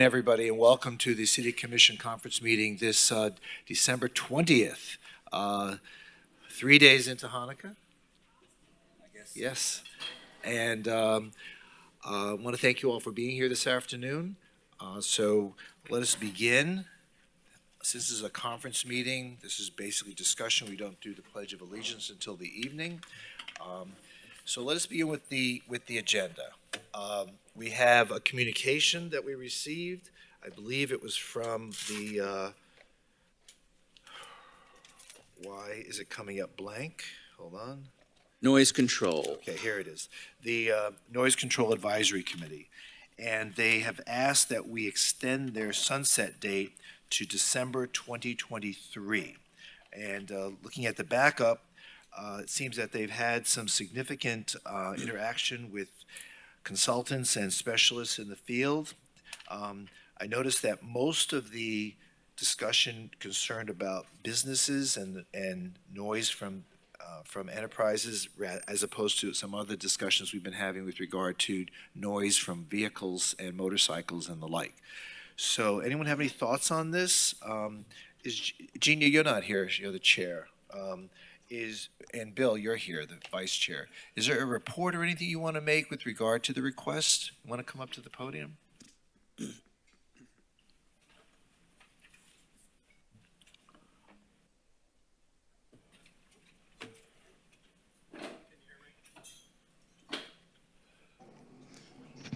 Everybody, and welcome to the City Commission Conference meeting this December 20th, 3 days into Hanukkah, I guess. Yes, and I want to thank you all for being here this afternoon. So let us begin. Since this is a conference meeting, this is basically discussion. We don't do the Pledge of Allegiance until the evening. So let us begin with the agenda. We have a communication that we received. I believe it was from the, why is it coming up blank? Hold on. Noise control. Okay, here it is. The Noise Control Advisory Committee. And they have asked that we extend their sunset date to December 2023. And looking at the backup, it seems that they've had some significant interaction with consultants and specialists in the field. I noticed that most of the discussion concerned about businesses and noise from enterprises, as opposed to some other discussions we've been having with regard to noise from vehicles and motorcycles and the like. So anyone have any thoughts on this? Gina, you're not here, you're the chair. And Bill, you're here, the vice chair. Is there a report or anything you want to make with regard to the request? You want to come up to the podium?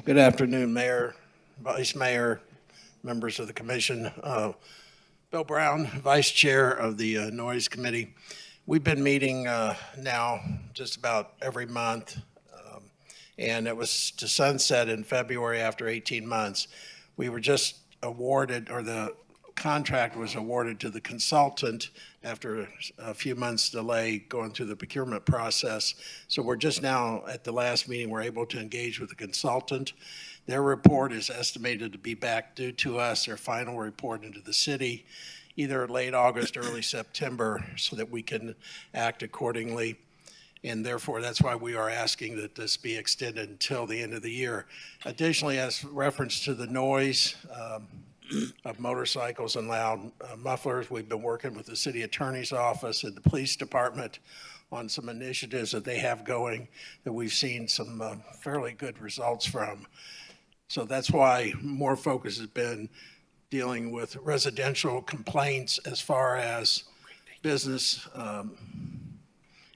Good afternoon, Mayor, Vice Mayor, members of the commission. Bill Brown, Vice Chair of the Noise Committee. We've been meeting now just about every month, and it was to sunset in February after 18 months. We were just awarded, or the contract was awarded to the consultant after a few months delay going through the procurement process. So we're just now, at the last meeting, we're able to engage with the consultant. Their report is estimated to be back due to us, their final report into the city, either late August, early September, so that we can act accordingly. And therefore, that's why we are asking that this be extended until the end of the year. Additionally, as reference to the noise of motorcycles and loud mufflers, we've been working with the city attorney's office and the police department on some initiatives that they have going that we've seen some fairly good results from. So that's why more focus has been dealing with residential complaints as far as business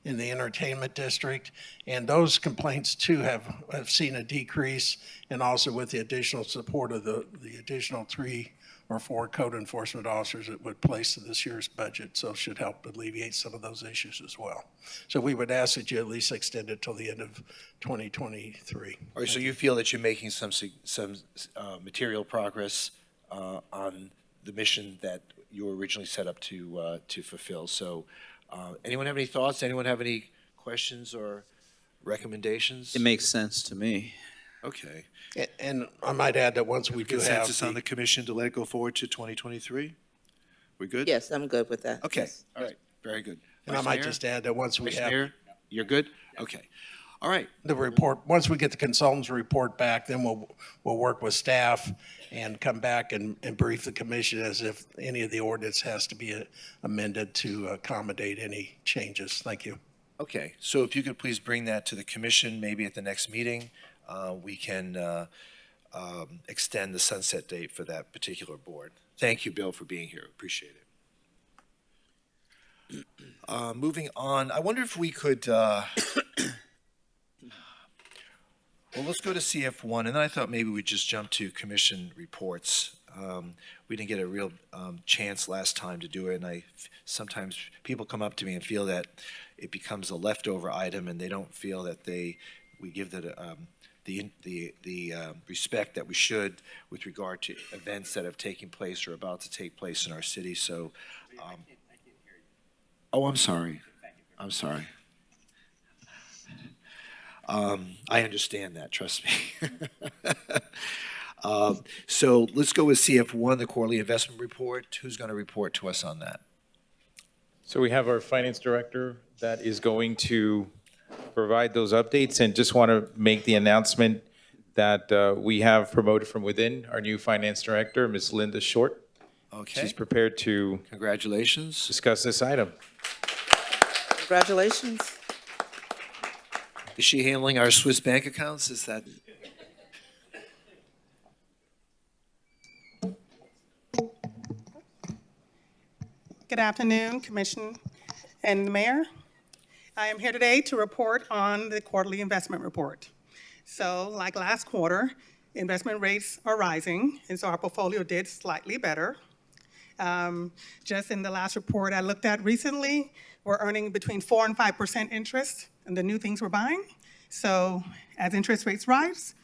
in the entertainment district. And those complaints too have seen a decrease, and also with the additional support of the additional 3 or 4 code enforcement officers that would place in this year's budget. So it should help alleviate some of those issues as well. So we would ask that you at least extend it till the end of 2023. All right, so you feel that you're making some material progress on the mission that you were originally set up to fulfill. So anyone have any thoughts? Anyone have any questions or recommendations? It makes sense to me. Okay. And I might add that once we do have Consensus on the commission to let it go forward to 2023? We're good? Yes, I'm good with that. Okay, Yes. all right, very good. And I might just add that once we Vice have Mayor, you're good? Okay, all right. the report, once we get the consultant's report back, then we'll work with staff and come back and brief the commission as if any of the ordinance has to be amended to accommodate any changes. Thank you. Okay, so if you could please bring that to the commission, maybe at the next meeting, we can extend the sunset date for that particular board. Thank you, Bill, for being here. Appreciate it. Moving on, I wonder if we could, well, let's go to CF1, and then I thought maybe we'd just jump to commission reports. We didn't get a real chance last time to do it, and sometimes people come up to me and feel that it becomes a leftover item, and they don't feel that we give the respect that we should with regard to events that have taken place or about to take place in our city. So, oh, I'm sorry. I'm sorry. I understand that, trust me. So let's go with CF1, the quarterly investment report. Who's going to report to us on that? So we have our finance director that is going to provide those updates, and just want to make the announcement that we have promoted from within our new finance director, Ms. Linda Short. Okay, She's prepared to congratulations. discuss this item. Congratulations. Is she handling our Swiss bank accounts? Is that? Good afternoon, Commission and the Mayor. I am here today to report on the quarterly investment report. So like last quarter, investment rates are rising, and so our portfolio did slightly better. Just in the last report I looked at recently, we're earning between 4% and 5% interest in the new things we're buying. So as interest rates rise,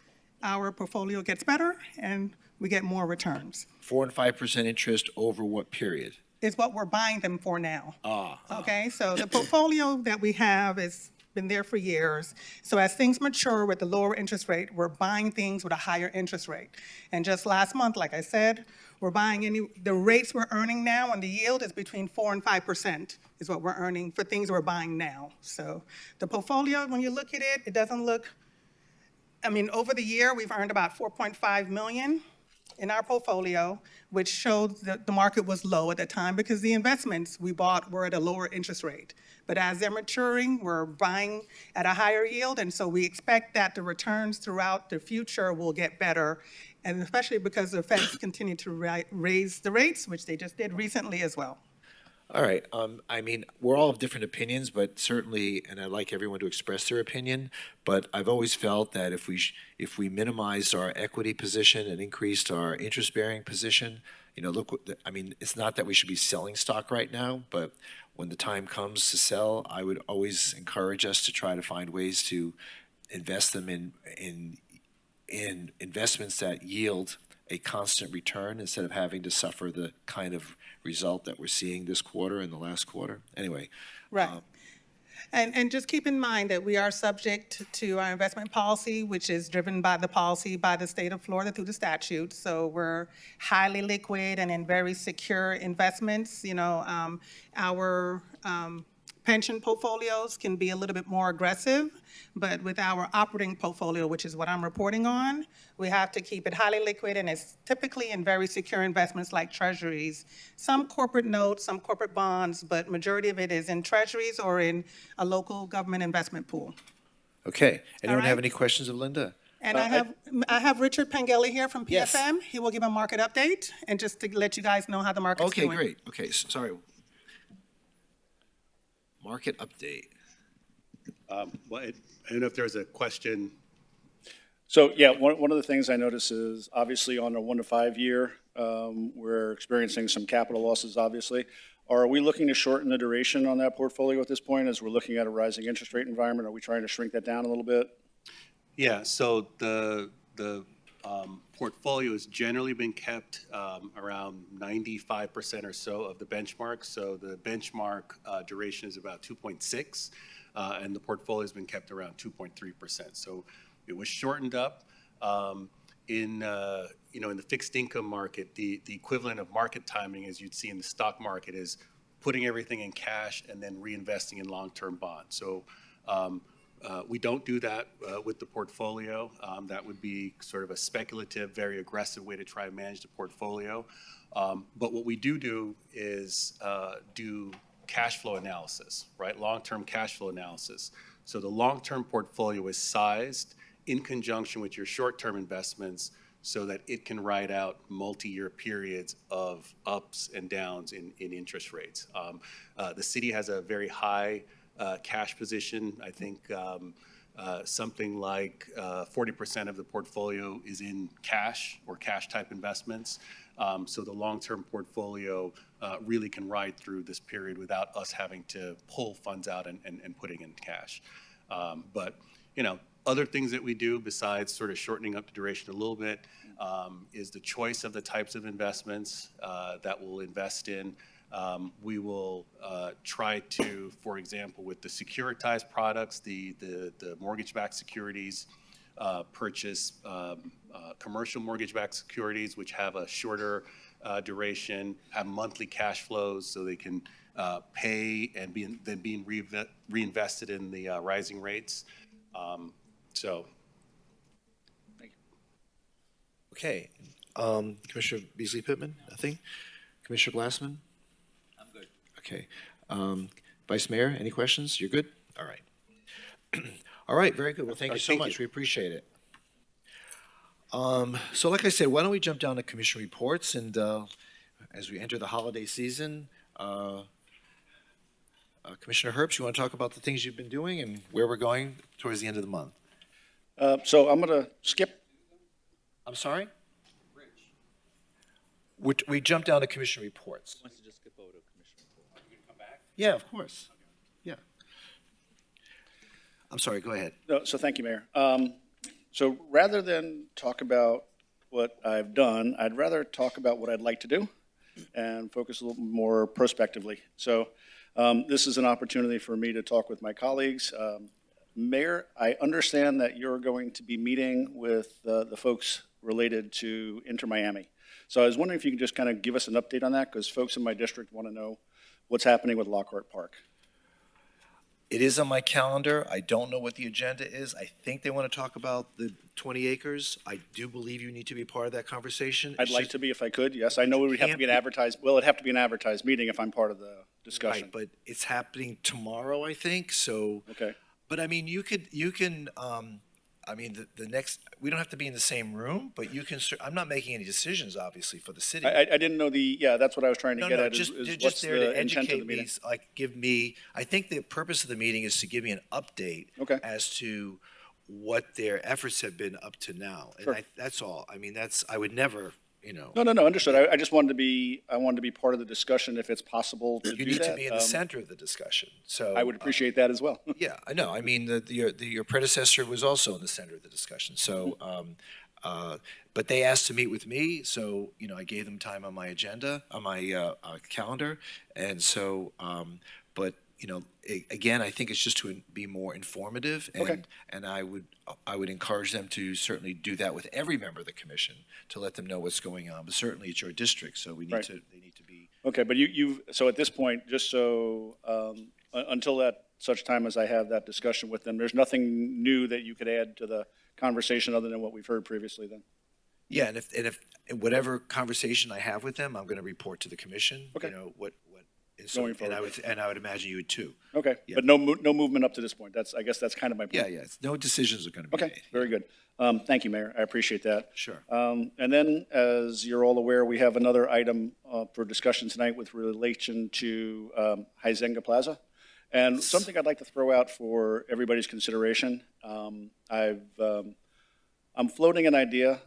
our portfolio gets better and we get more returns. 4 and 5% interest over what period? Is what we're buying them for now. Okay, so the portfolio that we have has been there for years. So as things mature with the lower interest rate, we're buying things with a higher interest rate. And just last month, like I said, we're buying the rates we're earning now on the yield is between 4 and 5% is what we're earning for things we're buying now. So the portfolio, when you look at it, it doesn't look, over the year, we've earned about $4.5 million in our portfolio, which showed that the market was low at the time because the investments we bought were at a lower interest rate. But as they're maturing, we're buying at a higher yield, and so we expect that the returns throughout the future will get better, and especially because the Feds continue to raise the rates, which they just did recently as well. All right. We're all of different opinions, but certainly, and I'd like everyone to express their opinion, but I've always felt that if we minimized our equity position and increased our interest-bearing position, it's not that we should be selling stock right now, but when the time comes to sell, I would always encourage us to try to find ways to invest them in investments that yield a constant return instead of having to suffer the kind of result that we're seeing this quarter and the last quarter. Anyway. Right. And just keep in mind that we are subject to our investment policy, which is driven by the policy by the state of Florida through the statute. So we're highly liquid and in very secure investments. Our pension portfolios can be a little bit more aggressive, but with our operating portfolio, which is what I'm reporting on, we have to keep it highly liquid, and it's typically in very secure investments like treasuries, some corporate notes, some corporate bonds, but majority of it is in treasuries or in a local government investment pool. Okay. Anyone have right. any questions of Linda? And I have Richard Pengelly here from PFM. Yes. He will give a market update, and just to let you guys know how the market's doing. Okay, great. Okay, sorry. Market update. I don't know if there's a question. So yeah, one of the things I notice is obviously on a 1 to 5 year, we're experiencing some capital losses, obviously. Are we looking to shorten the duration on that portfolio at this point as we're looking at a rising interest rate environment? Are we trying to shrink that down a little bit? Yeah, so the portfolio has generally been kept around 95% or so of the benchmark. So the benchmark duration is about 2.6, and the portfolio has been kept around 2.3%. So it was shortened up. In the fixed income market, the equivalent of market timing, as you'd see in the stock market, is putting everything in cash and then reinvesting in long-term bonds. So we don't do that with the portfolio. That would be sort of a speculative, very aggressive way to try and manage the portfolio. But what we do is do cash flow analysis, right? Long-term cash flow analysis. So the long-term portfolio is sized in conjunction with your short-term investments so that it can ride out multi-year periods of ups and downs in interest rates. The city has a very high cash position. I think something like 40% of the portfolio is in cash or cash type investments. So the long-term portfolio really can ride through this period without us having to pull funds out and putting in cash. But other things that we do besides sort of shortening up the duration a little bit is the choice of the types of investments that we'll invest in. We will try to, for example, with the securitized products, the mortgage-backed securities, purchase commercial mortgage-backed securities, which have a shorter duration, have monthly cash flows so they can pay and being reinvested in the rising rates. So. Okay. Commissioner Beasley Pittman, nothing? Commissioner Glassman? I'm good. Okay. Vice Mayor, any questions? You're good? All right. All right, very good. Well, thank you so much. We appreciate it. So like I said, why don't we jump down to commission reports, and as we enter the holiday season, Commissioner Herbst, you want to talk about the things you've been doing and where we're going towards the end of the month? So I'm going to skip. I'm sorry? We jumped down to commission reports. Yeah, of course. Yeah. I'm sorry, go ahead. No, so thank you, Mayor. So rather than talk about what I've done, I'd rather talk about what I'd like to do and focus a little more prospectively. So this is an opportunity for me to talk with my colleagues. Mayor, I understand that you're going to be meeting with the folks related to Inter-Miami. So I was wondering if you could just kind of give us an update on that, because folks in my district want to know what's happening with Lockhart Park. It is on my calendar. I don't know what the agenda is. I think they want to talk about the 20 acres. I do believe you need to be part of that conversation. I'd like to be if I could, yes. I know it would have to be an advertised, well, it'd have to be an advertised meeting if I'm part of the discussion. Right, but it's happening tomorrow, I think, so. Okay. But I mean, I mean, the next, we don't have to be in the same room, but you can, I'm not making any decisions, obviously, for the city. I didn't know yeah, that's what I was trying to No, get no, at, just, is they're what's just there the to intent of educate the me, meeting? like, give me, I think the purpose of the meeting is to give me an update Okay. as to what their efforts have been up to now. Sure. And that's all. I mean, I would never, No, understood. I just wanted to be part of the discussion if it's possible to do that. you need to be in the center of the discussion, so. I would appreciate that as well. Yeah, I know. I mean, your predecessor was also in the center of the discussion. So, but they asked to meet with me, so I gave them time on my agenda, on my calendar, and so. But again, I think it's just to be more informative, and Okay. and I would encourage them to certainly do that with every member of the commission to let them know what's going on. But certainly, it's your district, so we need Right. they need to be. Okay, but so at this point, just so, until such time as I have that discussion with them, there's nothing new that you could add to the conversation other than what we've heard previously then? Yeah, and if whatever conversation I have with them, I'm going to report to the commission. Okay. What. And so, Going forward. and I would imagine you would too. Okay, Yeah. but no movement up to this point. I guess that's kind of my point. Yeah, no decisions are going to be Okay, made. very good. Thank you, Mayor. I appreciate that. Sure. And then, as you're all aware, we have another item for discussion tonight with relation to Hyzenga Plaza. And something I'd like to throw out for everybody's consideration. I'm floating an idea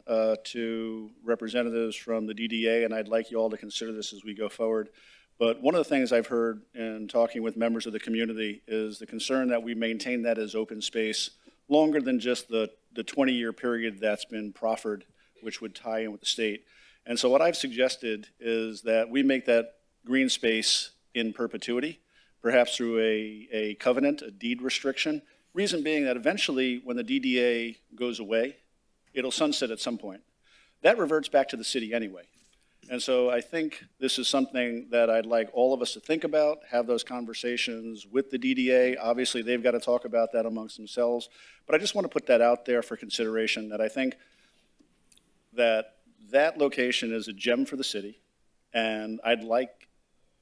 to representatives from the DDA, and I'd like you all to consider this as we go forward. But one of the things I've heard in talking with members of the community is the concern that we maintain that as open space longer than just the 20-year period that's been proffered, which would tie in with the state. And so what I've suggested is that we make that green space in perpetuity, perhaps through a covenant, a deed restriction. Reason being that eventually, when the DDA goes away, it'll sunset at some point. That reverts back to the city anyway. And so I think this is something that I'd like all of us to think about, have those conversations with the DDA. Obviously, they've got to talk about that amongst themselves. But I just want to put that out there for consideration, that I think that location is a gem for the city. And I'd like,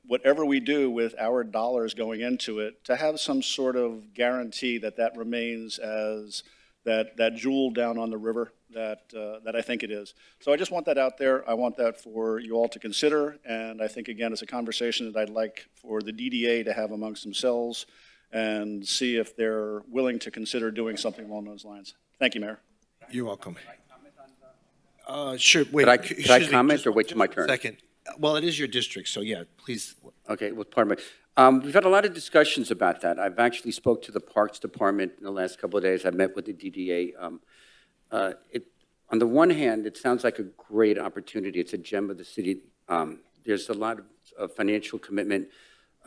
whatever we do with our dollars going into it, to have some sort of guarantee that remains as that jewel down on the river that I think it is. So I just want that out there. I want that for you all to consider. And I think, again, it's a conversation that I'd like for the DDA to have amongst themselves and see if they're willing to consider doing something along those lines. Thank you, Mayor. You're welcome. Sure, wait. Could I excuse me, comment just or wait till my turn? Second. Well, it is your district, so yeah, please. Okay, well, pardon me. We've had a lot of discussions about that. I've actually spoke to the Parks Department in the last couple of days. I met with the DDA. On the one hand, it sounds like a great opportunity. It's a gem of the city. There's a lot of financial commitment.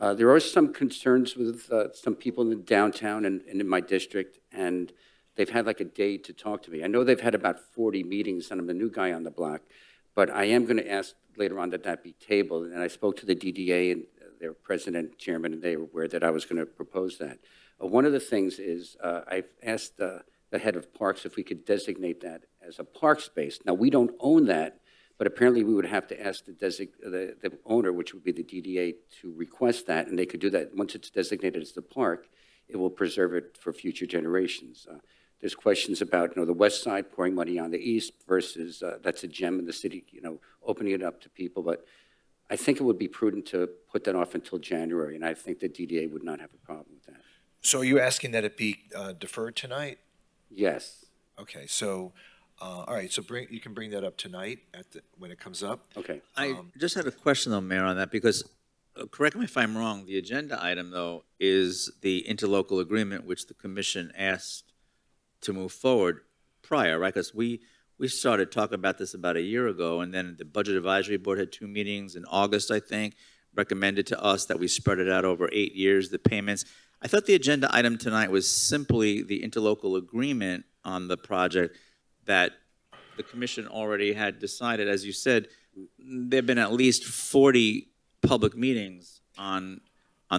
There are some concerns with some people in the downtown and in my district, and they've had like a day to talk to me. I know they've had about 40 meetings, and I'm the new guy on the block, but I am going to ask later on that be tabled. And I spoke to the DDA and their president, chairman, and they were aware that I was going to propose that. One of the things is I've asked the head of parks if we could designate that as a park space. Now, we don't own that, but apparently we would have to ask the owner, which would be the DDA, to request that, and they could do that. Once it's designated as the park, it will preserve it for future generations. There's questions about, the west side pouring money on the east versus that's a gem in the city, opening it up to people. But I think it would be prudent to put that off until January, and I think the DDA would not have a problem with that. So are you asking that it be deferred tonight? Yes. Okay, so, all right, so you can bring that up tonight when it comes up. Okay. I just had a question though, Mayor, on that, because, correct me if I'm wrong, the agenda item though is the interlocal agreement which the commission asked to move forward prior, right? Because we started talking about this about a year ago, and then the Budget Advisory Board had 2 meetings in August, I think, recommended to us that we spread it out over 8 years, the payments. I thought the agenda item tonight was simply the interlocal agreement on the project that the commission already had decided. As you said, there have been at least 40 public meetings on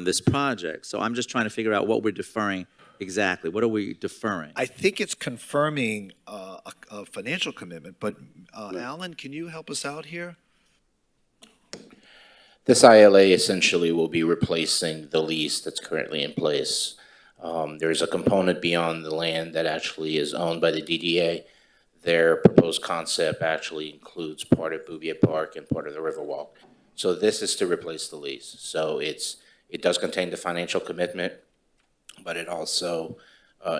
this project. So I'm just trying to figure out what we're deferring exactly. What are we deferring? I think it's confirming a financial commitment, but Alan, can you help us out here? This ILA essentially will be replacing the lease that's currently in place. There's a component beyond the land that actually is owned by the DDA. Their proposed concept actually includes part of Bouvier Park and part of the Riverwalk. So this is to replace the lease. So it does contain the financial commitment, but it also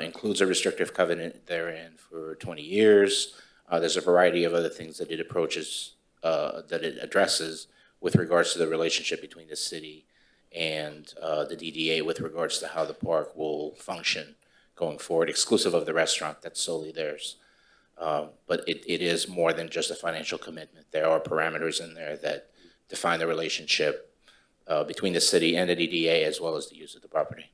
includes a restrictive covenant therein for 20 years. There's a variety of other things that it approaches, that it addresses with regards to the relationship between the city and the DDA with regards to how the park will function going forward, exclusive of the restaurant that's solely theirs. But it is more than just a financial commitment. There are parameters in there that define the relationship between the city and the DDA, as well as the use of the property.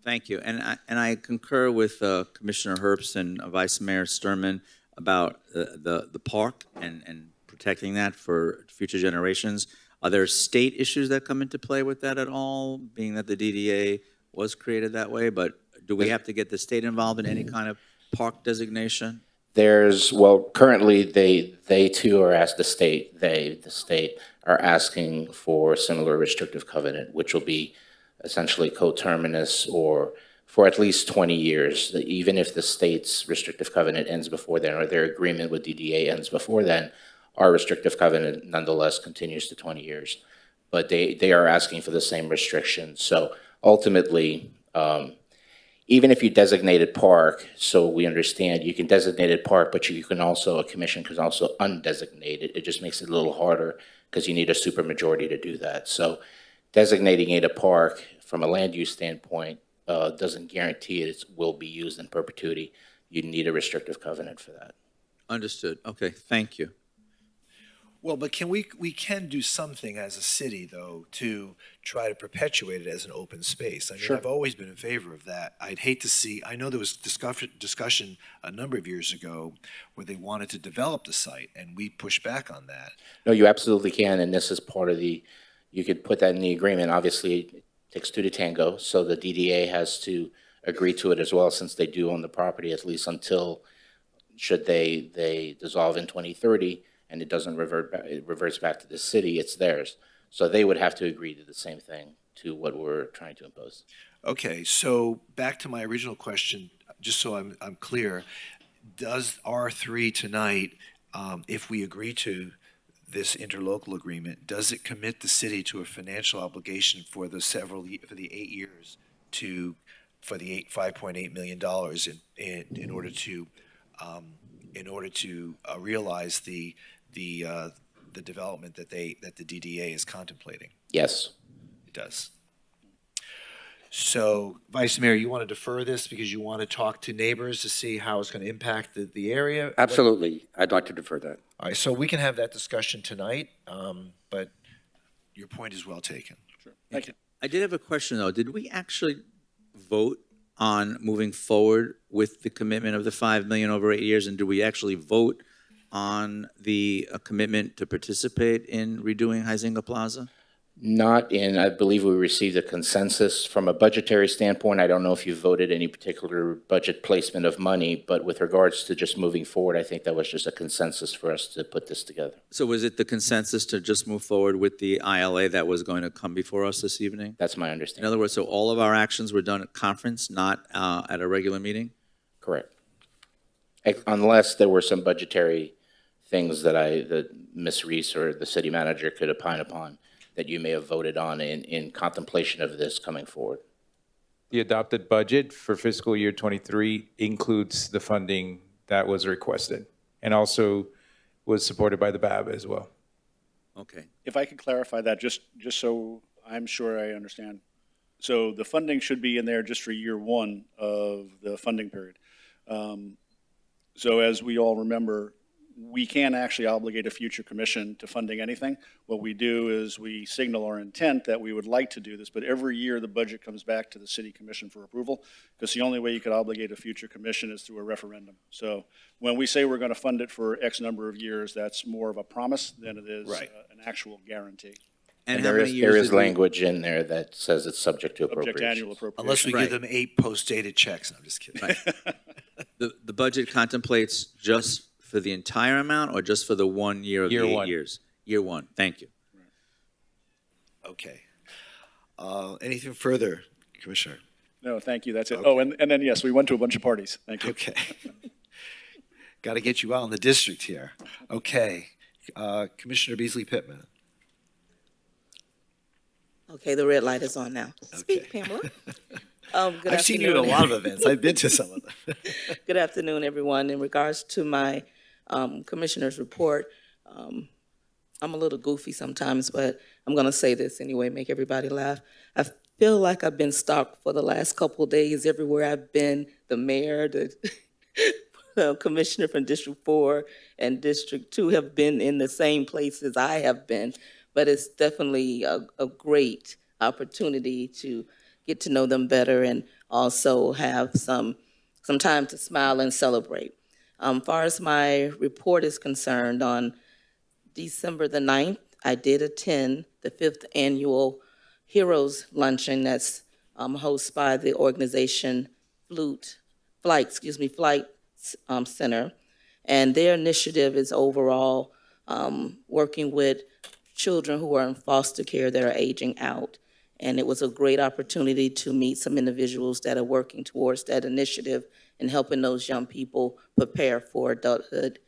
Thank you. And I concur with Commissioner Herbst and Vice Mayor Sturman about the park and protecting that for future generations. Are there state issues that come into play with that at all, being that the DDA was created that way? But do we have to get the state involved in any kind of park designation? Currently they too are asked, the state are asking for a similar restrictive covenant, which will be essentially coterminous or for at least 20 years. Even if the state's restrictive covenant ends before then, or their agreement with DDA ends before then, our restrictive covenant nonetheless continues to 20 years. But they are asking for the same restrictions. So ultimately, even if you designated park, so we understand you can designate it park, but you can also, a commission can also undesignate it. It just makes it a little harder because you need a supermajority to do that. So designating it a park from a land use standpoint doesn't guarantee it will be used in perpetuity. You need a restrictive covenant for that. Understood. Okay, thank you. Well, but we can do something as a city, though, to try to perpetuate it as an open space. I mean, Sure. I've always been in favor of that. I'd hate to see, I know there was discussion a number of years ago where they wanted to develop the site, and we pushed back on that. No, you absolutely can, and this is part of you could put that in the agreement. Obviously, it takes two to tango, so the DDA has to agree to it as well, since they do own the property, at least until, should they dissolve in 2030, and it doesn't revert back, it reverts back to the city, it's theirs. So they would have to agree to the same thing to what we're trying to impose. Okay, so back to my original question, just so I'm clear, does R3 tonight, if we agree to this interlocal agreement, does it commit the city to a financial obligation for the 8 years for the $5.8 million in order to realize the development that the DDA is contemplating? Yes. It does. So, Vice Mayor, you want to defer this because you want to talk to neighbors to see how it's going to impact the area? Absolutely. I'd like to defer that. All right, so we can have that discussion tonight, but your point is well taken. Sure. Thank you. I did have a question, though. Did we actually vote on moving forward with the commitment of the $5 million over 8 years, and do we actually vote on the commitment to participate in redoing Huizenga Plaza? Not in, I believe we received a consensus from a budgetary standpoint. I don't know if you voted any particular budget placement of money, but with regards to just moving forward, I think that was just a consensus for us to put this together. So was it the consensus to just move forward with the ILA that was going to come before us this evening? That's my In understanding. other words, so all of our actions were done at conference, not at a regular meeting? Correct. Unless there were some budgetary things that Ms. Reese or the city manager could opine upon that you may have voted on in contemplation of this coming forward. The adopted budget for fiscal year '23 includes the funding that was requested and also was supported by the BAB as well. Okay. If I could clarify that, just so I'm sure I understand. So the funding should be in there just for year one of the funding period. So as we all remember, we can't actually obligate a future commission to funding anything. What we do is we signal our intent that we would like to do this, but every year the budget comes back to the city commission for approval, because the only way you could obligate a future commission is through a referendum. So when we say we're going to fund it for X number of years, that's more of a promise than it is Right. an actual guarantee. And how there many is, years there is did we- language in there that says it's subject to Subject to annual appropriations. appropriation. Unless we Right. give them 8 post-dated checks. No, I'm just kidding. Right. The budget contemplates just for the entire amount or just for the 1 year of the Year 8 one. years? Year one, thank you. Okay. Anything further, Commissioner? No, thank you, that's it. Okay. Oh, and then, yes, we went to a bunch of parties. Thank you. Okay. Got to get you out in the district here. Okay. Commissioner Beasley Pittman. Okay, the red light is on now. Speak, Okay. Pamela. Good I've seen you at a afternoon. lot of events. I've been to some of them. Good afternoon, everyone. In regards to my commissioner's report, I'm a little goofy sometimes, but I'm going to say this anyway, make everybody laugh. I feel like I've been stalked for the last couple of days everywhere I've been. The mayor, the commissioner from District 4 and District 2 have been in the same places I have been, but it's definitely a great opportunity to get to know them better and also have some time to smile and celebrate. Far as my report is concerned, on December the 9th, I did attend the 5th Annual Heroes Luncheon that's hosted by the organization Flight Center. And their initiative is overall working with children who are in foster care that are aging out. And it was a great opportunity to meet some individuals that are working towards that initiative and helping those young people prepare for adulthood.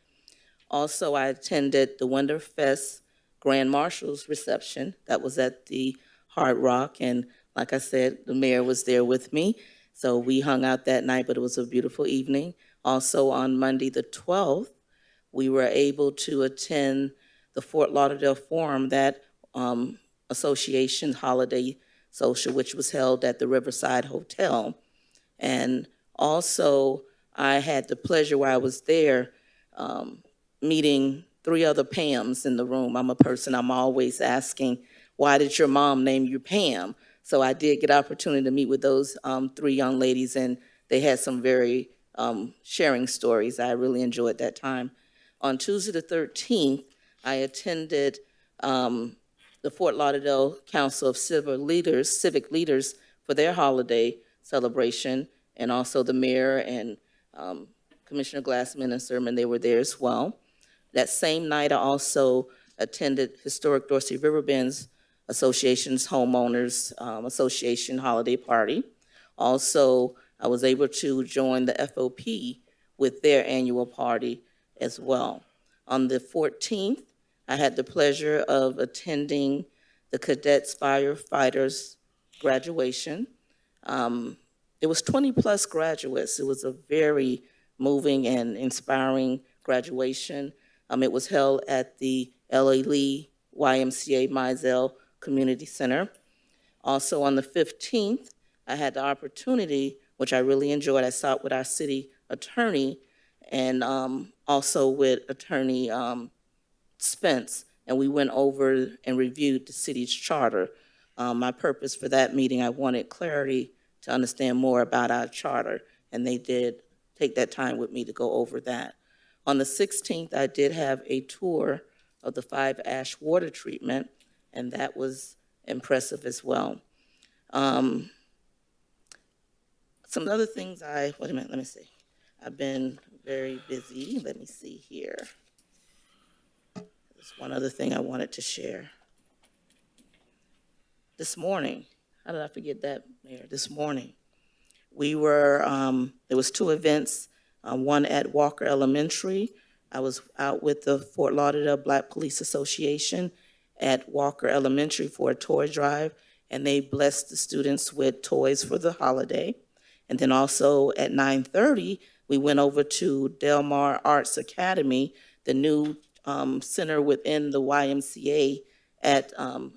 Also, I attended the Winterfest Grand Marshal's reception that was at the Hard Rock. And like I said, the mayor was there with me. So we hung out that night, but it was a beautiful evening. Also, on Monday the 12th, we were able to attend the Fort Lauderdale Forum, that association holiday social, which was held at the Riverside Hotel. And also, I had the pleasure while I was there meeting 3 other Pams in the room. I'm a person, I'm always asking, why did your mom name you Pam? So I did get opportunity to meet with those 3 young ladies, and they had some very sharing stories. I really enjoyed that time. On Tuesday the 13th, I attended the Fort Lauderdale Council of Civic Leaders for their holiday celebration, and also the mayor and Commissioner Glassman and Sermon, they were there as well. That same night, I also attended Historic Dorsey Riverbends Association's Homeowners Association holiday party. Also, I was able to join the FOP with their annual party as well. On the 14th, I had the pleasure of attending the Cadets Firefighters graduation. It was 20-plus graduates. It was a very moving and inspiring graduation. It was held at the L.A. Lee YMCA Mizell Community Center. Also on the 15th, I had the opportunity, which I really enjoyed, I sat with our city attorney and also with Attorney Spence, and we went over and reviewed the city's charter. My purpose for that meeting, I wanted clarity to understand more about our charter, and they did take that time with me to go over that. On the 16th, I did have a tour of the 5 Ash water treatment, and that was impressive as well. Some other things wait a minute, let me see. I've been very busy. Let me see here. There's one other thing I wanted to share. This morning, how did I forget that, Mayor? This morning, we were, there was 2 events, one at Walker Elementary. I was out with the Fort Lauderdale Black Police Association at Walker Elementary for a toy drive, and they blessed the students with toys for the holiday. And then also at 9:30, we went over to Del Mar Arts Academy, the new center within the YMCA at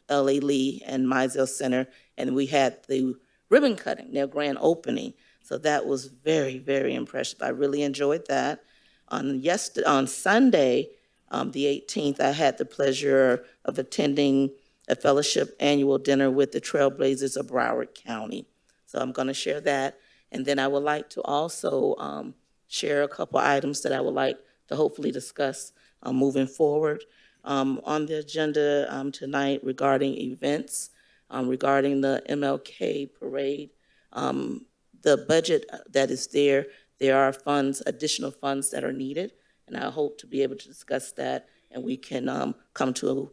L.A. Lee and Mizell Center, and we had the ribbon cutting, their grand opening. So that was very, very impressive. I really enjoyed that. On Sunday, the 18th, I had the pleasure of attending a fellowship annual dinner with the Trailblazers of Broward County. So I'm going to share that. And then I would like to also share a couple items that I would like to hopefully discuss moving forward. On the agenda tonight regarding events, regarding the MLK parade, the budget that is there are funds, additional funds that are needed, and I hope to be able to discuss that, and we can come to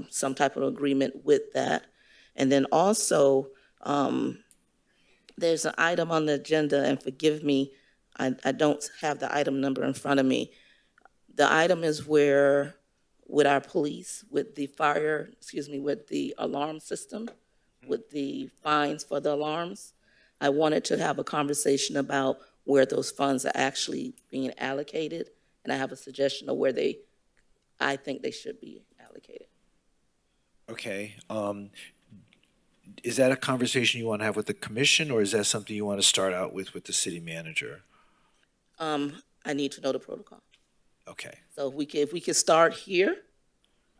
some type of agreement with that. And then also, there's an item on the agenda, and forgive me, I don't have the item number in front of me. The item is where, with our police, with the with the alarm system, with the fines for the alarms, I wanted to have a conversation about where those funds are actually being allocated, and I have a suggestion of where I think they should be allocated. Okay. Is that a conversation you want to have with the commission, or is that something you want to start out with the city manager? I need to know the protocol. Okay. So if we could start here,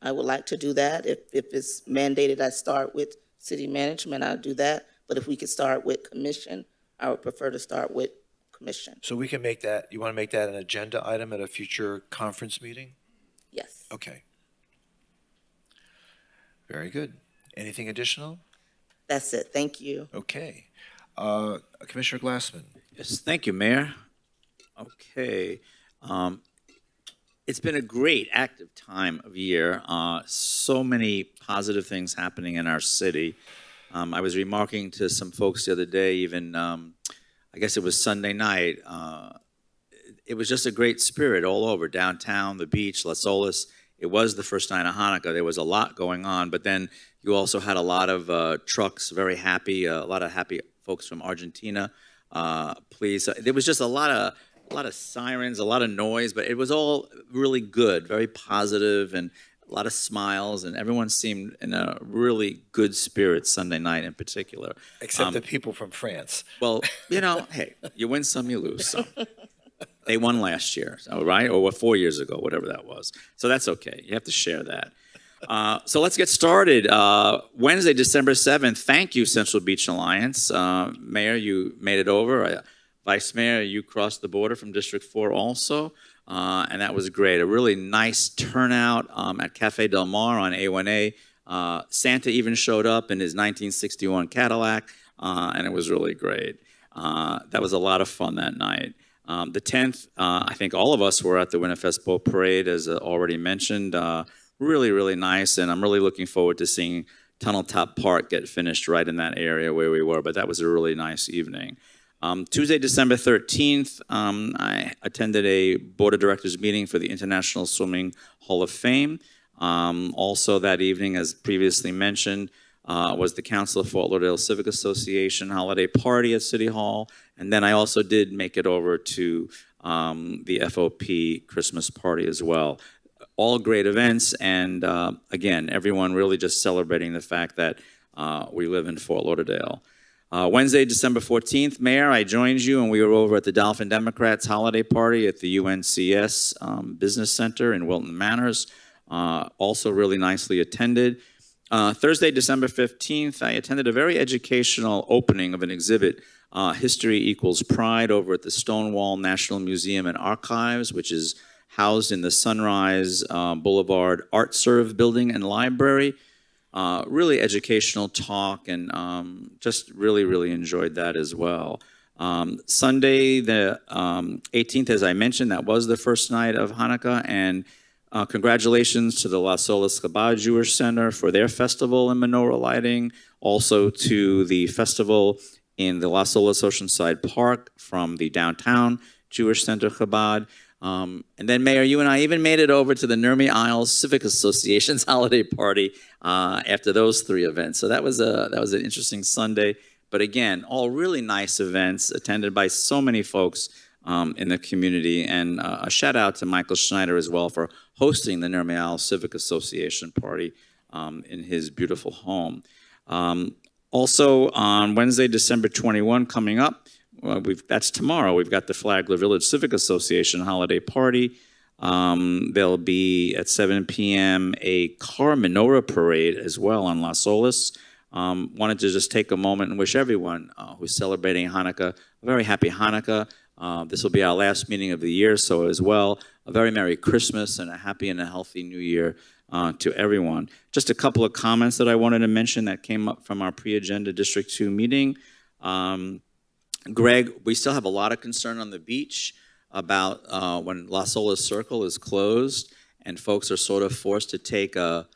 I would like to do that. If it's mandated I start with city management, I'll do that. But if we could start with commission, I would prefer to start with commission. So we can make that, you want to make that an agenda item at a future conference meeting? Yes. Okay. Very good. Anything additional? That's it. Thank you. Okay. Commissioner Glassman. Yes, thank you, Mayor. Okay. It's been a great active time of year. So many positive things happening in our city. I was remarking to some folks the other day, even, I guess it was Sunday night, it was just a great spirit all over, downtown, the beach, Las Olas. It was the first night of Hanukkah. There was a lot going on, but then you also had a lot of trucks, very happy, a lot of happy folks from Argentina. Please, there was just a lot of sirens, a lot of noise, but it was all really good, very positive, and a lot of smiles, and everyone seemed in a really good spirit Sunday night in particular. Except the people from France. Well, hey, you win some, you lose some. They won last year, right? Or 4 years ago, whatever that was. So that's okay. You have to share that. So let's get started. Wednesday, December 7th, thank you, Central Beach Alliance. Mayor, you made it over. Vice Mayor, you crossed the border from District 4 also, and that was great. A really nice turnout at Cafe Del Mar on A1A. Santa even showed up in his 1961 Cadillac, and it was really great. That was a lot of fun that night. The 10th, I think all of us were at the Winterfest Boat Parade, as already mentioned. Really, really nice, and I'm really looking forward to seeing Tunnel Top Park get finished right in that area where we were, but that was a really nice evening. Tuesday, December 13th, I attended a Board of Directors meeting for the International Swimming Hall of Fame. Also that evening, as previously mentioned, was the Council of Fort Lauderdale Civic Association holiday party at City Hall. And then I also did make it over to the FOP Christmas party as well. All great events, and again, everyone really just celebrating the fact that we live in Fort Lauderdale. Wednesday, December 14th, Mayor, I joined you, and we were over at the Dolphin Democrats holiday party at the UNCS Business Center in Wilton Manors. Also really nicely attended. Thursday, December 15th, I attended a very educational opening of an exhibit, History Equals Pride, over at the Stonewall National Museum and Archives, which is housed in the Sunrise Boulevard Art Serve Building and Library. really educational talk, and just really enjoyed that as well. Sunday, the 18th, as I mentioned, that was the first night of Hanukkah, and congratulations to the Las Olas Chabad Jewish Center for their festival and menorah lighting, also to the festival in the Las Olas Oceanside Park from the Downtown Jewish Center Chabad. And then, Mayor, you and I even made it over to the Nurmi Isles Civic Association's holiday party after those three events. So that was an interesting Sunday. But again, all really nice events attended by so many folks in the community. And a shout out to Michael Schneider as well for hosting the Nurmi Isles Civic Association party in his beautiful home. Also on Wednesday, December 21, coming up, that's tomorrow. We've got the Flagler Village Civic Association holiday party. There'll be at 7 p.m. a car menorah parade as well on Las Olas. Wanted to just take a moment and wish everyone who's celebrating Hanukkah a very happy Hanukkah. This will be our last meeting of the year, so as well, a very Merry Christmas and a happy and a healthy New Year to everyone. Just a couple of comments that I wanted to mention that came up from our pre-agenda District 2 meeting. Greg, we still have a lot of concern on the beach about when Las Olas Circle is closed and folks are sort of forced to take a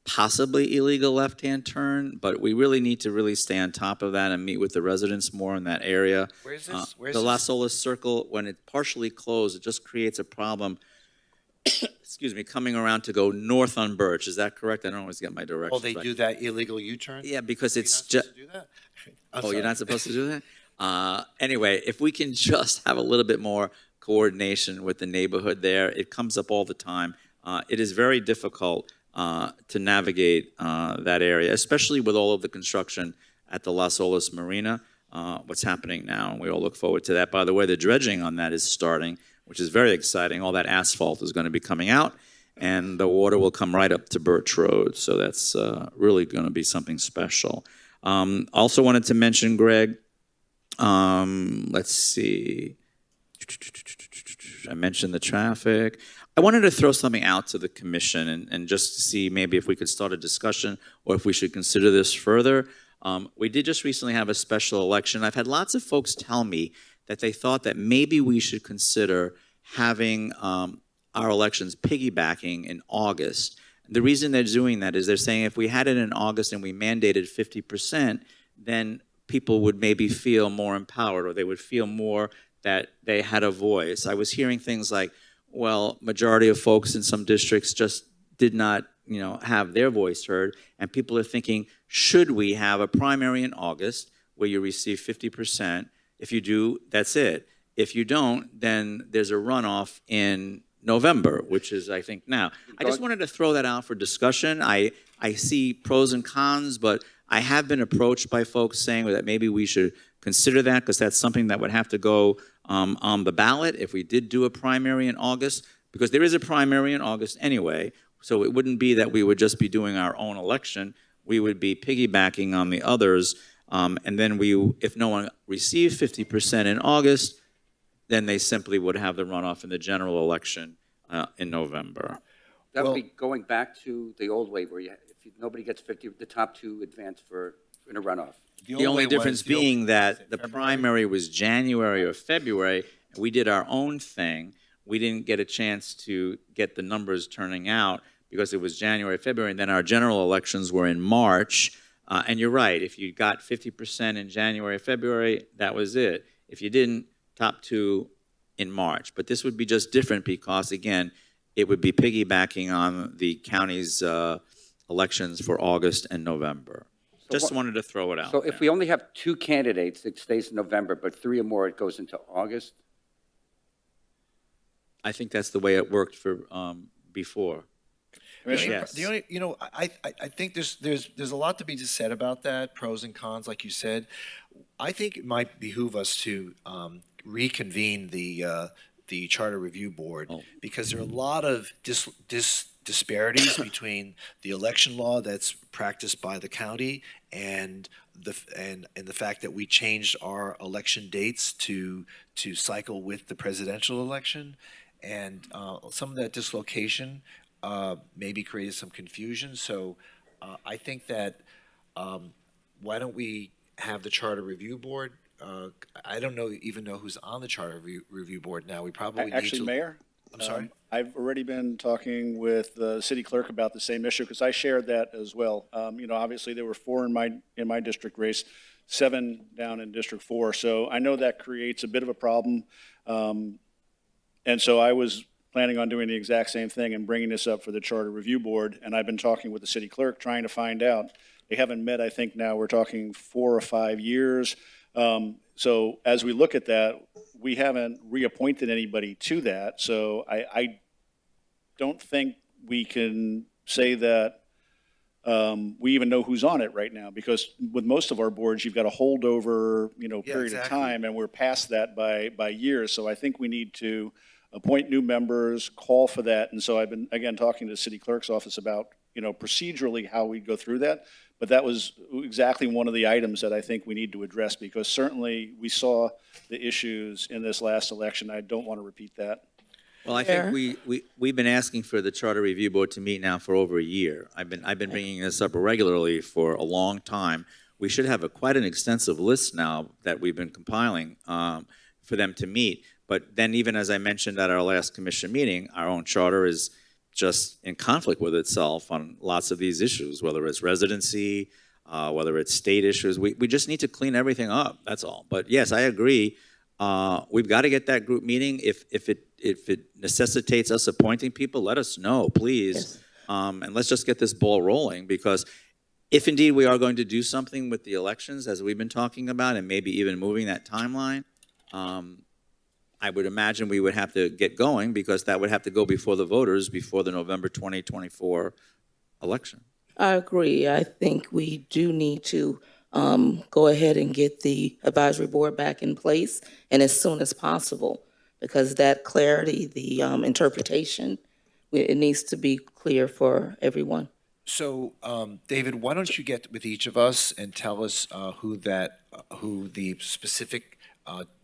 possibly illegal left-hand turn, but we really need to really stay on top of that and meet with the residents more in that area. Where is this? Where is the this? Las Olas Circle, when it's partially closed, it just creates a problem, excuse me, coming around to go north on Birch. Is that correct? I don't always get my directions. Oh, they right. do that illegal U-turn? Yeah, because You're it's not just... supposed to do that? Oh, you're not supposed to do that? Anyway, if we can just have a little bit more coordination with the neighborhood there, it comes up all the time. It is very difficult to navigate that area, especially with all of the construction at the Las Olas Marina, what's happening now, and we all look forward to that. By the way, the dredging on that is starting, which is very exciting. All that asphalt is going to be coming out, and the water will come right up to Birch Road, so that's really going to be something special. Also wanted to mention, Greg, let's see, I mentioned the traffic. I wanted to throw something out to the commission and just to see maybe if we could start a discussion or if we should consider this further. We did just recently have a special election. I've had lots of folks tell me that they thought that maybe we should consider having our elections piggybacking in August. The reason they're doing that is they're saying if we had it in August and we mandated 50%, then people would maybe feel more empowered, or they would feel more that they had a voice. I was hearing things like, well, majority of folks in some districts just did not, have their voice heard, and people are thinking, should we have a primary in August where you receive 50%? If you do, that's it. If you don't, then there's a runoff in November, which is, I think, now. I just wanted to throw that out for discussion. I see pros and cons, but I have been approached by folks saying that maybe we should consider that because that's something that would have to go on the ballot if we did do a primary in August, because there is a primary in August anyway, so it wouldn't be that we would just be doing our own election. We would be piggybacking on the others, and then if no one received 50% in August, then they simply would have the runoff in the general election in November. That would be going back to the old way where nobody gets 50, the top two advance in a runoff. The only difference being that the primary was January or February, and we did our own thing. We didn't get a chance to get the numbers turning out because it was January, February, and then our general elections were in March. And you're right, if you got 50% in January, February, that was it. If you didn't, top two in March. But this would be just different because, again, it would be piggybacking on the county's elections for August and November. Just wanted to throw it out. So if we only have two candidates, it stays in November, but three or more, it goes into August? I think that's the way it worked for before. Yes. The only, I think there's a lot to be said about that, pros and cons, like you said. I think it might behoove us to reconvene the Charter Review Board because there are a lot of disparities between the election law that's practiced by the county and the fact that we changed our election dates to cycle with the presidential election, and some of that dislocation maybe created some confusion. So I think that, why don't we have the Charter Review Board? I don't even know who's on the Charter Review Board now. We probably need to. Actually, Mayor? I'm sorry? I've already been talking with the city clerk about the same issue, because I shared that as well. Obviously, there were 4 in my district race, 7 down in District 4, so I know that creates a bit of a problem. And so I was planning on doing the exact same thing and bringing this up for the Charter Review Board, and I've been talking with the city clerk, trying to find out. They haven't met, I think now we're talking 4 or 5 years. So as we look at that, we haven't reappointed anybody to that. So I don't think we can say that we even know who's on it right now, because with most of our boards, you've got a holdover, period of time, and we're past that by years. So I think we need to appoint new members, call for that. And so I've been, again, talking to the city clerk's office about, procedurally how we go through that. But that was exactly one of the items that I think we need to address, because certainly we saw the issues in this last election. I don't want to repeat that. Well, I think we've been asking for the Charter Review Board to meet now for over a year. I've been bringing this up regularly for a long time. We should have quite an extensive list now that we've been compiling for them to meet. But then, even as I mentioned at our last commission meeting, our own charter is just in conflict with itself on lots of these issues, whether it's residency, whether it's state issues. We just need to clean everything up, that's all. But yes, I agree. We've got to get that group meeting. If it necessitates us appointing people, let us know, please. Yes. And let's just get this ball rolling, because if indeed we are going to do something with the elections, as we've been talking about, and maybe even moving that timeline, I would imagine we would have to get going, because that would have to go before the voters before the November 2024 election. I agree. I think we do need to go ahead and get the advisory board back in place, and as soon as possible, because that clarity, the interpretation, it needs to be clear for everyone. So, David, why don't you get with each of us and tell us who the specific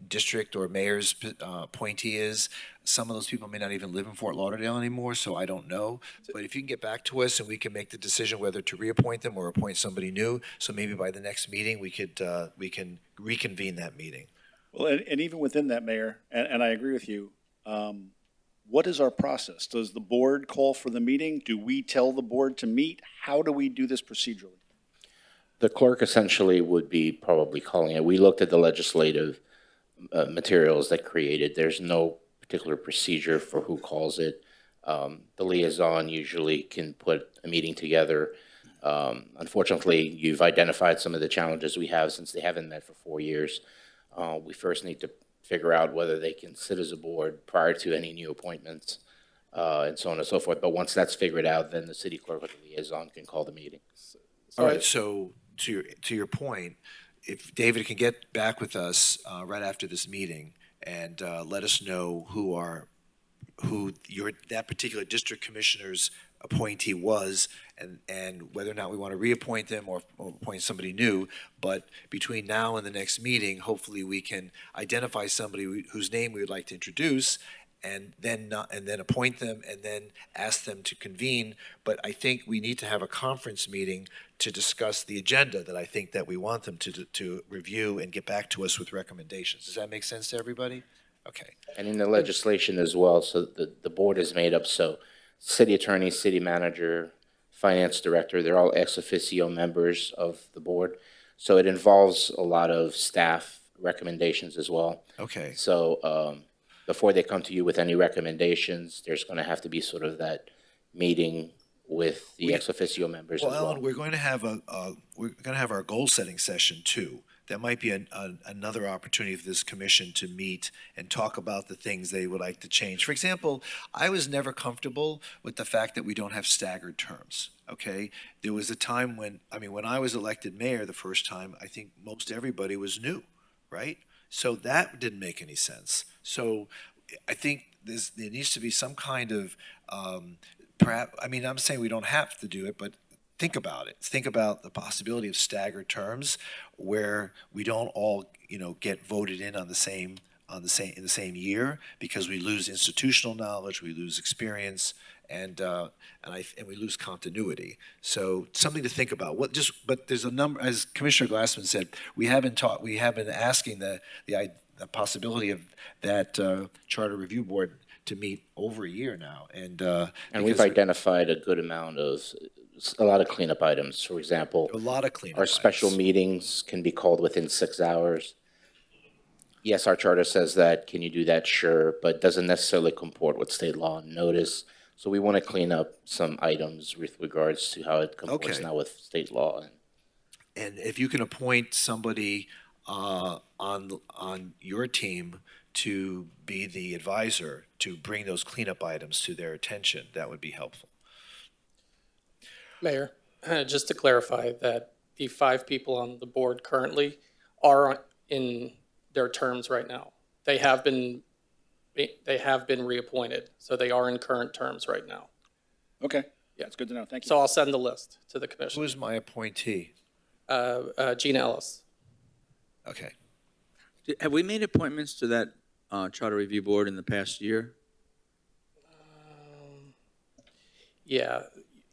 district or mayor's appointee is. Some of those people may not even live in Fort Lauderdale anymore, so I don't know. But if you can get back to us, and we can make the decision whether to reappoint them or appoint somebody new, so maybe by the next meeting we can reconvene that meeting. Well, and even within that, Mayor, and I agree with you, what is our process? Does the board call for the meeting? Do we tell the board to meet? How do we do this procedurally? The clerk essentially would be probably calling it. We looked at the legislative materials that created. There's no particular procedure for who calls it. The liaison usually can put a meeting together. Unfortunately, you've identified some of the challenges we have since they haven't met for 4 years. We first need to figure out whether they can sit as a board prior to any new appointments, and so on and so forth. But once that's figured out, then the city clerk or the liaison can call the meeting. All right, so to your point, if David can get back with us right after this meeting and let us know who that particular district commissioner's appointee was, and whether or not we want to reappoint them or appoint somebody new. But between now and the next meeting, hopefully we can identify somebody whose name we would like to introduce, and then appoint them, and then ask them to convene. But I think we need to have a conference meeting to discuss the agenda that I think that we want them to review and get back to us with recommendations. Does that make sense to everybody? Okay. And in the legislation as well, so the board is made up, so city attorney, city manager, finance director, they're all ex officio members of the board. So it involves a lot of staff recommendations as well. Okay. So before they come to you with any recommendations, there's going to have to be sort of that meeting with the ex officio members as well. Ellen, we're going to have our goal setting session too. That might be another opportunity for this commission to meet and talk about the things they would like to change. For example, I was never comfortable with the fact that we don't have staggered terms, okay? There was a time when I was elected mayor the first time, I think most everybody was new, right? So that didn't make any sense. So I think there needs to be some kind of, I'm saying we don't have to do it, but think about it. Think about the possibility of staggered terms where we don't all, get voted in in the same year, because we lose institutional knowledge, we lose experience, and we lose continuity. So something to think about. But there's a number, as Commissioner Glassman said, we have been asking the possibility of that Charter Review Board to meet over a year now, and we've because identified a good amount of, a lot of cleanup items. For example, a lot of cleanup. our special items. meetings can be called within 6 hours. Yes, our charter says that. Can you do that? Sure, but doesn't necessarily comport with state law and notice. So we want to clean up some items with regards to how it comports Okay. now with state law. And if you can appoint somebody on your team to be the advisor to bring those cleanup items to their attention, that would be helpful. Mayor, just to clarify that the 5 people on the board currently are in their terms right now. They have been reappointed, so they are in current terms right now. Okay, Yeah. that's good to know. Thank you. So I'll send the list to the Who commission. is my appointee? Gina Ellis. Okay. Have we made appointments to that Charter Review Board in the past year? Yeah,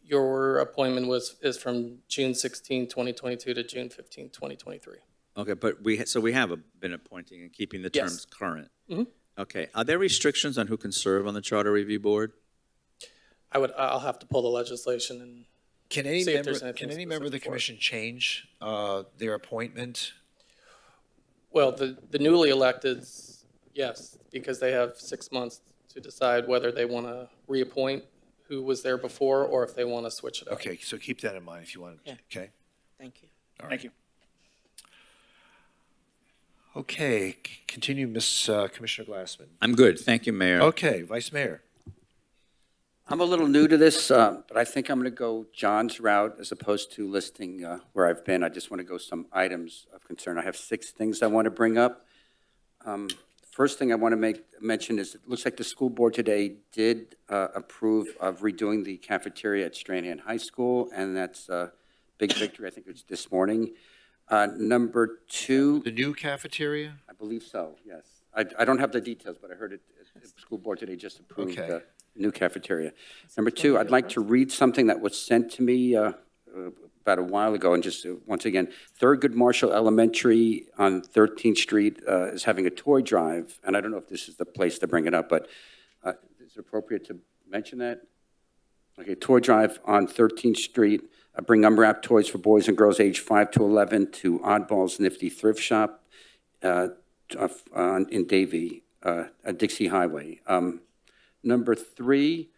your appointment is from June 16, 2022 to June 15, 2023. Okay, but we have been appointing and keeping the Yes. terms current. Mhm. Okay, are there restrictions on who can serve on the Charter Review Board? I'll have to pull the legislation and Can any See if member, there's anything can any member of the specific for it. commission change their appointment? well, the newly electeds, yes, because they have 6 months to decide whether they want to reappoint who was there before or if they want to switch it up. Okay, so keep that in mind if you want. Yeah. Okay. Thank you. Thank you. Okay, continue, Commissioner Glassman. I'm good, thank you, Mayor. Okay, Vice Mayor. I'm a little new to this, but I think I'm going to go John's route as opposed to listing where I've been. I just want to go some items of concern. I have 6 things I want to bring up. First thing I want to mention is it looks like the school board today did approve of redoing the cafeteria at Stranahan High School, and that's a big victory. I think it's this morning. Number 2, The new cafeteria? I believe so, yes. I don't have the details, but I heard it, the school board today just approved Okay. the new cafeteria. Number 2, I'd like to read something that was sent to me about a while ago, and just once again, Thurgood Marshall Elementary on 13th Street is having a toy drive, and I don't know if this is the place to bring it up, but is it appropriate to mention that? Okay, toy drive on 13th Street, bring unwrapped toys for boys and girls aged 5 to 11 to Oddball's Nifty Thrift Shop in Davie, at Dixie Highway. Number 3,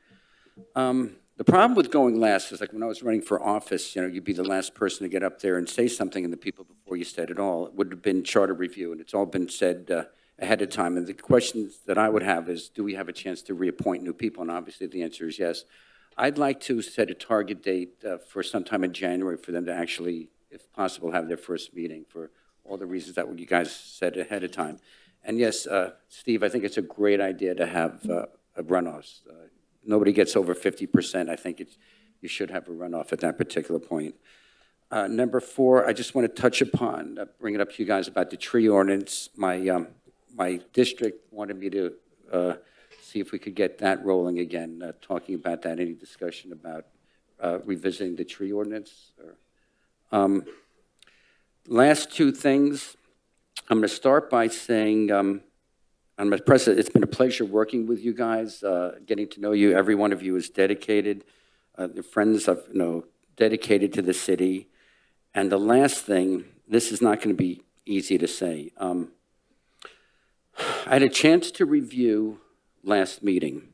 the problem with going last is like when I was running for office, you'd be the last person to get up there and say something, and the people before you said it all. It would have been charter review, and it's all been said ahead of time. And the questions that I would have is, do we have a chance to reappoint new people? And obviously the answer is yes. I'd like to set a target date for sometime in January for them to actually, if possible, have their first meeting for all the reasons that you guys said ahead of time. And yes, Steve, I think it's a great idea to have runoffs. Nobody gets over 50%. I think you should have a runoff at that particular point. Number 4, I just want to touch upon, bring it up to you guys about the tree ordinance. My district wanted me to see if we could get that rolling again, talking about that, any discussion about revisiting the tree ordinance. Last 2 things, I'm going to start by saying, Mr. President, it's been a pleasure working with you guys, getting to know you. Every one of you is dedicated. The friends I've dedicated to the city. And the last thing, this is not going to be easy to say. I had a chance to review last meeting.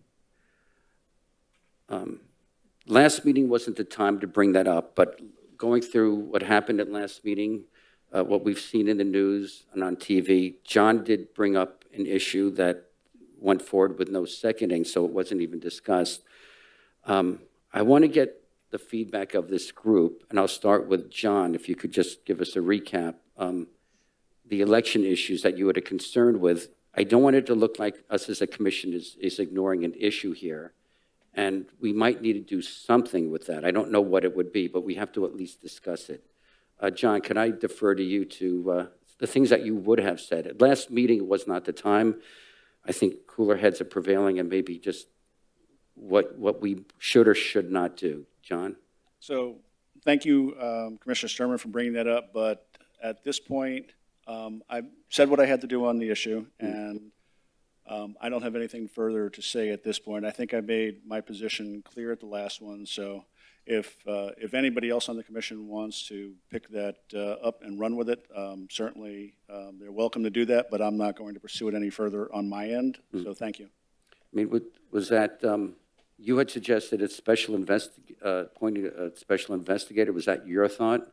Last meeting wasn't the time to bring that up, but going through what happened at last meeting, what we've seen in the news and on TV, John did bring up an issue that went forward with no seconding, so it wasn't even discussed. I want to get the feedback of this group, and I'll start with John, if you could just give us a recap. The election issues that you had a concern with, I don't want it to look like us as a commission is ignoring an issue here, and we might need to do something with that. I don't know what it would be, but we have to at least discuss it. John, can I defer to you to the things that you would have said? At last meeting was not the time. I think cooler heads are prevailing, and maybe just what we should or should not do. John? So thank you, Commissioner Sturman, for bringing that up, but at this point, I've said what I had to do on the issue, and I don't have anything further to say at this point. I think I made my position clear at the last one, so if anybody else on the commission wants to pick that up and run with it, certainly they're welcome to do that, but I'm not going to pursue it any further on my end, so thank you. I mean, was that, you had suggested appointing a special investigator. Was that your thought?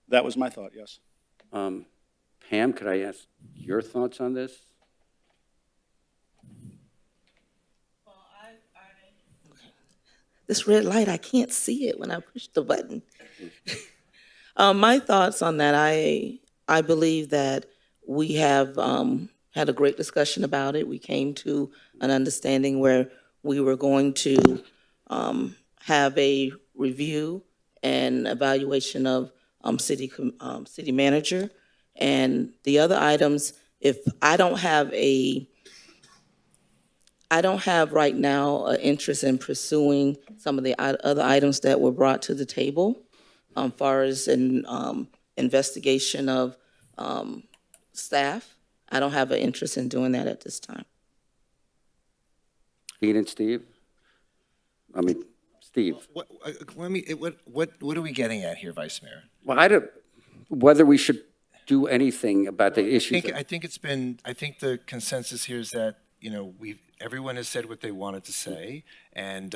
That was my thought, yes. Pam, could I ask your thoughts on this? This red light, I can't see it when I push the button. My thoughts on that, I believe that we have had a great discussion about it. We came to an understanding where we were going to have a review and evaluation of city manager. And the other items, if I don't have right now an interest in pursuing some of the other items that were brought to the table, far as an investigation of staff. I don't have an interest in doing that at this time. Dean and Steve? I mean, Steve. What are we getting at here, Vice Mayor? Well, whether we should do anything about the issues. I think the consensus here is that, everyone has said what they wanted to say, and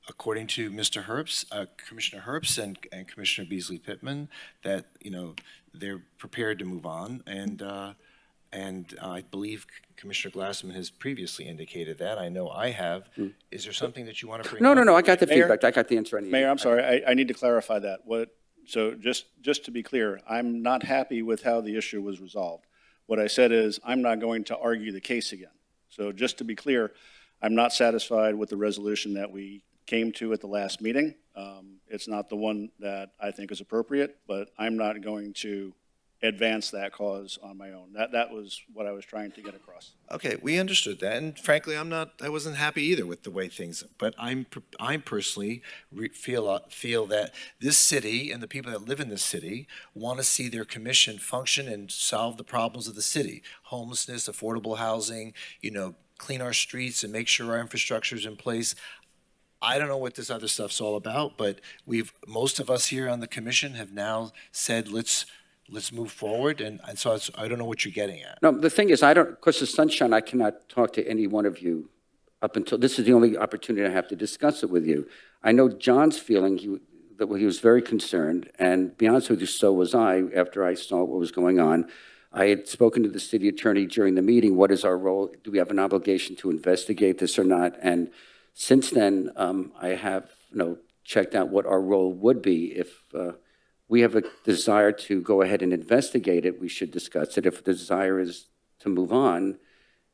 according to Mr. Herbst, Commissioner Herbst and Commissioner Beasley Pittman, that, they're prepared to move on, and I believe Commissioner Glassman has previously indicated that. I know I have. Is there something that you want to bring up? No, I got the Mayor? feedback. I got the answer I needed. Mayor, I'm sorry, I need to clarify that. So just to be clear, I'm not happy with how the issue was resolved. What I said is, I'm not going to argue the case again. So just to be clear, I'm not satisfied with the resolution that we came to at the last meeting. It's not the one that I think is appropriate, but I'm not going to advance that cause on my own. That was what I was trying to get across. Okay, we understood that, and frankly, I wasn't happy either with the way things, but I personally feel that this city and the people that live in this city want to see their commission function and solve the problems of the city. Homelessness, affordable housing, clean our streets and make sure our infrastructure is in place. I don't know what this other stuff's all about, but most of us here on the commission have now said, let's move forward, and so I don't know what you're getting at. No, the thing is, because of Sunshine, I cannot talk to any one of you up until, this is the only opportunity I have to discuss it with you. I know John's feeling, that he was very concerned, and to be honest with you, so was I, after I saw what was going on. I had spoken to the city attorney during the meeting, what is our role? Do we have an obligation to investigate this or not? And since then, I have, checked out what our role would be. If we have a desire to go ahead and investigate it, we should discuss it. If the desire is to move on,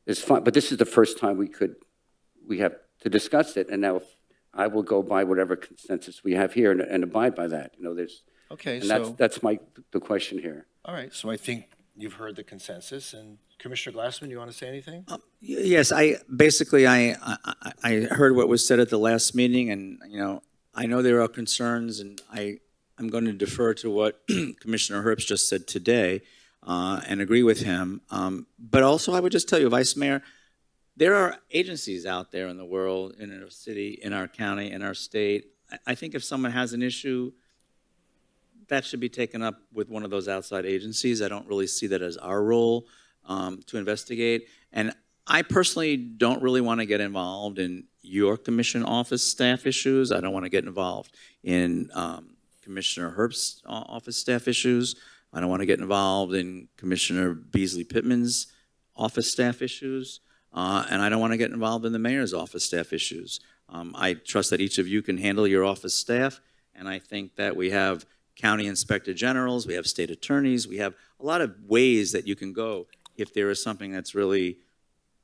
it's fine. But this is the first time we have to discuss it. And now I will go by whatever consensus we have here and abide by that. Okay, and so that's the question here. all right. So I think you've heard the consensus, and Commissioner Glassman, you want to say anything? Yes, I heard what was said at the last meeting, and, I know there are concerns, and I'm going to defer to what Commissioner Herbst just said today and agree with him. But also, I would just tell you, Vice Mayor, there are agencies out there in the world, in our city, in our county, in our state. I think if someone has an issue, that should be taken up with one of those outside agencies. I don't really see that as our role to investigate. And I personally don't really want to get involved in your commission office staff issues. I don't want to get involved in Commissioner Herbst's office staff issues. I don't want to get involved in Commissioner Beasley Pittman's office staff issues. And I don't want to get involved in the mayor's office staff issues. I trust that each of you can handle your office staff, and I think that we have county inspector generals, we have state attorneys, we have a lot of ways that you can go if there is something that's really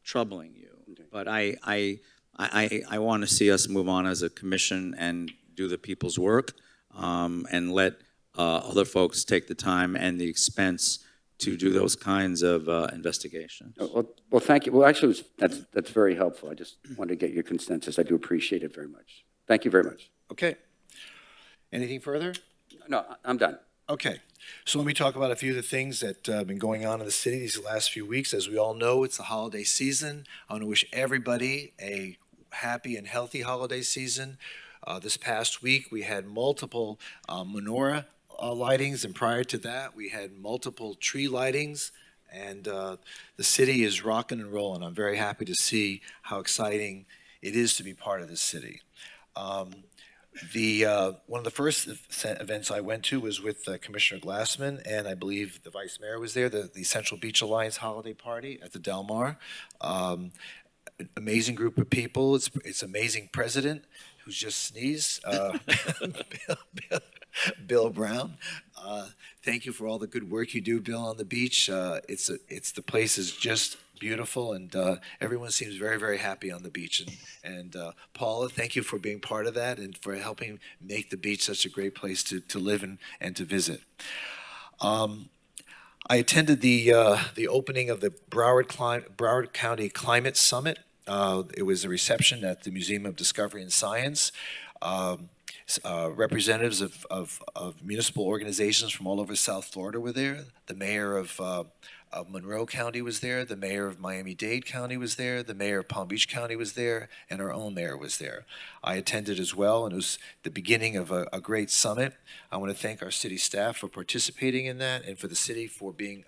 troubling you. But I want to see us move on as a commission and do the people's work, and let other folks take the time and the expense to do those kinds of investigations. Well, thank you. Well, actually, that's very helpful. I just wanted to get your consensus. I do appreciate it very much. Thank you very much. Okay. Anything further? No, I'm done. Okay, so let me talk about a few of the things that have been going on in the city these last few weeks. As we all know, it's the holiday season. I want to wish everybody a happy and healthy holiday season. This past week, we had multiple menorah lightings, and prior to that, we had multiple tree lightings. And the city is rocking and rolling. I'm very happy to see how exciting it is to be part of this city. One of the first events I went to was with Commissioner Glassman, and I believe the Vice Mayor was there, the Central Beach Alliance holiday party at the Del Mar. Amazing group of people. It's amazing president who's just sneezed, Bill Brown. Thank you for all the good work you do, Bill, on the beach. The place is just beautiful, and everyone seems very, very happy on the beach. And Paula, thank you for being part of that and for helping make the beach such a great place to live and to visit. I attended the opening of the Broward County Climate Summit. It was a reception at the Museum of Discovery and Science. Representatives of municipal organizations from all over South Florida were there. The mayor of Monroe County was there. The mayor of Miami-Dade County was there. The mayor of Palm Beach County was there, and our own mayor was there. I attended as well, and it was the beginning of a great summit. I want to thank our city staff for participating in that, and for the city for being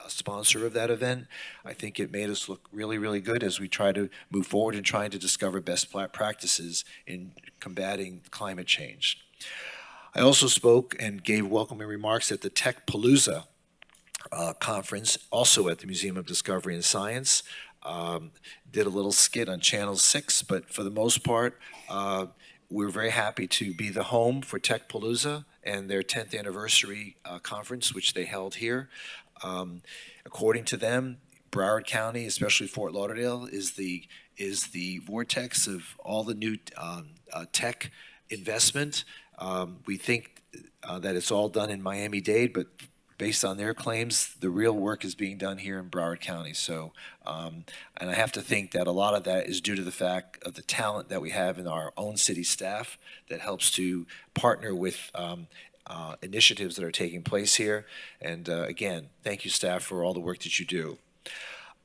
a sponsor of that event. I think it made us look really, really good as we try to move forward and trying to discover best practices in combating climate change. I also spoke and gave welcoming remarks at the Tech Palooza conference, also at the Museum of Discovery and Science. Did a little skit on Channel 6, but for the most part, we're very happy to be the home for Tech Palooza and their 10th anniversary conference, which they held here. According to them, Broward County, especially Fort Lauderdale, is the vortex of all the new tech investment. We think that it's all done in Miami-Dade, but based on their claims, the real work is being done here in Broward County. So, and I have to think that a lot of that is due to the fact of the talent that we have in our own city staff that helps to partner with initiatives that are taking place here. And again, thank you, staff, for all the work that you do.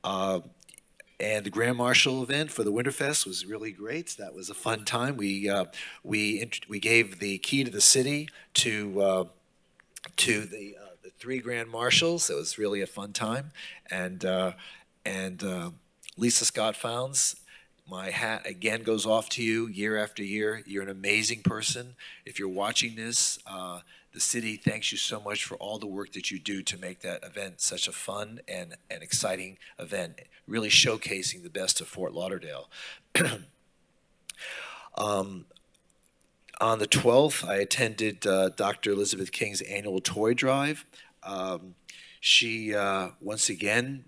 And the Grand Marshal event for the Winterfest was really great. That was a fun time. We gave the key to the city to the three Grand Marshals. It was really a fun time. And Lisa Scott Founds, my hat again goes off to you year after year. You're an amazing person. If you're watching this, the city thanks you so much for all the work that you do to make that event such a fun and exciting event, really showcasing the best of Fort Lauderdale. On the 12th, I attended Dr. Elizabeth King's annual toy drive. She, once again,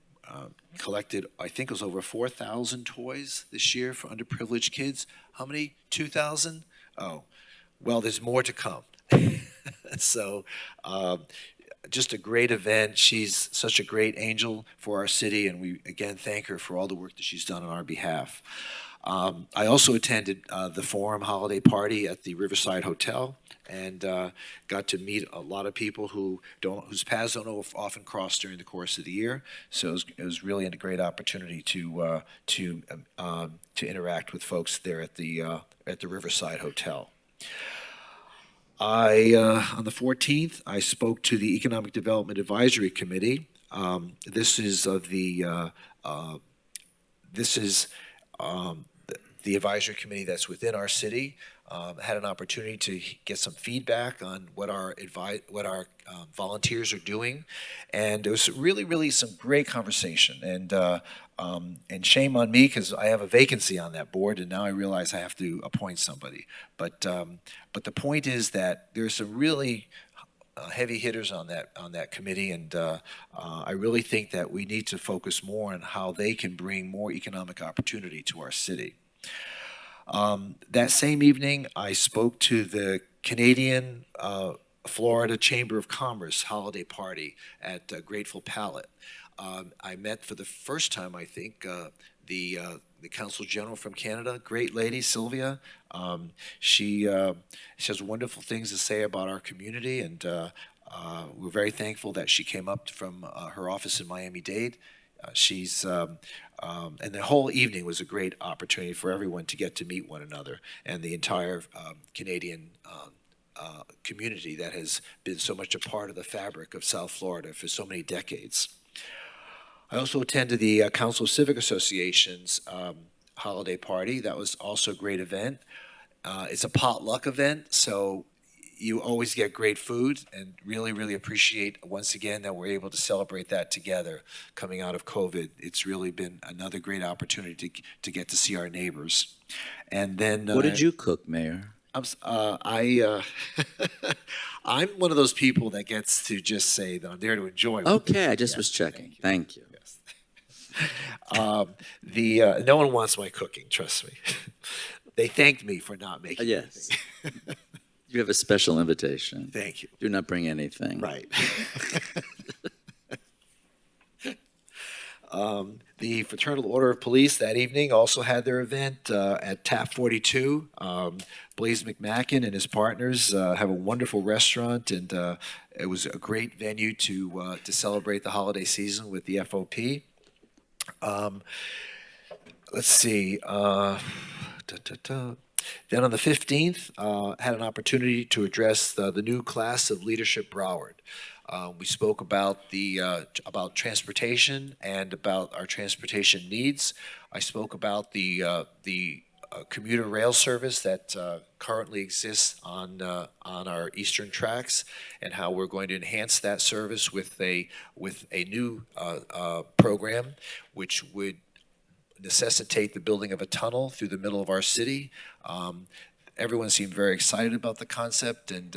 collected, I think it was over 4,000 toys this year for underprivileged kids. How many? 2,000? Oh, well, there's more to come. So just a great event. She's such a great angel for our city, and we, again, thank her for all the work that she's done on our behalf. I also attended the Forum holiday party at the Riverside Hotel, and got to meet a lot of people whose paths don't often cross during the course of the year. So it was really a great opportunity to interact with folks there at the Riverside Hotel. On the 14th, I spoke to the Economic Development Advisory Committee. This is the advisory committee that's within our city. Had an opportunity to get some feedback on what our volunteers are doing, and it was really some great conversation. And shame on me because I have a vacancy on that board, and now I realize I have to appoint somebody. But the point is that there's some really heavy hitters on that committee, and I really think that we need to focus more on how they can bring more economic opportunity to our city. That same evening, I spoke to the Canadian Florida Chamber of Commerce holiday party at Grateful Palate. I met for the first time, I think, the Consul General from Canada, great lady, Sylvia. She has wonderful things to say about our community, and we're very thankful that she came up from her office in Miami-Dade. And the whole evening was a great opportunity for everyone to get to meet one another, and the entire Canadian community that has been so much a part of the fabric of South Florida for so many decades. I also attended the Council of Civic Associations holiday party. That was also a great event. It's a potluck event, so you always get great food, and really, really appreciate once again that we're able to celebrate that together coming out of COVID. It's really been another great opportunity to get to see our neighbors. And then What did you cook, Mayor? I'm one of those people that gets to just say that I'm there to enjoy. Okay, I just was checking. Thank you. No one wants my cooking, trust me. They thanked me for not making Yes. anything. You have a special invitation. Thank you. Do not bring anything. Right. The Fraternal Order of Police that evening also had their event at Tap 42. Blaze McMacken and his partners have a wonderful restaurant, and it was a great venue to celebrate the holiday season with the FOP. Let's see. Then on the 15th, had an opportunity to address the new class of Leadership Broward. We spoke about about transportation and about our transportation needs. I spoke about the commuter rail service that currently exists on our eastern tracks, and how we're going to enhance that service with a new program, which would necessitate the building of a tunnel through the middle of our city. Everyone seemed very excited about the concept, and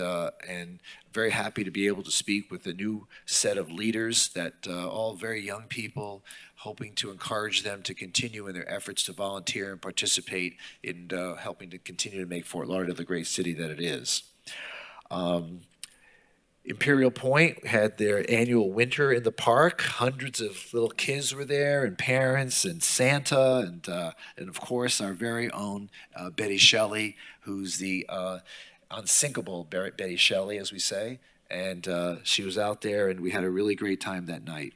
very happy to be able to speak with a new set of leaders that all very young people, hoping to encourage them to continue in their efforts to volunteer and participate in helping to continue to make Fort Lauderdale the great city that it is. Imperial Point had their annual winter in the park. Hundreds of little kids were there, and parents, and Santa, and of course our very own Betty Shelley, who's the unsinkable Betty Shelley, as we say. And she was out there, and we had a really great time that night.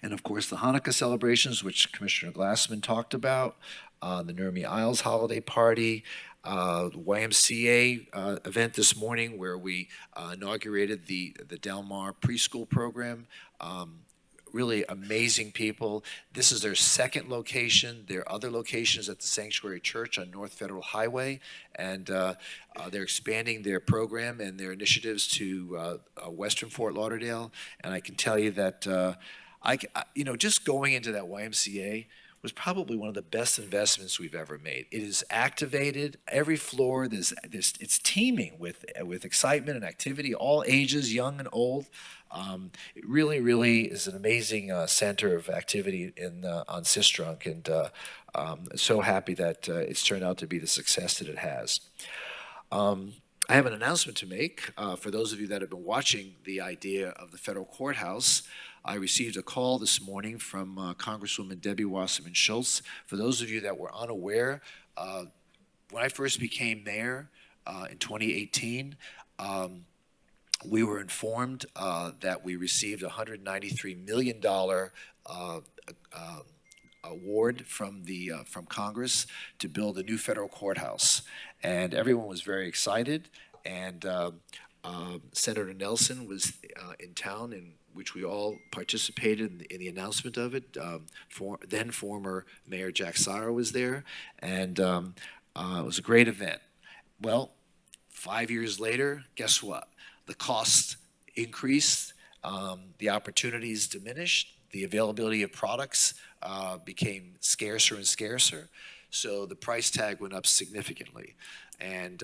And of course the Hanukkah celebrations, which Commissioner Glassman talked about, the Nurmi Isles holiday party, the YMCA event this morning where we inaugurated the Del Mar preschool program. Really amazing people. This is their second location. There are other locations at the Sanctuary Church on North Federal Highway, and they're expanding their program and their initiatives to Western Fort Lauderdale. And I can tell you that just going into that YMCA was probably one of the best investments we've ever made. It is activated every floor. It's teeming with excitement and activity, all ages, young and old. It really, really is an amazing center of activity on Sistrunk, and so happy that it's turned out to be the success that it has. I have an announcement to make for those of you that have been watching the idea of the federal courthouse. I received a call this morning from Congresswoman Debbie Wasserman Schultz. For those of you that were unaware, when I first became mayor in 2018, we were informed that we received a $193 million award from Congress to build a new federal courthouse, and everyone was very excited. And Senator Nelson was in town, in which we all participated in the announcement of it. Then former Mayor Jack Sara was there, and it was a great event. Well, 5 years later, guess what? The costs increased, the opportunities diminished, the availability of products became scarcer and scarcer, so the price tag went up significantly. And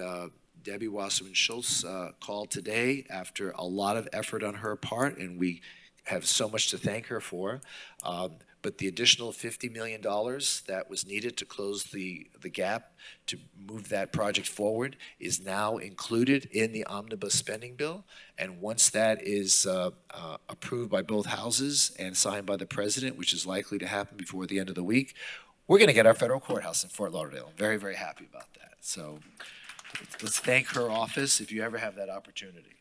Debbie Wasserman Schultz called today after a lot of effort on her part, and we have so much to thank her for. But the additional $50 million that was needed to close the gap to move that project forward is now included in the omnibus spending bill. And once that is approved by both houses and signed by the president, which is likely to happen before the end of the week, we're going to get our federal courthouse in Fort Lauderdale. I'm very, very happy about that. So let's thank her office if you ever have that opportunity.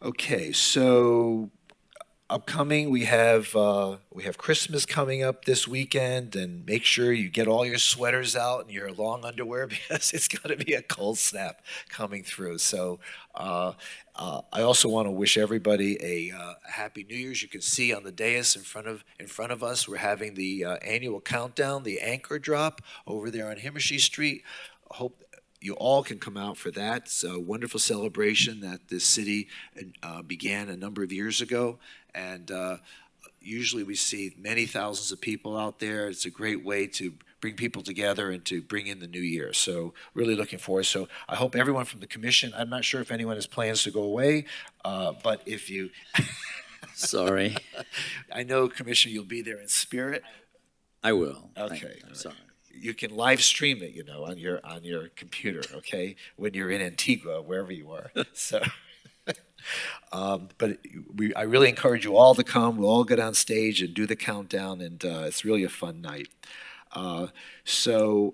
Okay, so upcoming, we have Christmas coming up this weekend, and make sure you get all your sweaters out and your long underwear because it's going to be a cold snap coming through. So I also want to wish everybody a happy New Year's. You can see on the dais in front of us, we're having the annual countdown, the anchor drop over there on Himmershey Street. I hope you all can come out for that. It's a wonderful celebration that this city began a number of years ago. And usually we see many thousands of people out there. It's a great way to bring people together and to bring in the new year. So really looking forward. So I hope everyone from the commission, I'm not sure if anyone has plans to go away, but if you... Sorry. I know, Commissioner, you'll be there in spirit. I will. Okay. I'm sorry. You can live stream it, on your computer, okay, when you're in Antigua, wherever you are. So, but I really encourage you all to come. We'll all get on stage and do the countdown, and it's really a fun night. So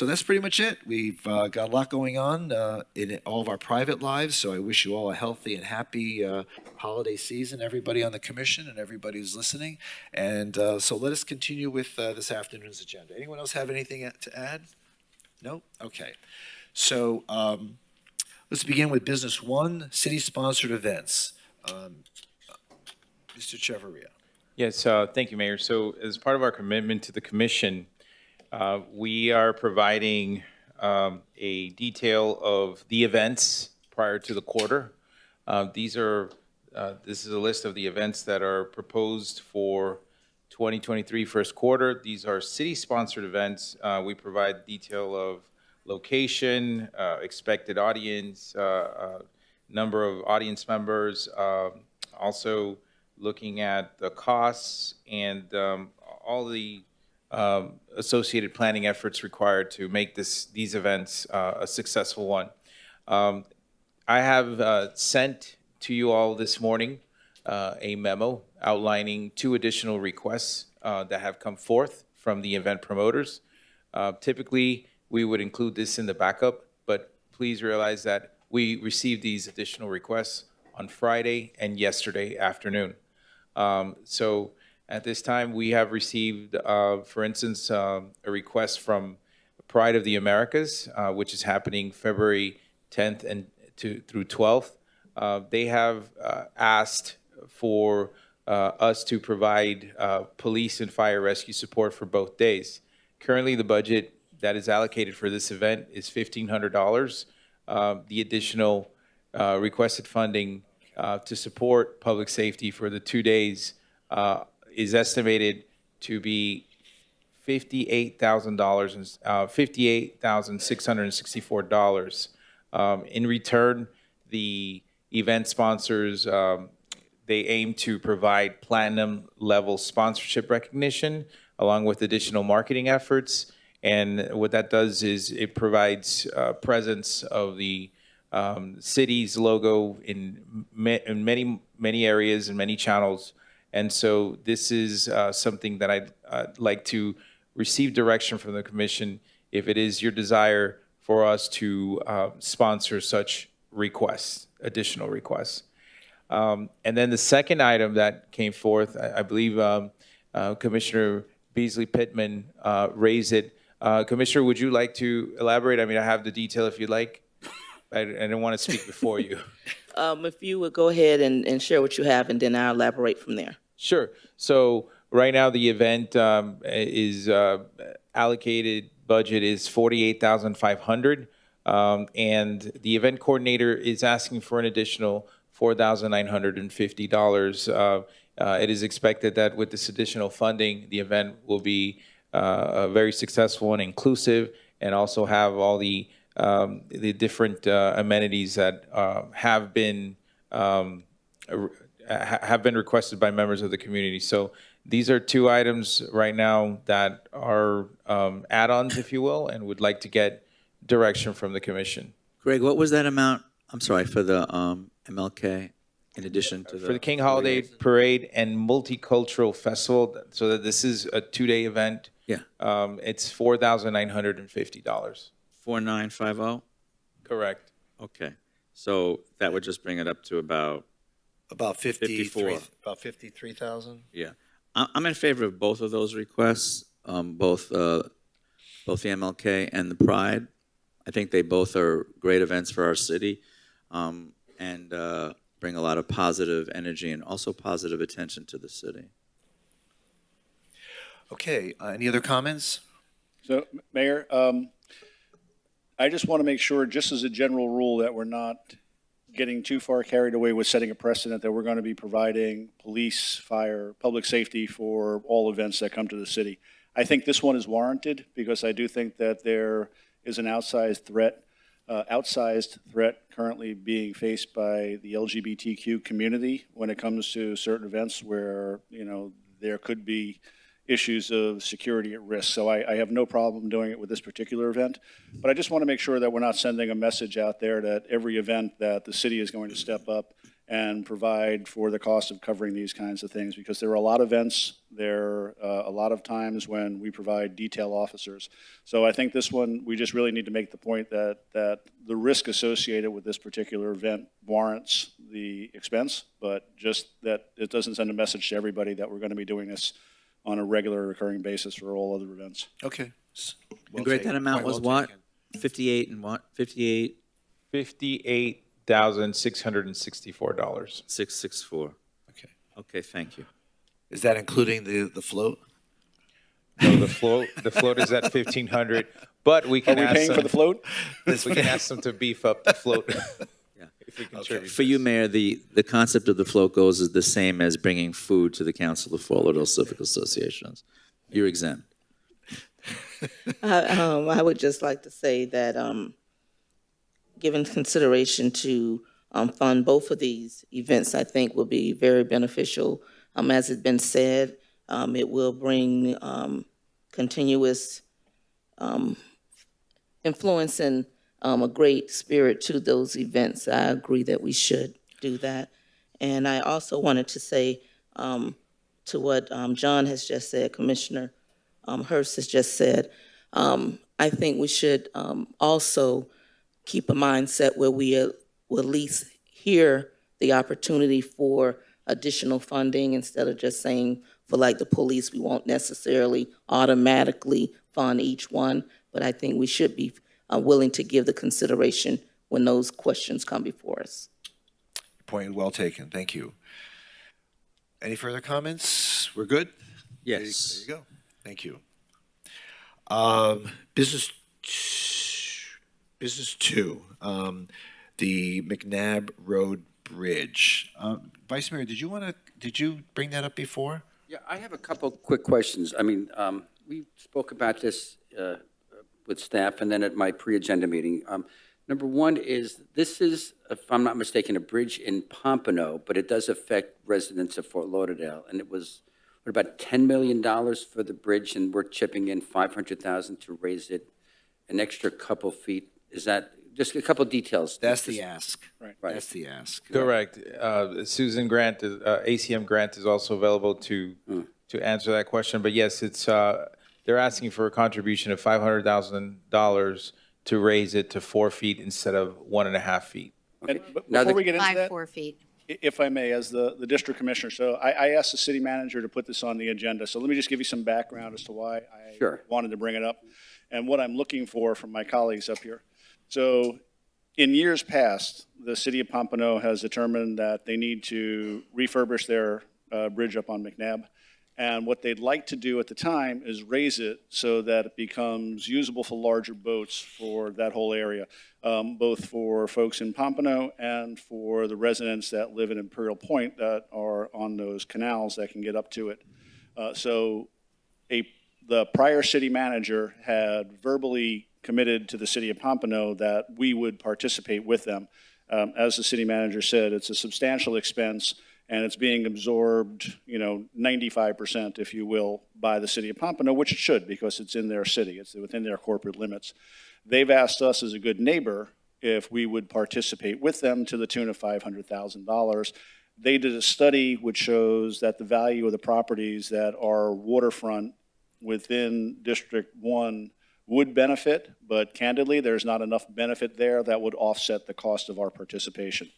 that's pretty much it. We've got a lot going on in all of our private lives. So I wish you all a healthy and happy holiday season, everybody on the commission and everybody who's listening. And so let us continue with this afternoon's agenda. Anyone else have anything to add? No? Okay. So let's begin with business one, city-sponsored events. Mr. Chavarria. Yes, thank you, Mayor. So as part of our commitment to the commission, we are providing a detail of the events prior to the quarter. This is a list of the events that are proposed for 2023 first quarter. These are city-sponsored events. We provide detail of location, expected audience, number of audience members, also looking at the costs and all the associated planning efforts required to make these events a successful one. I have sent to you all this morning a memo outlining 2 additional requests that have come forth from the event promoters. Typically, we would include this in the backup, but please realize that we received these additional requests on Friday and yesterday afternoon. So at this time, we have received, for instance, a request from Pride of the Americas, which is happening February 10th and through 12th. They have asked for us to provide police and fire rescue support for both days. Currently, the budget that is allocated for this event is $1,500. The additional requested funding to support public safety for the 2 days is estimated to be $58,000, $58,664. In return, the event sponsors, they aim to provide platinum level sponsorship recognition along with additional marketing efforts. And what that does is it provides presence of the city's logo in many areas and many channels. And so this is something that I'd like to receive direction from the commission if it is your desire for us to sponsor such requests, additional requests. And then the second item that came forth, I believe Commissioner Beasley Pittman raised it. Commissioner, would you like to elaborate? I mean, I have the detail if you'd like. I don't want to speak before you. If you would go ahead and share what you have, and then I'll elaborate from there. Sure. So right now the event is allocated budget is $48,500, and the event coordinator is asking for an additional $4,950. It is expected that with this additional funding, the event will be very successful and inclusive, and also have all the different amenities that have been have been requested by members of the community. So these are two items right now that are add-ons, if you will, and would like to get direction from the commission. Greg, what was that amount? I'm sorry, for the MLK, in addition to the... For the King Holiday Parade and Multicultural Festival, so that this is a two-day event. Yeah. It's $4,950. 4950? Correct. Okay. So that would just bring it up to about, About 54. About 53,000? yeah. I'm in favor of both of those requests, both the MLK and the Pride. I think they both are great events for our city, and bring a lot of positive energy and also positive attention to the city. Okay, any other comments? So, Mayor, I just want to make sure, just as a general rule, that we're not getting too far carried away with setting a precedent that we're going to be providing police, fire, public safety for all events that come to the city. I think this one is warranted because I do think that there is an outsized threat currently being faced by the LGBTQ community when it comes to certain events where, you know, there could be issues of security at risk. So I have no problem doing it with this particular event. But I just want to make sure that we're not sending a message out there that every event that the city is going to step up and provide for the cost of covering these kinds of things, because there are a lot of events, there are a lot of times when we provide detail officers. So I think this one, we just really need to make the point that the risk associated with this particular event warrants the expense, but just that it doesn't send a message to everybody that we're going to be doing this on a regular recurring basis for all other events. Okay. And Greg, that amount was what? 58 and what? 58? $58,664. 664. Okay. Okay, thank you. Is that including the float? So the float is at $1,500, but we Are can we ask paying for the float? we can ask them to beef up the float. Yeah. If we contribute. For you, Mayor, the concept of the float goes is the same as bringing food to the Council of Fort Lauderdale Civic Associations. You're exempt. I would just like to say that, given consideration to fund both of these events, I think will be very beneficial. As has been said, it will bring continuous influence and a great spirit to those events. I agree that we should do that. And I also wanted to say to what John has just said, Commissioner Hurst has just said, I think we should also keep a mindset where we will at least hear the opportunity for additional funding instead of just saying for like the police, we won't necessarily automatically fund each one, but I think we should be willing to give the consideration when those questions come before us. Point well taken. Thank you. Any further comments? We're good? Yes. There you go. Thank you. Business 2, the McNabb Road Bridge. Vice Mayor, did you bring that up before? Yeah, I have a couple quick questions. I mean, we spoke about this with staff and then at my pre-agenda meeting. Number one is, this is, if I'm not mistaken, a bridge in Pompano, but it does affect residents of Fort Lauderdale. And it was, what, about $10 million for the bridge, and we're chipping in $500,000 to raise it an extra couple feet. Is that, just a couple details? That's the ask. Right. That's the ask. Correct. Susan Grant, ACM Grant is also available to answer that question. But yes, it's they're asking for a contribution of $500,000 to raise it to 4 feet instead of 1.5 feet. And before we get into that, 4 feet. if I may, as the district commissioner, so I asked the city manager to put this on the agenda. So let me just give you some background as to why I wanted to bring it up and what I'm looking for from my colleagues up here. So in years past, the city of Pompano has determined that they need to refurbish their bridge up on McNabb. And what they'd like to do at the time is raise it so that it becomes usable for larger boats for that whole area, both for folks in Pompano and for the residents that live in Imperial Point that are on those canals that can get up to it. The prior city manager had verbally committed to the city of Pompano that we would participate with them. As the city manager said, it's a substantial expense, and it's being absorbed, 95%, if you will, by the city of Pompano, which it should, because it's in their city, it's within their corporate limits. They've asked us as a good neighbor if we would participate with them to the tune of $500,000. They did a study which shows that the value of the properties that are waterfront within District 1 would benefit, but candidly, there's not enough benefit there that would offset the cost of our participation.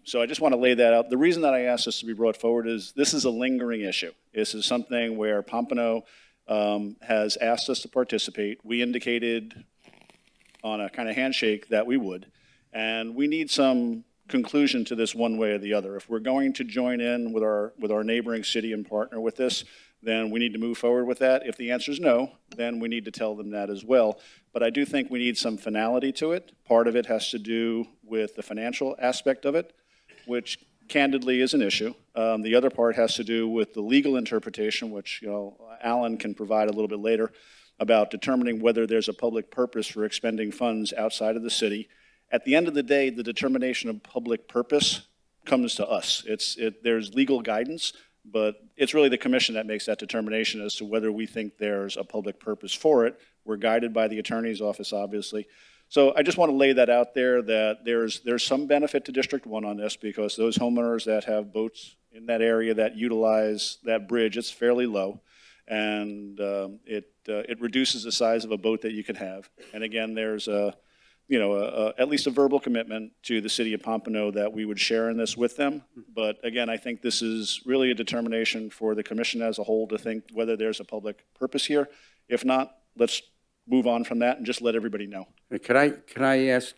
So I just want to lay that out. The reason that I asked this to be brought forward is this is a lingering issue. This is something where Pompano has asked us to participate. We indicated on a kind of handshake that we would, and we need some conclusion to this one way or the other. If we're going to join in with our neighboring city and partner with this, then we need to move forward with that. If the answer is no, then we need to tell them that as well. But I do think we need some finality to it. Part of it has to do with the financial aspect of it, which candidly is an issue. The other part has to do with the legal interpretation, which Alan can provide a little bit later, about determining whether there's a public purpose for expending funds outside of the city. At the end of the day, the determination of public purpose comes to us. There's legal guidance, but it's really the commission that makes that determination as to whether we think there's a public purpose for it. We're guided by the attorney's office, obviously. So I just want to lay that out there, that there's some benefit to District 1 on this, because those homeowners that have boats in that area that utilize that bridge, it's fairly low, and it reduces the size of a boat that you can have. And again, there's at least a verbal commitment to the city of Pompano that we would share in this with them. But again, I think this is really a determination for the commission as a whole to think whether there's a public purpose here. If not, let's move on from that and just let everybody know. Could I ask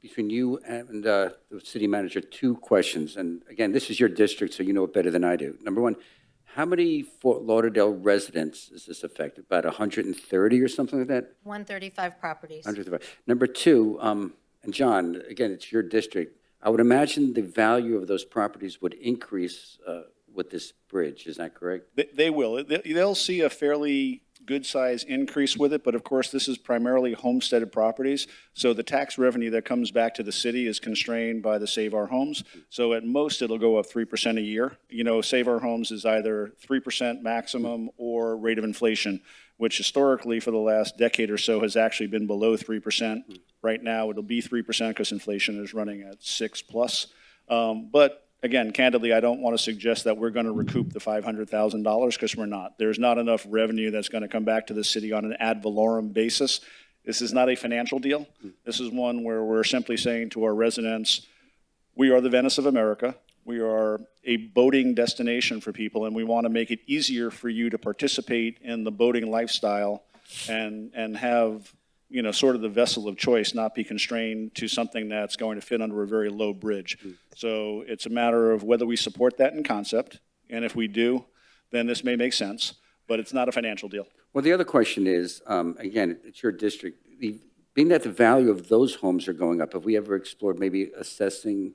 between you and the city manager 2 questions? And again, this is your district, so you know it better than I do. Number one, how many Fort Lauderdale residents is this affect? About 130 or something like that? 135 properties. 135. Number 2, and John, again, it's your district. I would imagine the value of those properties would increase with this bridge. Is that correct? They will. They'll see a fairly good size increase with it, but of course this is primarily homesteaded properties, so the tax revenue that comes back to the city is constrained by the Save Our Homes. So at most it'll go up 3% a year. Save Our Homes is either 3% maximum or rate of inflation, which historically for the last decade or so has actually been below 3%. Right now it'll be 3% because inflation is running at 6+. But again, candidly, I don't want to suggest that we're going to recoup the $500,000 because we're not. There's not enough revenue that's going to come back to the city on an ad valorem basis. This is not a financial deal. This is one where we're simply saying to our residents, we are the Venice of America. We are a boating destination for people, and we want to make it easier for you to participate in the boating lifestyle and have sort of the vessel of choice, not be constrained to something that's going to fit under a very low bridge. So it's a matter of whether we support that in concept, and if we do, then this may make sense, but it's not a financial deal. Well, the other question is, again, it's your district. Being that the value of those homes are going up, have we ever explored maybe assessing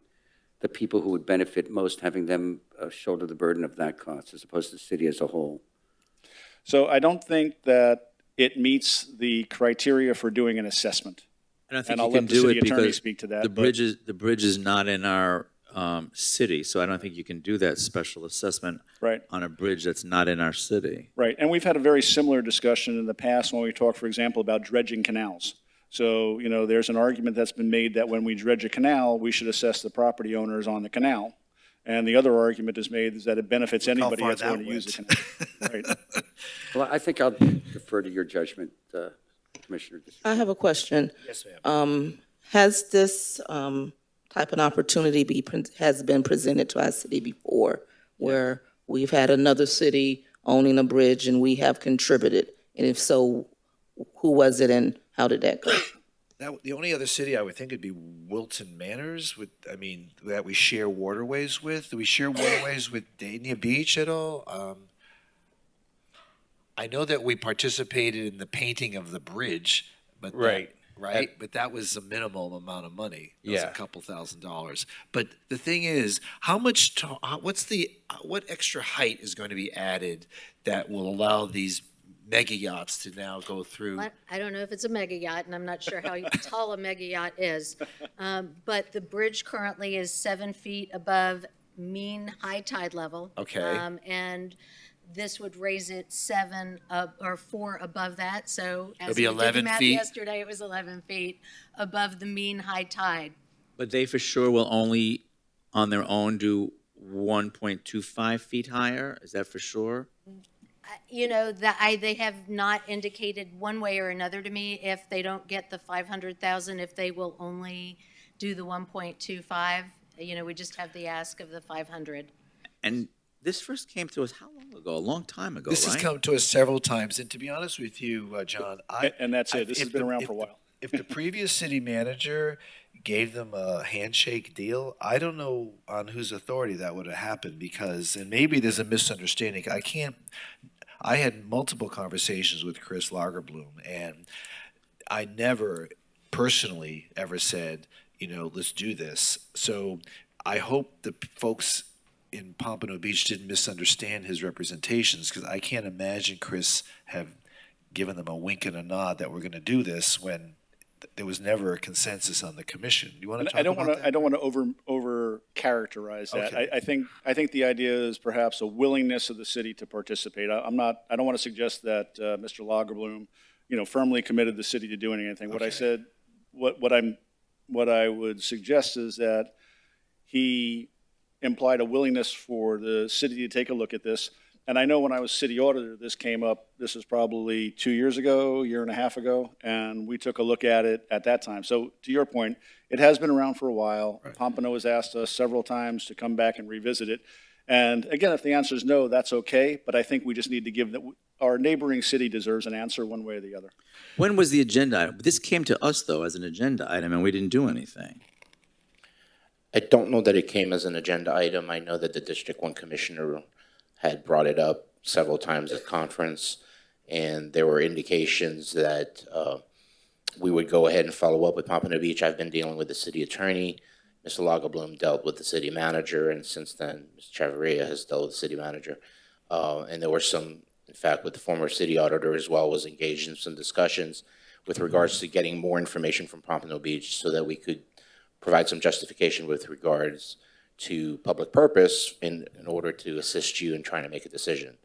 the people who would benefit most, having them shoulder the burden of that cost as opposed to the city as a whole? So I don't think that it meets the criteria for doing an assessment. I don't think And you I'll can let the do city it attorney because speak to that. the bridge is not in our city, so I don't think you can do that special assessment Right. on a bridge that's not in our city. Right, and we've had a very similar discussion in the past when we talked, for example, about dredging canals. So, there's an argument that's been made that when we dredge a canal, we should assess the property owners on the canal. And the other argument is made is that it benefits anybody far that's going to that use the went. canal. Right. Well, I think I'll defer to your judgment, Commissioner. I have a question. Yes, ma'am. Has this type of opportunity has been presented to our city before, where we've had another city owning a bridge and we have contributed? And if so, who was it and how did that go? The only other city I would think would be Wilton Manors, that we share waterways with. Do we share waterways with Dania Beach at all? I know that we participated in the painting of the bridge, but Right. But that was a minimal amount of money. It was Yeah. a couple $1,000s. But the thing is, what extra height is going to be added that will allow these mega yachts to now go through. I don't know if it's a mega yacht, and I'm not sure how tall a mega yacht is. But the bridge currently is 7 feet above mean high tide level. Okay. And this would raise it 7 or 4 above that. So It'll as be we did the 11 math feet? yesterday, it was 11 feet above the mean high tide. But they for sure will only, on their own, do 1.25 feet higher? Is that for sure? You know, they have not indicated one way or another to me if they don't get the 500,000, if they will only do the 1.25. You know, we just have the ask of the 500. And this first came to us how long ago? A long time ago, This has right? come to us several times, and to be honest with you, John, And that's it. This has been around for a while. If the previous city manager gave them a handshake deal, I don't know on whose authority that would have happened, because, and maybe there's a misunderstanding. I had multiple conversations with Chris Lagerbloom, and I never personally ever said, you know, let's do this. So I hope the folks in Pompano Beach didn't misunderstand his representations, because I can't imagine Chris have given them a wink and a nod that we're going to do this when there was never a consensus on the commission. You want to talk about that? I don't want to over characterize that. Okay. I think the idea is perhaps a willingness of the city to participate. I don't want to suggest that Mr. Lagerbloom, firmly committed the city to doing anything. What I said, what I would suggest is that he implied a willingness for the city to take a look at this. And I know when I was city auditor, this came up, this was probably 2 years ago, year and a half ago, and we took a look at it at that time. So to your point, it has been around for a while. Right. Pompano has asked us several times to come back and revisit it. And again, if the answer is no, that's okay, but I think we just need to give, our neighboring city deserves an answer one way or the other. When was the agenda item? This came to us, though, as an agenda item, and we didn't do anything. I don't know that it came as an agenda item. I know that the District 1 Commissioner had brought it up several times at conference, and there were indications that we would go ahead and follow up with Pompano Beach. I've been dealing with the city attorney. Mr. Lagerbloom dealt with the city manager, and since then, Mr. Chavarria has dealt with the city manager. And there were some, in fact, with the former city auditor as well, was engaged in some discussions with regards to getting more information from Pompano Beach so that we could provide some justification with regards to public purpose in order to assist you in trying to make a decision.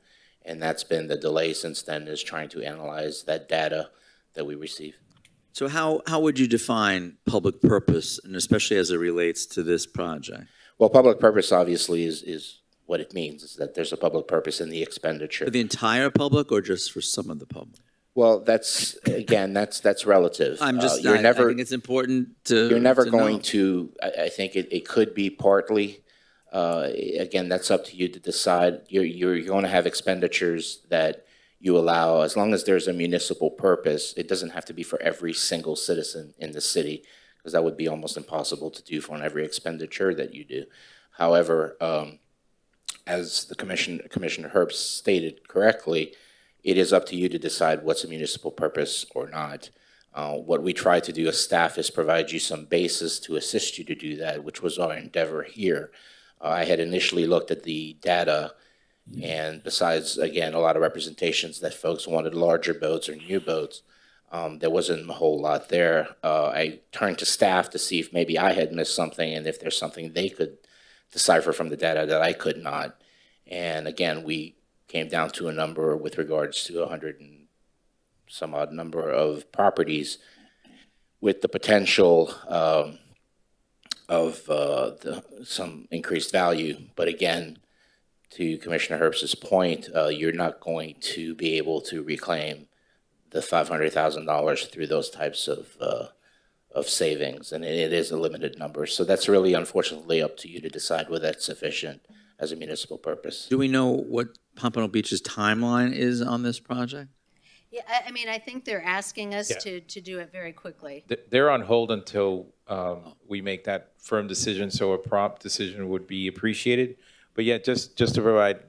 And that's been the delay since then, is trying to analyze that data that we receive. So how would you define public purpose, and especially as it relates to this project? Well, public purpose obviously is what it means, is that there's a public purpose in the expenditure. For the entire public or just for some of the public? Well, that's relative. I'm just, You're I never, think it's important to you're never to going know. to, I think it could be partly. Again, that's up to you to decide. You're going to have expenditures that you allow, as long as there's a municipal purpose. It doesn't have to be for every single citizen in the city, because that would be almost impossible to do for every expenditure that you do. However, as the Commissioner Herbst stated correctly, it is up to you to decide what's a municipal purpose or not. What we try to do as staff is provide you some basis to assist you to do that, which was our endeavor here. I had initially looked at the data, and besides, again, a lot of representations that folks wanted larger boats or new boats, there wasn't a whole lot there. I turned to staff to see if maybe I had missed something and if there's something they could decipher from the data that I could not. And again, we came down to a number with regards to 100 and some odd number of properties with the potential of some increased value. But again, to Commissioner Herbst's point, you're not going to be able to reclaim the $500,000 through those types of savings, and it is a limited number. So that's really, unfortunately, up to you to decide whether that's sufficient as a municipal purpose. Do we know what Pompano Beach's timeline is on this project? Yeah, I mean, I think they're asking us to do it very quickly. They're on hold until we make that firm decision, so a prompt decision would be appreciated. But yeah, just to provide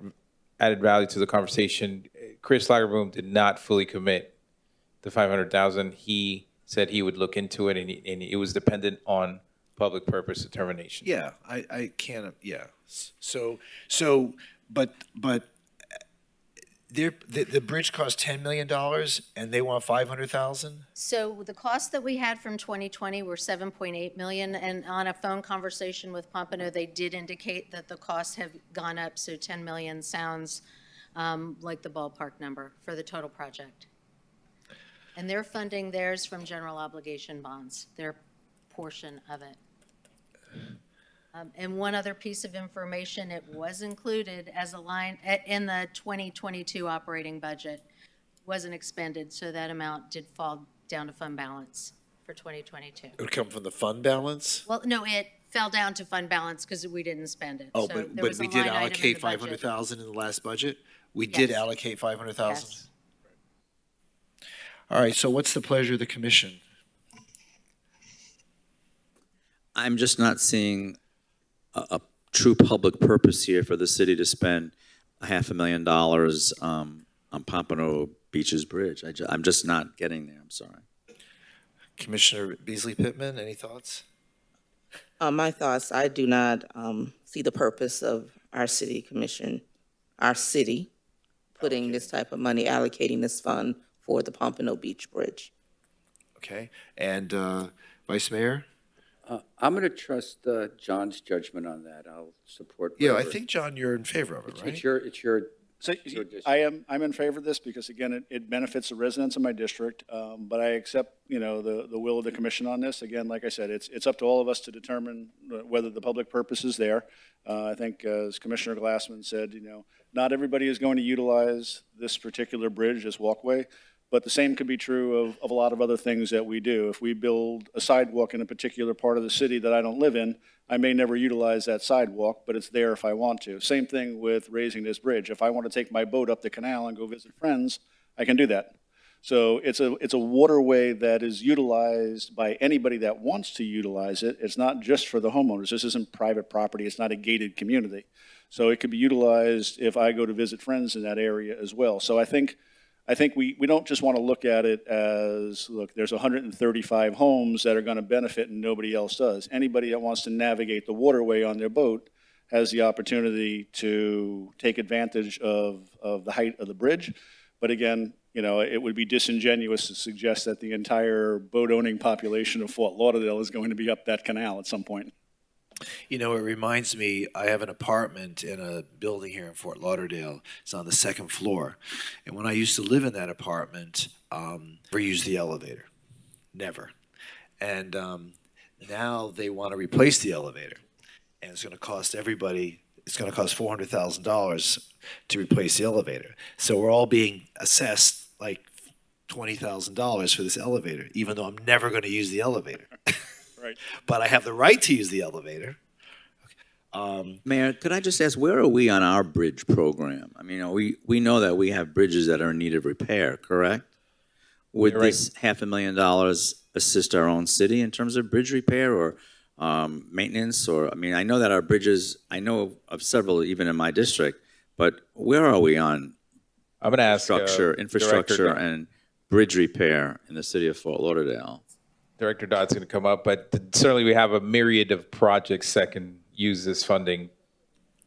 added value to the conversation, Chris Lagerbloom did not fully commit the $500,000. He said he would look into it, and it was dependent on public purpose determination. Yeah, I can't, yeah. But The bridge cost $10 million and they want 500,000? So the costs that we had from 2020 were 7.8 million, and on a phone conversation with Pompano, they did indicate that the costs have gone up, so 10 million sounds like the ballpark number for the total project. And they're funding theirs from general obligation bonds, their portion of it. And one other piece of information, it was included as a line in the 2022 operating budget, wasn't expended, so that amount did fall down to fund balance for 2022. It would come from the fund balance? Well, no, it fell down to fund balance because we didn't spend it. Oh, So but there was a we did line item in allocate the budget. 500,000 in the last budget? We did Yes. allocate 500,000? Yes. All right, so what's the pleasure of the commission? I'm just not seeing a true public purpose here for the city to spend $500,000 on Pompano Beaches Bridge. I'm just not getting there, I'm sorry. Commissioner Beasley Pittman, any thoughts? My thoughts, I do not see the purpose of our city commission, our city, putting this type of money, allocating this fund for the Pompano Beach Bridge. Okay, and Vice Mayor? I'm going to trust John's judgment on that. I'll support. Yeah, I whatever. think, John, you're in favor of it, right? It's your, So I'm in favor of this because, again, it benefits the residents of my district, but I accept, the will of the commission on this. Again, like I said, it's up to all of us to determine whether the public purpose is there. I think, as Commissioner Glassman said, not everybody is going to utilize this particular bridge, this walkway, but the same could be true of a lot of other things that we do. If we build a sidewalk in a particular part of the city that I don't live in, I may never utilize that sidewalk, but it's there if I want to. Same thing with raising this bridge. If I want to take my boat up the canal and go visit friends, I can do that. So it's a waterway that is utilized by anybody that wants to utilize it. It's not just for the homeowners. This isn't private property. It's not a gated community. So it could be utilized if I go to visit friends in that area as well. So I think we don't just want to look at it as, look, there's 135 homes that are going to benefit and nobody else does. Anybody that wants to navigate the waterway on their boat has the opportunity to take advantage of the height of the bridge. But again, it would be disingenuous to suggest that the entire boat-owning population of Fort Lauderdale is going to be up that canal at some point. It reminds me, I have an apartment in a building here in Fort Lauderdale. It's on the second floor. And when I used to live in that apartment, never used the elevator. Never. And now they want to replace the elevator. And it's going to cost everybody, it's going to cost $400,000 to replace the elevator. So we're all being assessed like $20,000 for this elevator, even though I'm never going to use the elevator. Right. But I have the right to use the elevator. Mayor, could I just ask, where are we on our bridge program? I mean, we know that we have bridges that are in need of repair, correct? Would You're right. this $500,000 assist our own city in terms of bridge repair or maintenance? Or, I mean, I know that our bridges, I know of several even in my district, but where are we on I'm going to ask infrastructure Director and bridge repair in the city of Fort Lauderdale? Director Dodd's going to come up, but certainly we have a myriad of projects that can use this funding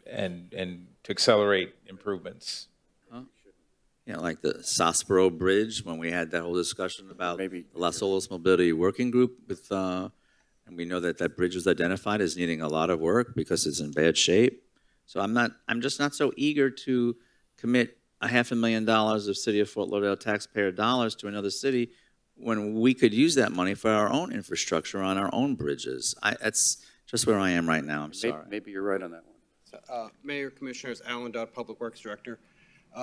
and to accelerate improvements. Like the Sospero Bridge, when we had that whole discussion about Maybe. the Las Olas Mobility Working Group with, and we know that that bridge was identified as needing a lot of work because it's in bad shape. So I'm just not so eager to commit $500,000 of City of Fort Lauderdale taxpayer dollars to another city when we could use that money for our own infrastructure on our own bridges. That's just where I am right now, I'm sorry. Maybe you're right on that one. Mayor, Commissioners, Alan Dodd, Public Works Director.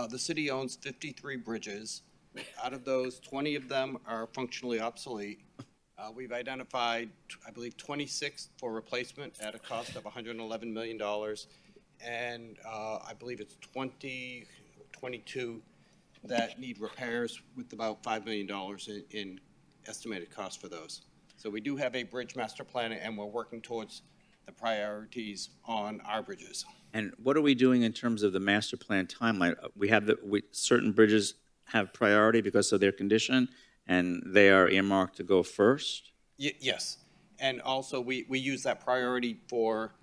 The city owns 53 bridges. Out of those, 20 of them are functionally obsolete. We've identified, I believe, 26 for replacement at a cost of $111 million. And I believe it's 22 that need repairs with about $5 million in estimated cost for those. So we do have a bridge master plan, and we're working towards the priorities on our bridges. And what are we doing in terms of the master plan timeline? Certain bridges have priority because of their condition, and they are earmarked to go first? Yes, and also we use that priority for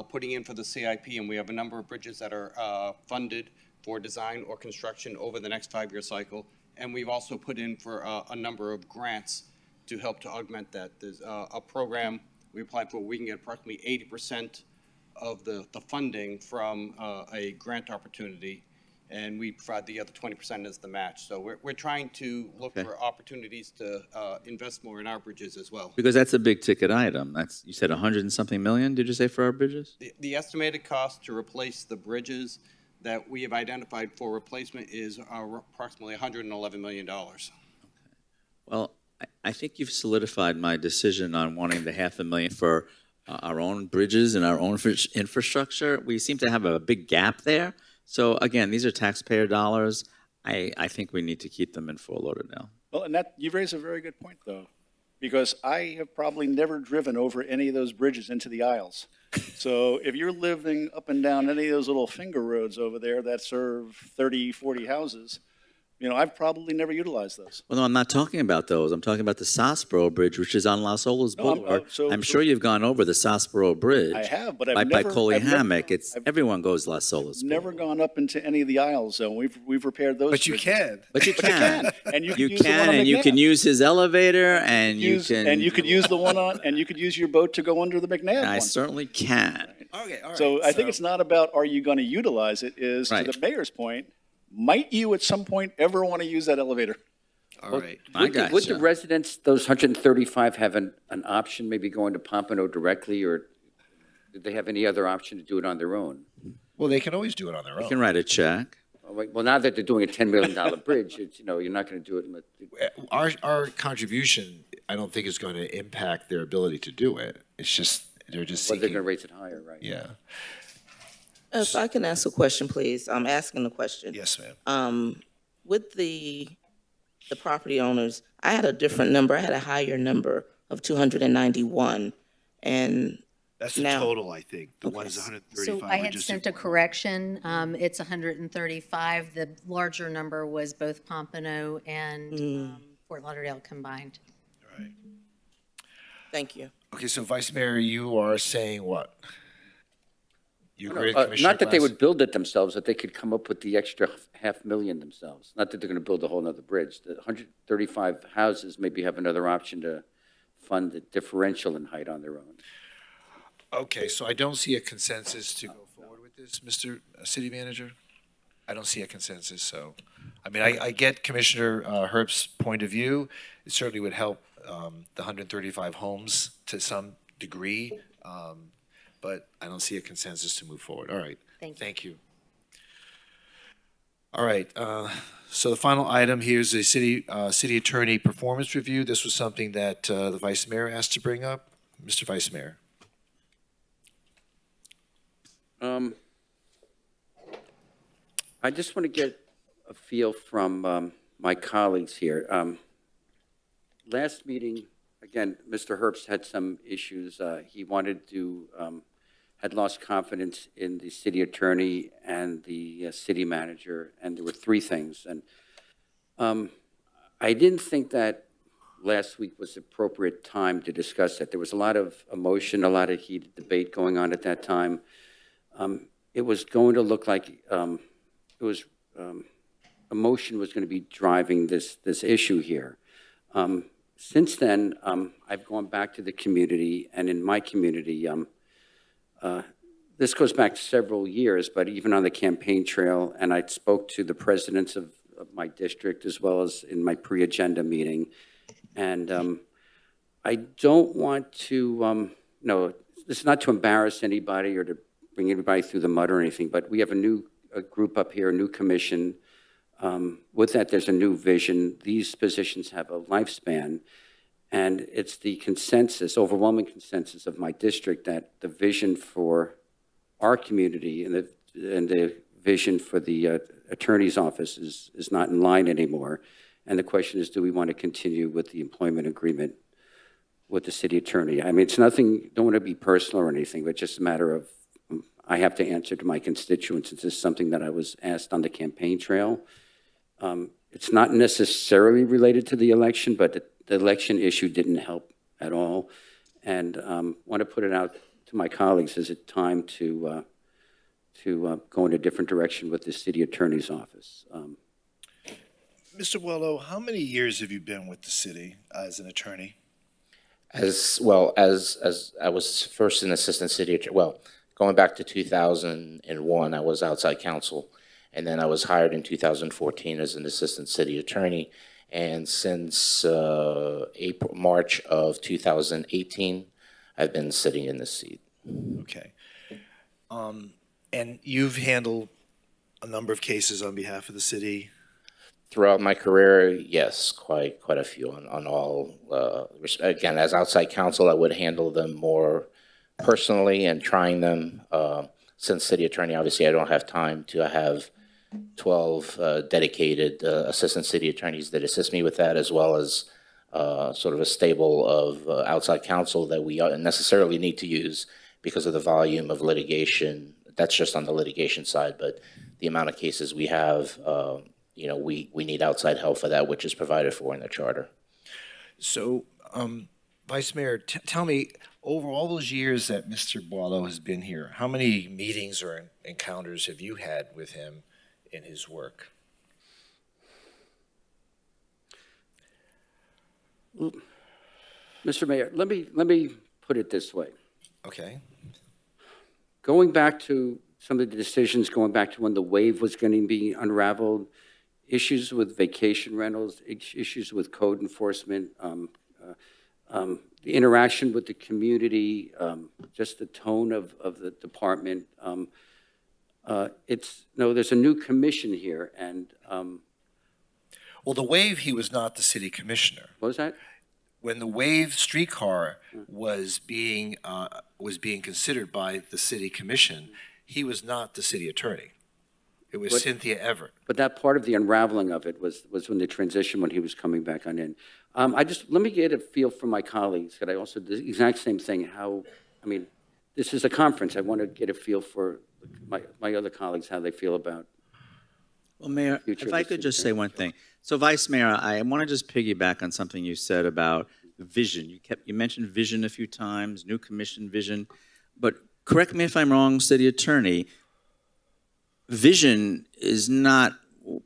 putting in for the CIP, and we have a number of bridges that are funded for design or construction over the next 5-year cycle. And we've also put in for a number of grants to help to augment that. There's a program we applied for, we can get approximately 80% of the funding from a grant opportunity, and we provide the other 20% as the match. So we're trying to look Okay. for opportunities to invest more in our bridges as well. Because that's a big ticket item. That's, you said 100 and something million, did you say, for our bridges? The estimated cost to replace the bridges that we have identified for replacement is approximately $111 million. Well, I think you've solidified my decision on wanting the $500,000 for our own bridges and our own infrastructure. We seem to have a big gap there. So again, these are taxpayer dollars. I think we need to keep them in Fort Lauderdale. Well, and that, you've raised a very good point, though, because I have probably never driven over any of those bridges into the aisles. So if you're living up and down any of those little finger roads over there that serve 30, 40 houses, you know, I've probably never utilized those. Well, no, I'm not talking about those. I'm talking about the Sosboro Bridge, which is on Las Olas No, I'm- Boulevard. so- I'm sure you've gone over the Sosboro Bridge. I have, but I've By never- Coley I've never- Hammock. I've Everyone goes Las Olas Never Boulevard. gone up into any of the aisles, though. We've repaired those. But you bridges. can. But you can. And you can You use the one can, on and you can McNabb. use his elevator, and you can. And you could use the one on, and you could use your boat to go under the McNabb I one. certainly can. Okay, all right. So I think it's not about are you going to utilize it, is to Right. the mayor's point, might you at some point ever want to use that elevator? All right. I got Would the you. residents, those 135, have an option, maybe going to Pompano directly, or did they have any other option to do it on their own? Well, they can always do it on their You own. can write a check. Oh, wait, well, now that they're doing a $10 million bridge, it's, you know, you're not going to do it. Our contribution, I don't think is going to impact their ability to do it. It's just, they're just Well, they're going to seeking, raise it higher, right? yeah. If I can ask a question, please. I'm asking the question. Yes, ma'am. With the property owners, I had a different number. I had a higher number of 291. And That's the now- total, I think. The one is So 135. I We're had just- sent a correction. It's 135. The larger number was both Pompano and Fort Lauderdale combined. All right. thank you. Okay, so Vice Mayor, you are saying what? You agree with Commissioner Not that they Glass? would build it themselves, that they could come up with the extra $500,000 themselves. Not that they're going to build a whole nother bridge. The 135 houses maybe have another option to fund the differential in height on their own. Okay, so I don't see a consensus to go forward with this, Mr. City Manager. I don't see a consensus, so, I mean, I get Commissioner Herbst's point of view. It certainly would help the 135 homes to some degree, but I don't see a consensus to move forward. All right. Thank you. Thank you. All right, so the final item here is the city attorney performance review. This was something that the Vice Mayor asked to bring up. Mr. Vice Mayor. I just want to get a feel from my colleagues here. Last meeting, again, Mr. Herbst had some issues. He wanted to, had lost confidence in the city attorney and the city manager, and there were three things. And I didn't think that last week was the appropriate time to discuss that. There was a lot of emotion, a lot of heated debate going on at that time. It was going to look like emotion was going to be driving this issue here. Since then, I've gone back to the community, and in my community, this goes back several years, but even on the campaign trail, and I spoke to the presidents of my district as well as in my pre-agenda meeting, and I don't want to, this is not to embarrass anybody or to bring anybody through the mud or anything, but we have a group up here, a new commission. With that, there's a new vision. These positions have a lifespan, and it's the consensus, overwhelming consensus of my district that the vision for our community and the vision for the attorney's office is not in line anymore. And the question is, do we want to continue with the employment agreement with the city attorney? I mean, it's nothing, don't want to be personal or anything, but just a matter of, I have to answer to my constituents. It's just something that I was asked on the campaign trail. It's not necessarily related to the election, but the election issue didn't help at all. And want to put it out to my colleagues, is it time to go in a different direction with the city attorney's office. Mr. Boileau, how many years have you been with the city as an attorney? As well as I was first an assistant city attorney, well, going back to 2001, I was outside counsel, and then I was hired in 2014 as an assistant city attorney. And since March of 2018, I've been sitting in this seat. Okay. And you've handled a number of cases on behalf of the city? Throughout my career, yes, quite a few on all. Again, as outside counsel, I would handle them more personally and trying them. Since city attorney, obviously, I don't have time to have 12 dedicated assistant city attorneys that assist me with that, as well as sort of a stable of outside counsel that we necessarily need to use because of the volume of litigation. That's just on the litigation side, but the amount of cases we have, we need outside help for that, which is provided for in the charter. So, Vice Mayor, tell me, over all those years that Mr. Boileau has been here, how many meetings or encounters have you had with him in his work? Mr. Mayor, let me put it this way. Okay. Going back to some of the decisions, going back to when the wave was going to be unraveled, issues with vacation rentals, issues with code enforcement, the interaction with the community, just the tone of the department. There's a new commission here, and Well, the Wave, he was not the city commissioner. what was that? When the Wave streetcar was being considered by the city commission, he was not the city attorney. It was But- Cynthia Everett. But that part of the unraveling of it was when the transition, when he was coming back on in. Let me get a feel from my colleagues, that I also, the exact same thing, this is a conference. I want to get a feel for my other colleagues, how they feel about. Well, Mayor, Future if I of the could just city. say one thing. So, Vice Mayor, I want to just piggyback on something you said about vision. You mentioned vision a few times, new commission vision. But correct me if I'm wrong, City Attorney, vision is not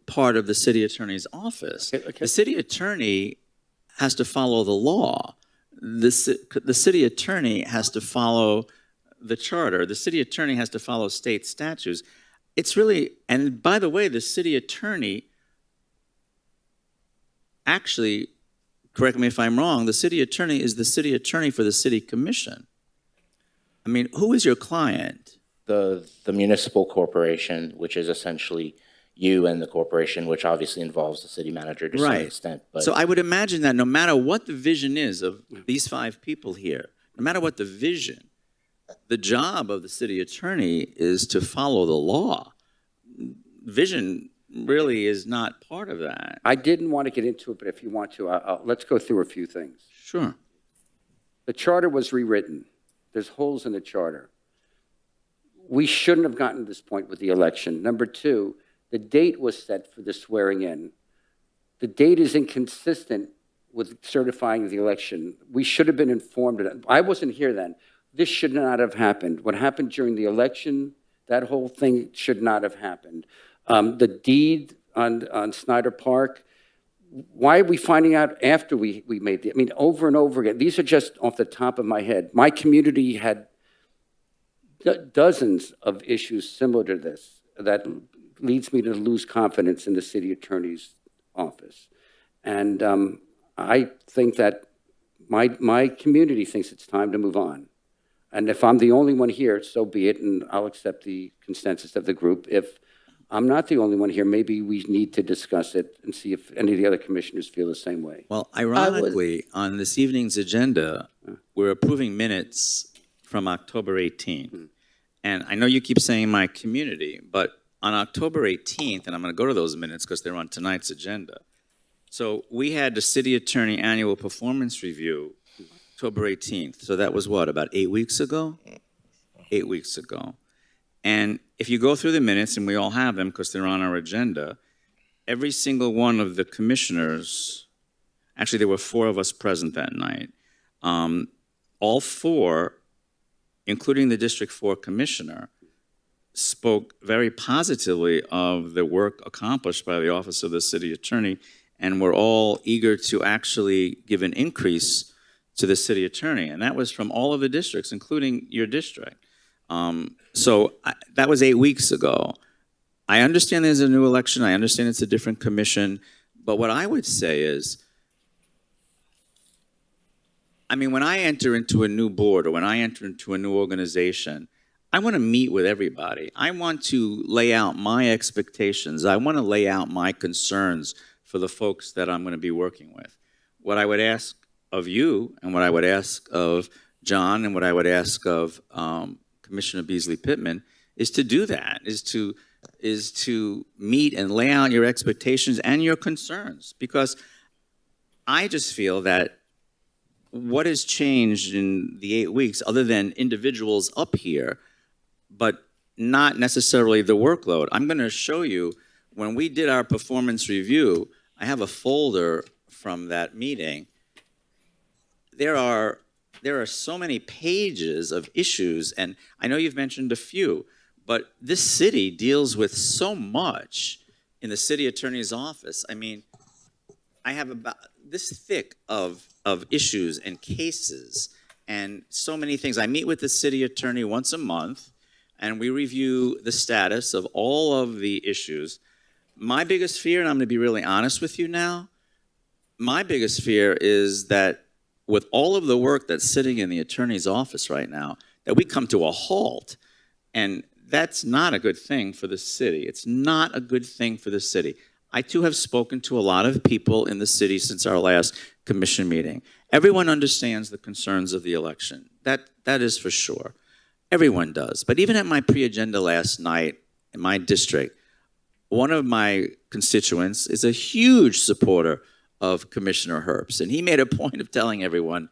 part of the City Attorney's office. Okay. The City Attorney has to follow the law. The City Attorney has to follow the charter. The City Attorney has to follow state statutes. It's really, and by the way, the City Attorney actually, correct me if I'm wrong, the City Attorney is the City Attorney for the City Commission. I mean, who is your client? The municipal corporation, which is essentially you and the corporation, which obviously involves the city manager to some Right. extent. But So I would imagine that no matter what the vision is of these 5 people here, no matter what the vision, the job of the city attorney is to follow the law. Vision really is not part of that. I didn't want to get into it, but if you want to, let's go through a few things. Sure. The charter was rewritten. There's holes in the charter. We shouldn't have gotten to this point with the election. Number two, the date was set for the swearing in. The date is inconsistent with certifying the election. We should have been informed of that. I wasn't here then. This should not have happened. What happened during the election, that whole thing should not have happened. The deed on Snyder Park, why are we finding out after we made over and over again? These are just off the top of my head. My community had dozens of issues similar to this that leads me to lose confidence in the city attorney's office. And I think that my community thinks it's time to move on. And if I'm the only one here, so be it, and I'll accept the consensus of the group. If I'm not the only one here, maybe we need to discuss it and see if any of the other commissioners feel the same way. Well, ironically, on this evening's agenda, we're approving minutes from October 18th. And I know you keep saying my community, but on October 18th, and I'm going to go to those minutes because they're on tonight's agenda. So we had the city attorney annual performance review October 18th. So that was what, about 8 weeks ago? 8 weeks ago. And if you go through the minutes, and we all have them because they're on our agenda, every single one of the commissioners, actually there were 4 of us present that night, all 4, including the District 4 commissioner, spoke very positively of the work accomplished by the Office of the City Attorney, and were all eager to actually give an increase to the city attorney, and that was from all of the districts, including your district. That was 8 weeks ago. I understand there's a new election. I understand it's a different commission. But what I would say is, I mean, when I enter into a new board or when I enter into a new organization, I want to meet with everybody. I want to lay out my expectations. I want to lay out my concerns for the folks that I'm going to be working with. What I would ask of you and what I would ask of John and what I would ask of Commissioner Beasley Pittman is to do that, is to meet and lay out your expectations and your concerns. Because I just feel that what has changed in the 8 weeks, other than individuals up here, but not necessarily the workload. I'm going to show you, when we did our performance review, I have a folder from that meeting. There are so many pages of issues, and I know you've mentioned a few, but this city deals with so much in the city attorney's office. I mean, I have about this thick of issues and cases and so many things. I meet with the city attorney once a month, and we review the status of all of the issues. My biggest fear, and I'm going to be really honest with you now, my biggest fear is that with all of the work that's sitting in the attorney's office right now, that we come to a halt. And that's not a good thing for the city. It's not a good thing for the city. I too have spoken to a lot of people in the city since our last commission meeting. Everyone understands the concerns of the election. That is for sure. Everyone does. But even at my pre-agenda last night in my district, one of my constituents is a huge supporter of Commissioner Herbst. And he made a point of telling everyone,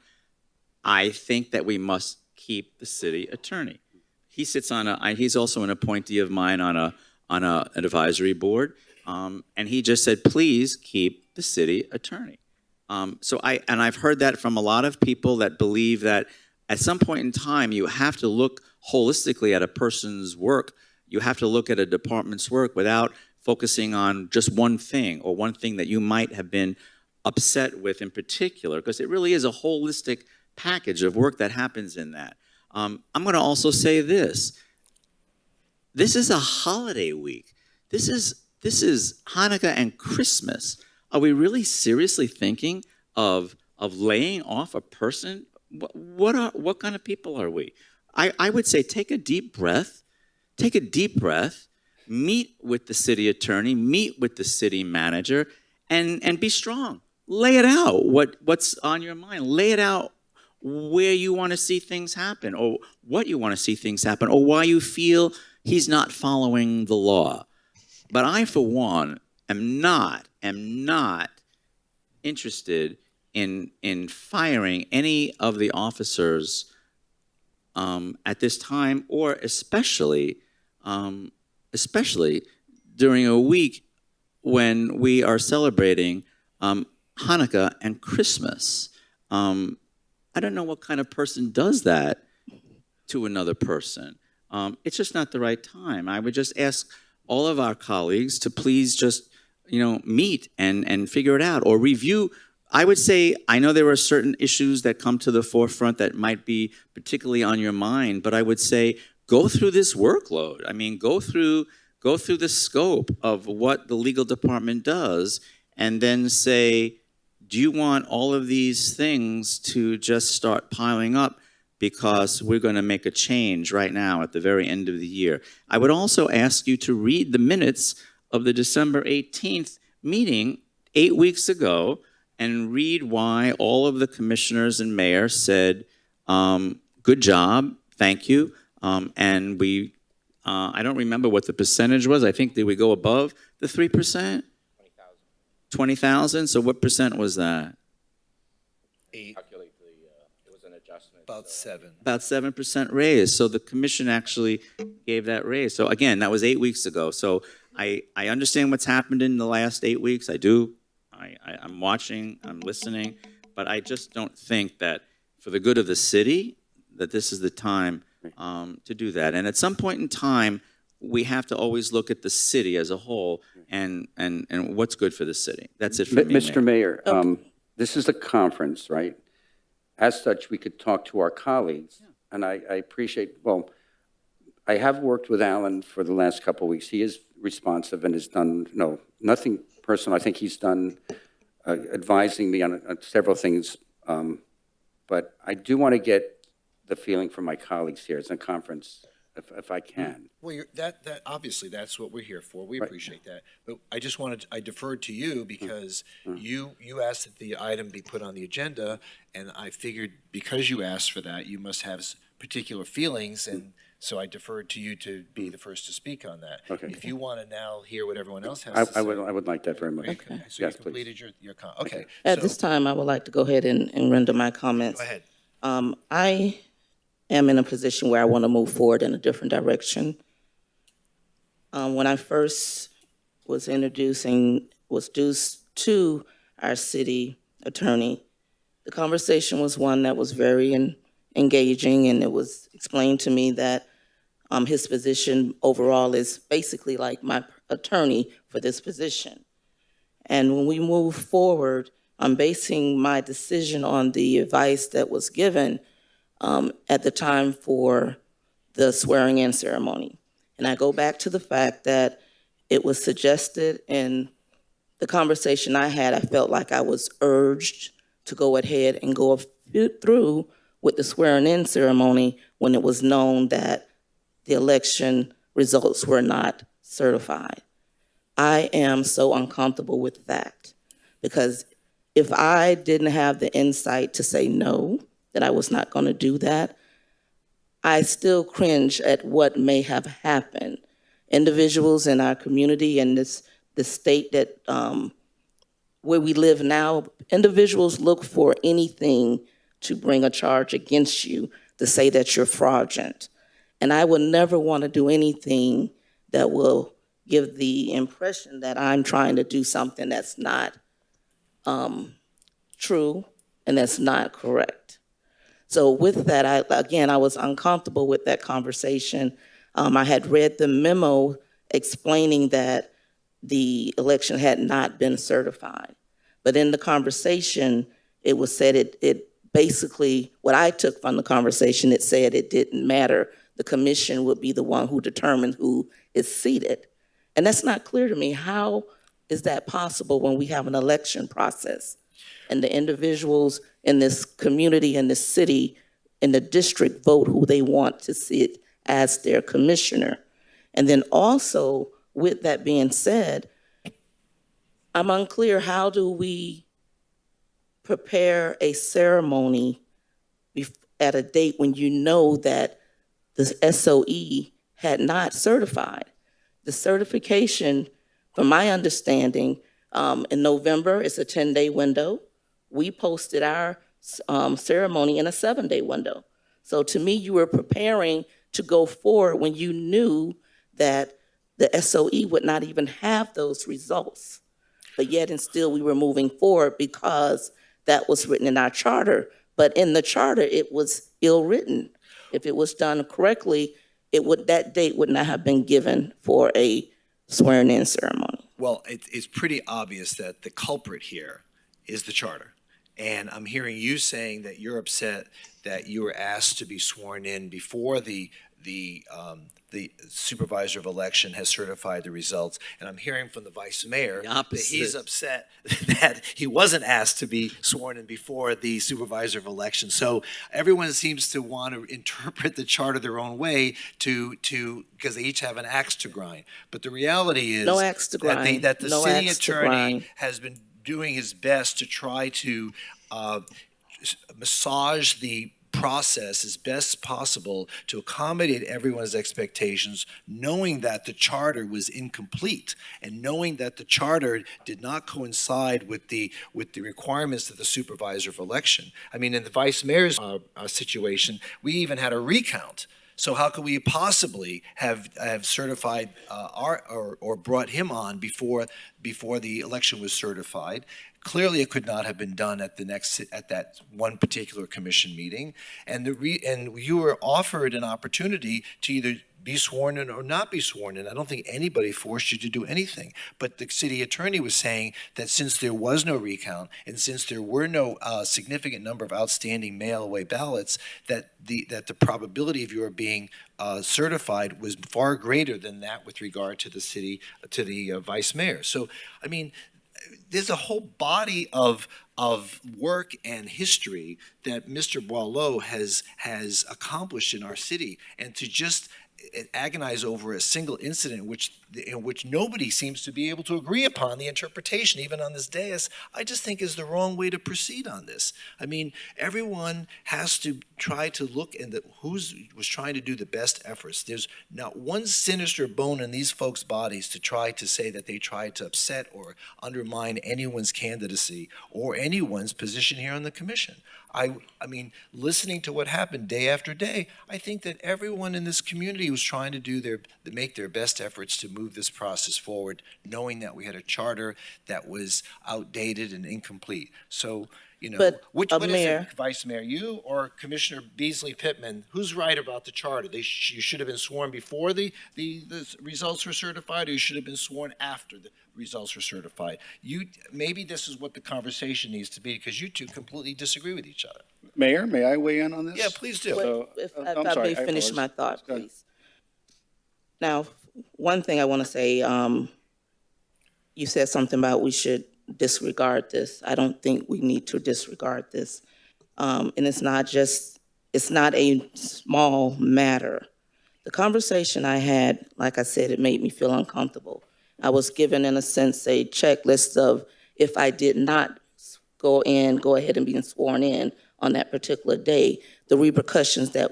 I think that we must keep the city attorney. He sits on he's also an appointee of mine on an advisory board. And he just said, please keep the city attorney. I've heard that from a lot of people that believe that at some point in time, you have to look holistically at a person's work. You have to look at a department's work without focusing on just one thing or one thing that you might have been upset with in particular, because it really is a holistic package of work that happens in that. I'm going to also say this. This is a holiday week. This is Hanukkah and Christmas. Are we really seriously thinking of laying off a person? What kind of people are we? I would say take a deep breath. Take a deep breath. Meet with the city attorney. Meet with the city manager, and be strong. Lay it out. What's on your mind? Lay it out where you want to see things happen, or what you want to see things happen, or why you feel he's not following the law. But I, for one, am not interested in firing any of the officers at this time, or especially during a week when we are celebrating Hanukkah and Christmas. I don't know what kind of person does that to another person. It's just not the right time. I would just ask all of our colleagues to please just, meet and figure it out, or review. I would say, I know there are certain issues that come to the forefront that might be particularly on your mind, but I would say go through this workload. I mean, go through the scope of what the legal department does, and then say, do you want all of these things to just start piling up because we're going to make a change right now at the very end of the year? I would also ask you to read the minutes of the December 18th meeting 8 weeks ago and read why all of the commissioners and mayor said, good job, thank you. And we, I don't remember what the percentage was. I think, did we go above the 3%? 20,000. So what percent was that? 8. Calculate it was an adjustment. About 7. About 7% raise. So the commission actually gave that raise. So again, that was 8 weeks ago. So I understand what's happened in the last 8 weeks. I do. I'm watching, I'm listening, but I just don't think that for the good of the city, that this is the time to do that. And at some point in time, we have to always look at the city as a whole and what's good for the city. That's it for me, Mr. Mayor. Mayor, this is a conference, right? As such, we could talk to our colleagues, and I appreciate, well, I have worked with Alan for the last couple of weeks. He is responsive and has done, nothing personal. I think he's done advising me on several things, but I do want to get the feeling from my colleagues here. It's a conference, if I can. Well, obviously, that's what we're here for. We Right. appreciate that. But I deferred to you because you asked that the item be put on the agenda, and I figured because you asked for that, you must have particular feelings, and so I deferred to you to be the first to speak on that. Okay. If you want to now hear what everyone else has to say. I would like that very much. Okay. So Yes, you please. completed your okay. At So, this time, I would like to go ahead and render my comments. go ahead. I am in a position where I want to move forward in a different direction. When I first was introduced to our city attorney, the conversation was one that was very engaging, and it was explained to me that his position overall is basically like my attorney for this position. And when we move forward, I'm basing my decision on the advice that was given at the time for the swearing-in ceremony. And I go back to the fact that it was suggested in the conversation I had, I felt like I was urged to go ahead and go through with the swearing-in ceremony when it was known that the election results were not certified. I am so uncomfortable with that because if I didn't have the insight to say no, that I was not going to do that, I still cringe at what may have happened. Individuals in our community and the state that where we live now, individuals look for anything to bring a charge against you to say that you're fraudulent. And I would never want to do anything that will give the impression that I'm trying to do something that's not true and that's not correct. So with that, I was uncomfortable with that conversation. I had read the memo explaining that the election had not been certified. But in the conversation, it was said it basically, what I took from the conversation, it said it didn't matter. The commission would be the one who determined who is seated. And that's not clear to me. How is that possible when we have an election process and the individuals in this community, in this city, in the district vote who they want to sit as their commissioner? And then also, with that being said, I'm unclear, how do we prepare a ceremony at a date when you know that the SOE had not certified? The certification, from my understanding, in November, it's a 10-day window. We posted our ceremony in a 7-day window. So to me, you were preparing to go forward when you knew that the SOE would not even have those results. But yet and still we were moving forward because that was written in our charter. But in the charter, it was ill-written. If it was done correctly, that date would not have been given for a swearing-in ceremony. Well, it's pretty obvious that the culprit here is the charter. And I'm hearing you saying that you're upset that you were asked to be sworn in before the supervisor of election has certified the results. And I'm hearing from the vice mayor that he's upset that he wasn't asked to be sworn in before the supervisor of election. So everyone seems to want to interpret the charter their own way because they each have an axe to grind. But the reality is No axe to grind. that the No city axe to attorney grind. has been doing his best to try to massage the process as best possible to accommodate everyone's expectations, knowing that the charter was incomplete and knowing that the charter did not coincide with the requirements of the supervisor of election. I mean, in the vice mayor's situation, we even had a recount. So how could we possibly have certified or brought him on before the election was certified? Clearly, it could not have been done at that one particular commission meeting, and you were offered an opportunity to either be sworn in or not be sworn in. I don't think anybody forced you to do anything. But the city attorney was saying that since there was no recount and since there were no significant number of outstanding mail-away ballots, that the probability of your being certified was far greater than that with regard to the city, to the vice mayor. So, I mean, there's a whole body of work and history that Mr. Boileau has accomplished in our city, and to just agonize over a single incident in which nobody seems to be able to agree upon the interpretation, even on this dais, I just think is the wrong way to proceed on this. I mean, everyone has to try to look at who's was trying to do the best efforts. There's not one sinister bone in these folks' bodies to try to say that they tried to upset or undermine anyone's candidacy or anyone's position here on the commission. I mean, listening to what happened day after day, I think that everyone in this community was trying to make their best efforts to move this process forward, knowing that we had a charter that was outdated and incomplete. So, you know, But, what is Mayor, it, Vice Mayor, you or Commissioner Beasley Pittman? Who's right about the charter? You should have been sworn before the results were certified, or you should have been sworn after the results were certified. Maybe this is what the conversation needs to be, because you two completely disagree with each other. Mayor, may I weigh in on this? Yeah, please do. So, if I'm I sorry, may finish apologize. my thought, Go ahead. please. Now, one thing I want to say, you said something about we should disregard this. I don't think we need to disregard this. And it's not a small matter. The conversation I had, like I said, it made me feel uncomfortable. I was given, in a sense, a checklist of if I did not go ahead and be sworn in on that particular day, the repercussions that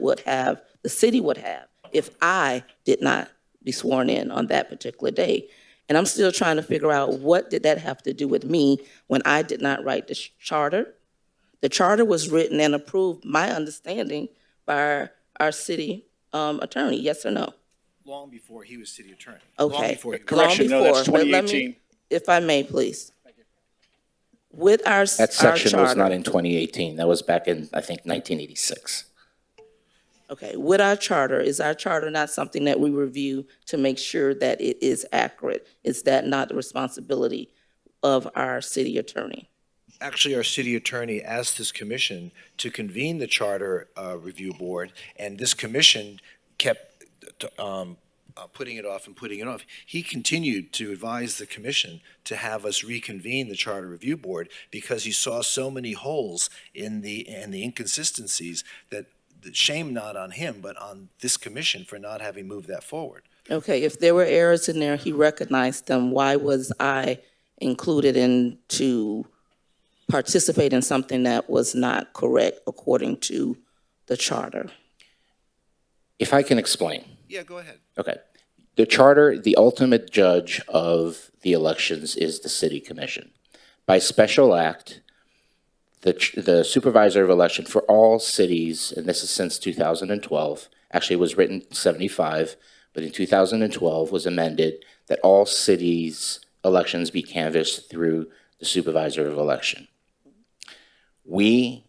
the city would have if I did not be sworn in on that particular day. And I'm still trying to figure out, what did that have to do with me when I did not write the charter? The charter was written and approved, my understanding, by our city attorney, yes or no? Long before he was city attorney. Okay. Long before he was. Correction, no, that's But let me- 2018. If I may, please. With our That section was not charter- in 2018. That was back in, I think, 1986. Okay, with our charter, is our charter not something that we review to make sure that it is accurate? Is that not the responsibility of our city attorney? Actually, our city attorney asked this commission to convene the charter review board, and this commission kept putting it off and putting it off. He continued to advise the commission to have us reconvene the charter review board because he saw so many holes in the inconsistencies that shame not on him, but on this commission for not having moved that forward. Okay, if there were errors in there, he recognized them. Why was I included to participate in something that was not correct according to the charter? If I can explain. Yeah, go ahead. Okay. The charter, the ultimate judge of the elections is the city commission. By special act, the supervisor of election for all cities, and this is since 2012, actually it was written in 75, but in 2012 was amended that all cities' elections be canvassed through the supervisor of election. We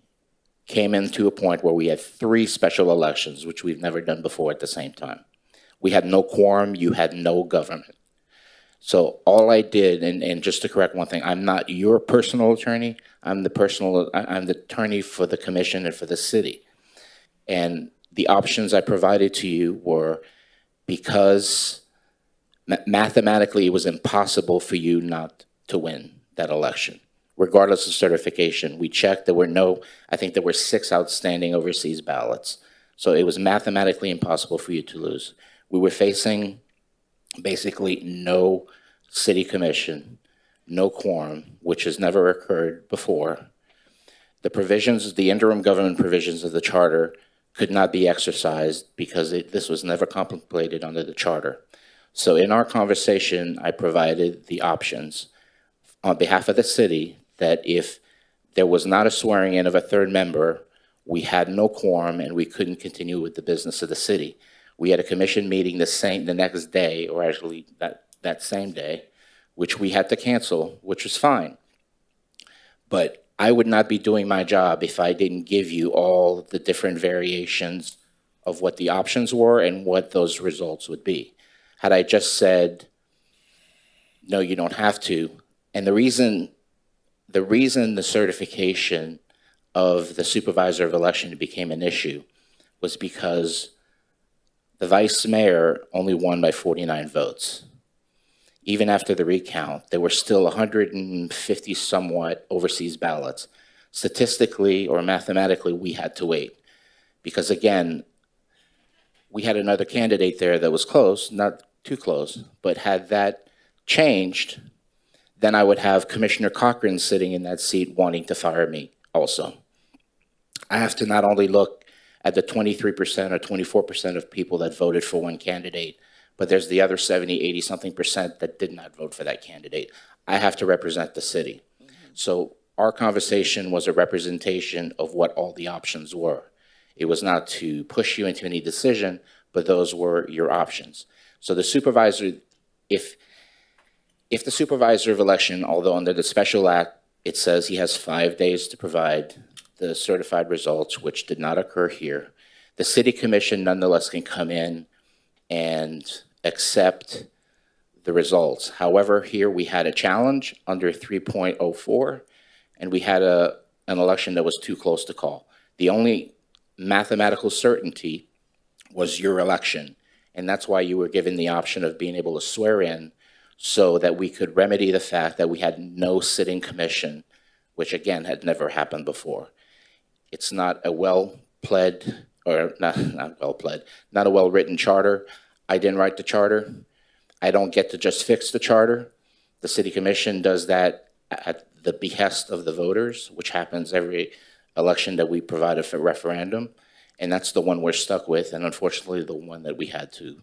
came into a point where we had 3 special elections, which we've never done before at the same time. We had no quorum, you had no government. So all I did, and just to correct one thing, I'm not your personal attorney, I'm the attorney for the commission and for the city. And the options I provided to you were because mathematically it was impossible for you not to win that election, regardless of certification. We checked, I think there were 6 outstanding overseas ballots. So it was mathematically impossible for you to lose. We were facing basically no city commission, no quorum, which has never occurred before. The provisions, the interim government provisions of the charter could not be exercised because this was never contemplated under the charter. So in our conversation, I provided the options on behalf of the city that if there was not a swearing in of a 3rd member, we had no quorum and we couldn't continue with the business of the city. We had a commission meeting the next day, or actually that same day, which we had to cancel, which was fine. But I would not be doing my job if I didn't give you all the different variations of what the options were and what those results would be. Had I just said, no, you don't have to, and the reason the certification of the supervisor of election became an issue was because the vice mayor only won by 49 votes. Even after the recount, there were still 150 somewhat overseas ballots. Statistically or mathematically, we had to wait. Because again, we had another candidate there that was close, not too close, but had that changed, then I would have Commissioner Cochran sitting in that seat wanting to fire me also. I have to not only look at the 23% or 24% of people that voted for one candidate, but there's the other 70, 80 something percent that did not vote for that candidate. I have to represent the city. So our conversation was a representation of what all the options were. It was not to push you into any decision, but those were your options. So the supervisor, if the supervisor of election, although under the special act, it says he has 5 days to provide the certified results, which did not occur here, the city commission nonetheless can come in and accept the results. However, here we had a challenge under 3.04, and we had an election that was too close to call. The only mathematical certainty was your election, and that's why you were given the option of being able to swear in so that we could remedy the fact that we had no sitting commission, which again had never happened before. It's not a well-pled, or not a well-written charter. I didn't write the charter. I don't get to just fix the charter. The city commission does that at the behest of the voters, which happens every election that we provide a referendum. And that's the one we're stuck with, and unfortunately the one that we had to.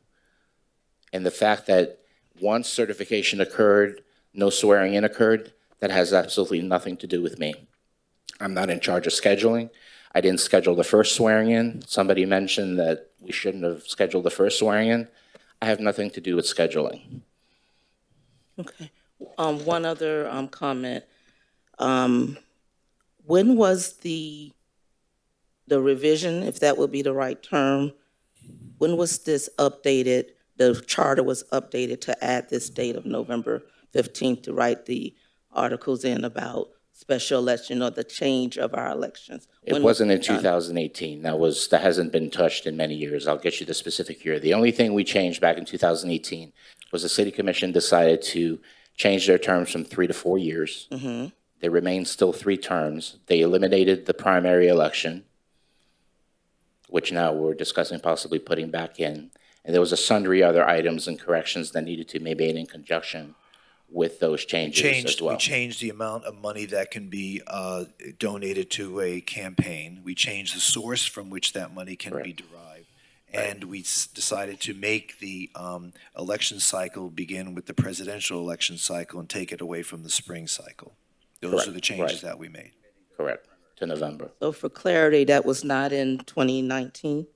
And the fact that once certification occurred, no swearing in occurred, that has absolutely nothing to do with me. I'm not in charge of scheduling. I didn't schedule the first swearing in. Somebody mentioned that we shouldn't have scheduled the first swearing in. I have nothing to do with scheduling. Okay. One other comment. When was the revision, if that would be the right term, when was this updated? The charter was updated to add this date of November 15th to write the articles in about special election or the change of our elections. It wasn't in 2018. That hasn't been touched in many years. I'll get you the specific year. The only thing we changed back in 2018 was the city commission decided to change their terms from 3 to 4 years. Mm-hmm. They remain still 3 terms. They eliminated the primary election, which now we're discussing possibly putting back in. And there was a sundry other items and corrections that needed to be made in conjunction with those changes as well. We changed the amount of money that can be donated to a campaign. We changed the source from which that money can be derived. And we decided to make the election cycle begin with the presidential election cycle and take it away from the spring cycle. Those are the changes that we made. Correct, to November. So for clarity, that was not in 2019?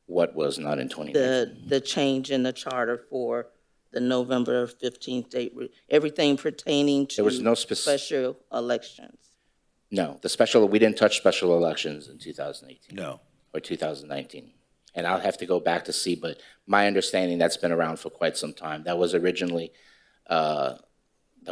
What was not in 2019? The change in the charter for the November 15th date, everything pertaining to There was no special elections. No, we didn't touch special elections in 2018. No. Or 2019. And I'll have to go back to see, but my understanding, that's been around for quite some time. That was originally, that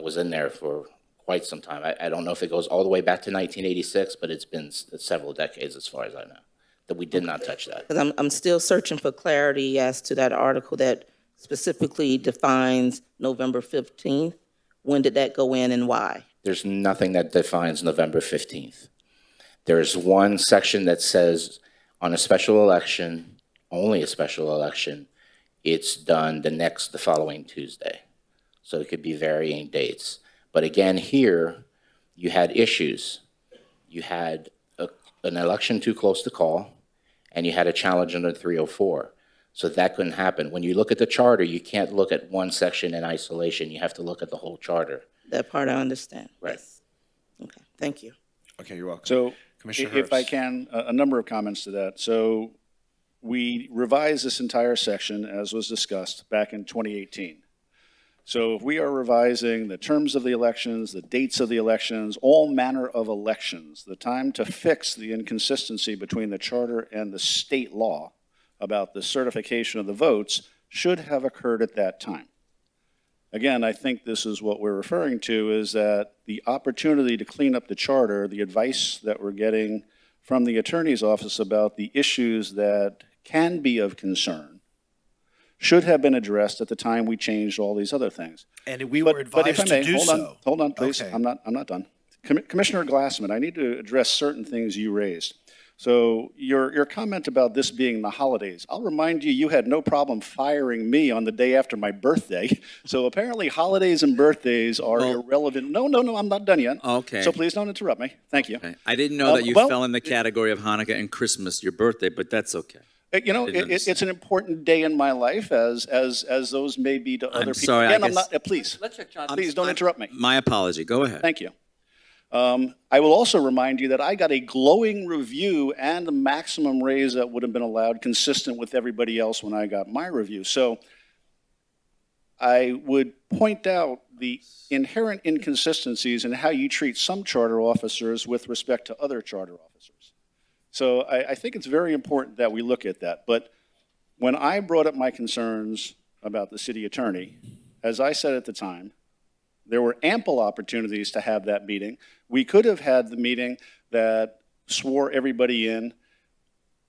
was in there for quite some time. I don't know if it goes all the way back to 1986, but it's been several decades as far as I know, that we did not touch that. Because I'm still searching for clarity as to that article that specifically defines November 15th. When did that go in and why? There's nothing that defines November 15th. There's one section that says on a special election, only a special election, it's done the following Tuesday. So it could be varying dates. But again, here, you had issues. You had an election too close to call, and you had a challenge under 304. So that couldn't happen. When you look at the charter, you can't look at one section in isolation. You have to look at the whole charter. That part I understand. Right. Yes. Okay, thank you. Okay, you're welcome. So Commissioner if I Herbst. can, a number of comments to that. So we revised this entire section, as was discussed, back in 2018. So if we are revising the terms of the elections, the dates of the elections, all manner of elections, the time to fix the inconsistency between the charter and the state law about the certification of the votes should have occurred at that time. Again, I think this is what we're referring to, is that the opportunity to clean up the charter, the advice that we're getting from the attorney's office about the issues that can be of concern should have been addressed at the time we changed all these other things. And we But were if I advised may, to do so. hold on, please. Okay. I'm not done. Commissioner Glassman, I need to address certain things you raised. So your comment about this being the holidays, I'll remind you, you had no problem firing me on the day after my birthday. So apparently holidays and birthdays are irrelevant. No, I'm not done yet. Okay. So please don't interrupt me. Thank you. Okay. I didn't know that you well, fell in the category of Hanukkah and Christmas, your birthday, but that's okay. You know, Didn't it's an important day in my life, as those may be to other people. sorry, I Again, I'm guess- not, please, Let's check John. please don't interrupt me. My apology. Go ahead. Thank you. I will also remind you that I got a glowing review and the maximum raise that would have been allowed, consistent with everybody else when I got my review. So I would point out the inherent inconsistencies in how you treat some charter officers with respect to other charter officers. So I think it's very important that we look at that. But when I brought up my concerns about the city attorney, as I said at the time, there were ample opportunities to have that meeting. We could have had the meeting that swore everybody in.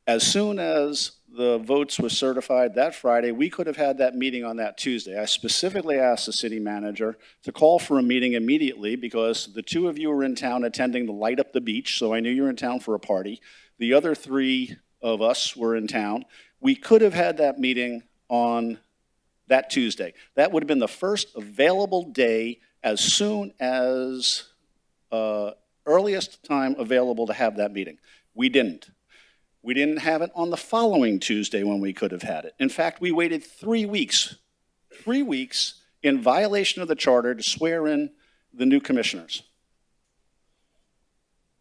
As soon as the votes were certified that Friday, we could have had that meeting on that Tuesday. I specifically asked the city manager to call for a meeting immediately because the two of you were in town attending the Light Up the Beach, so I knew you were in town for a party. The other three of us were in town. We could have had that meeting on that Tuesday. That would have been the first available day, as soon as earliest time available to have that meeting. We didn't. We didn't have it on the following Tuesday when we could have had it. In fact, we waited 3 weeks in violation of the charter to swear in the new commissioners.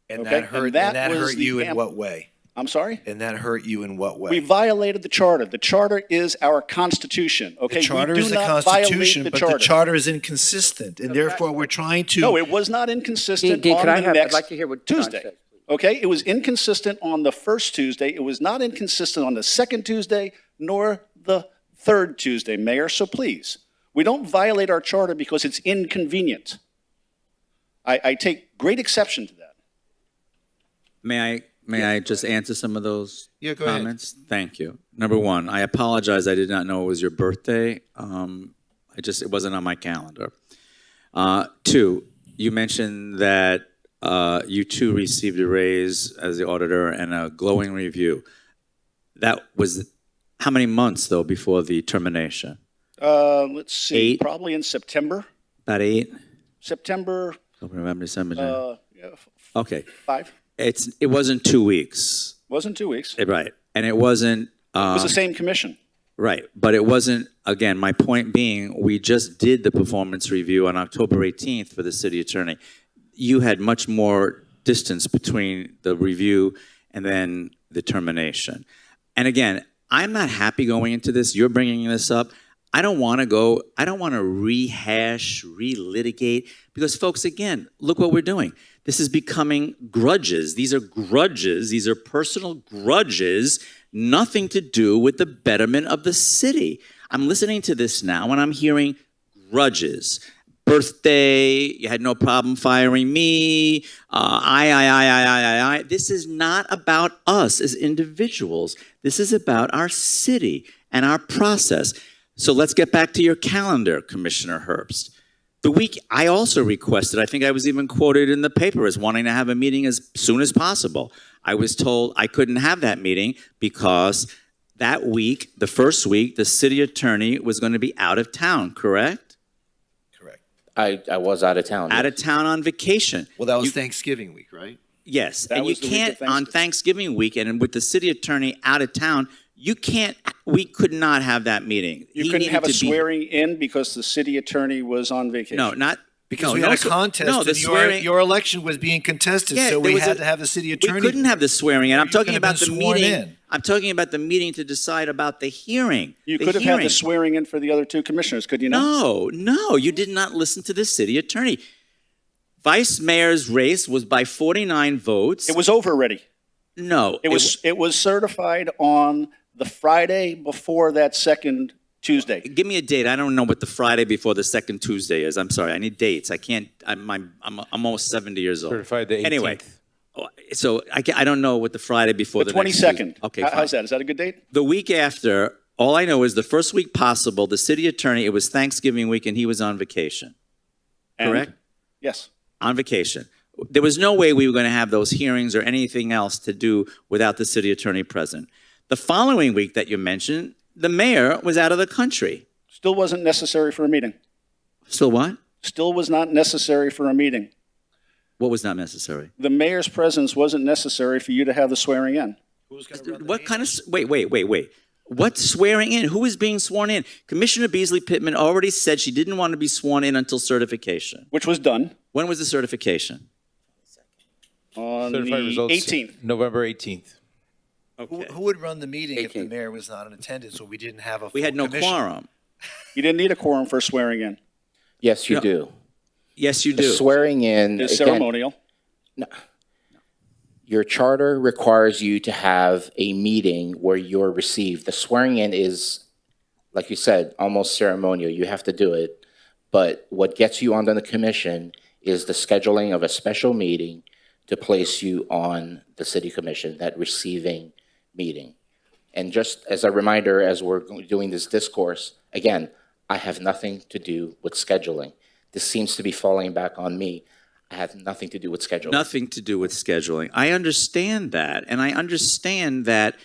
And Okay, that hurt, and that and that was hurt the you in amp- what way? I'm sorry? And that hurt you in what way? We violated the charter. The charter is our constitution, okay? The charter We do is the not violate Constitution, but the charter is inconsistent, and therefore we're trying to. No, it was not inconsistent Dean, could I on the have, I'd next like to hear what John Tuesday. says. Okay, it was inconsistent on the first Tuesday. It was not inconsistent on the second Tuesday, nor the third Tuesday, Mayor. So please, we don't violate our charter because it's inconvenient. I take great exception to that. May I just answer some of those Yeah, go ahead. comments? Thank you. Number one, I apologize. I did not know it was your birthday. It wasn't on my calendar. Two, you mentioned that you too received a raise as the auditor and a glowing review. That was how many months though before the termination? Let's see, 8? probably in September. About 8? September, October, November, December, January. Okay. 5. It wasn't 2 weeks. Wasn't 2 weeks. It Right. And it wasn't. was the same commission. Right, but it wasn't, again, my point being, we just did the performance review on October 18th for the city attorney. You had much more distance between the review and then the termination. And again, I'm not happy going into this. You're bringing this up. I don't want to rehash, relitigate, because folks, again, look what we're doing. This is becoming grudges. These are grudges. These are personal grudges, nothing to do with the betterment of the city. I'm listening to this now and I'm hearing grudges. Birthday, you had no problem firing me. I. This is not about us as individuals. This is about our city and our process. So let's get back to your calendar, Commissioner Herbst. The week I also requested, I think I was even quoted in the paper as wanting to have a meeting as soon as possible. I was told I couldn't have that meeting because that week, the first week, the city attorney was going to be out of town, correct? Correct. I was out of town. Out of town on vacation. Well, that was Thanksgiving week, right? Yes, That and you was the week of can't, on Thanksgiving weekend, and with the city attorney out of town, we could not have that meeting. You He couldn't needed have a to be- swearing in because the city attorney was on vacation. No, not Because No, we no had a swe- contest no, the and swearing- your election was being contested, Yeah, so there we was had a- to have the city We attorney. couldn't have the swearing in. I'm You talking could have about the been sworn meeting. in. I'm talking about the meeting to decide about the hearing. You The could have had hearing. the swearing in for the other two commissioners, could you not? No, you did not listen to the city attorney. Vice mayor's race was by 49 votes. It was over already. No. It was certified on the Friday before that second Tuesday. Give me a date. I don't know what the Friday before the second Tuesday is. I'm sorry. I need dates. I can't. I'm almost 70 years old. Certified the 18th. Anyway, so I don't know what the Friday before The the next 22nd. Tuesday- Okay, How's fine. that? Is that a good date? The week after, all I know is the first week possible, the city attorney, it was Thanksgiving week and he was on vacation. And- Correct? Yes. On vacation. There was no way we were going to have those hearings or anything else to do without the city attorney present. The following week that you mentioned, the mayor was out of the country. Still wasn't necessary for a meeting. Still what? Still was not necessary for a meeting. What was not necessary? The mayor's presence wasn't necessary for you to have the swearing in. Who's gonna run the What meeting? kind of, wait. What swearing in? Who is being sworn in? Commissioner Beasley Pittman already said she didn't want to be sworn in until certification. Which was done When was the certification? on the Certified results, 18th. November 18th. Who would run the meeting if the 18th. mayor was not in attendance, so we didn't have a We had full no commission? quorum. You didn't need a quorum for swearing in. Yes, you No. do. Yes, you The do. swearing in, It's again, ceremonial. your charter requires you to have a meeting where you're received. The swearing in is, like you said, almost ceremonial. You have to do it. But what gets you onto the commission is the scheduling of a special meeting to place you on the city commission, that receiving meeting. And just as a reminder, as we're doing this discourse, again, I have nothing to do with scheduling. This seems to be falling back on me. I have nothing to do with scheduling. Nothing to do with scheduling. I understand that. And I understand that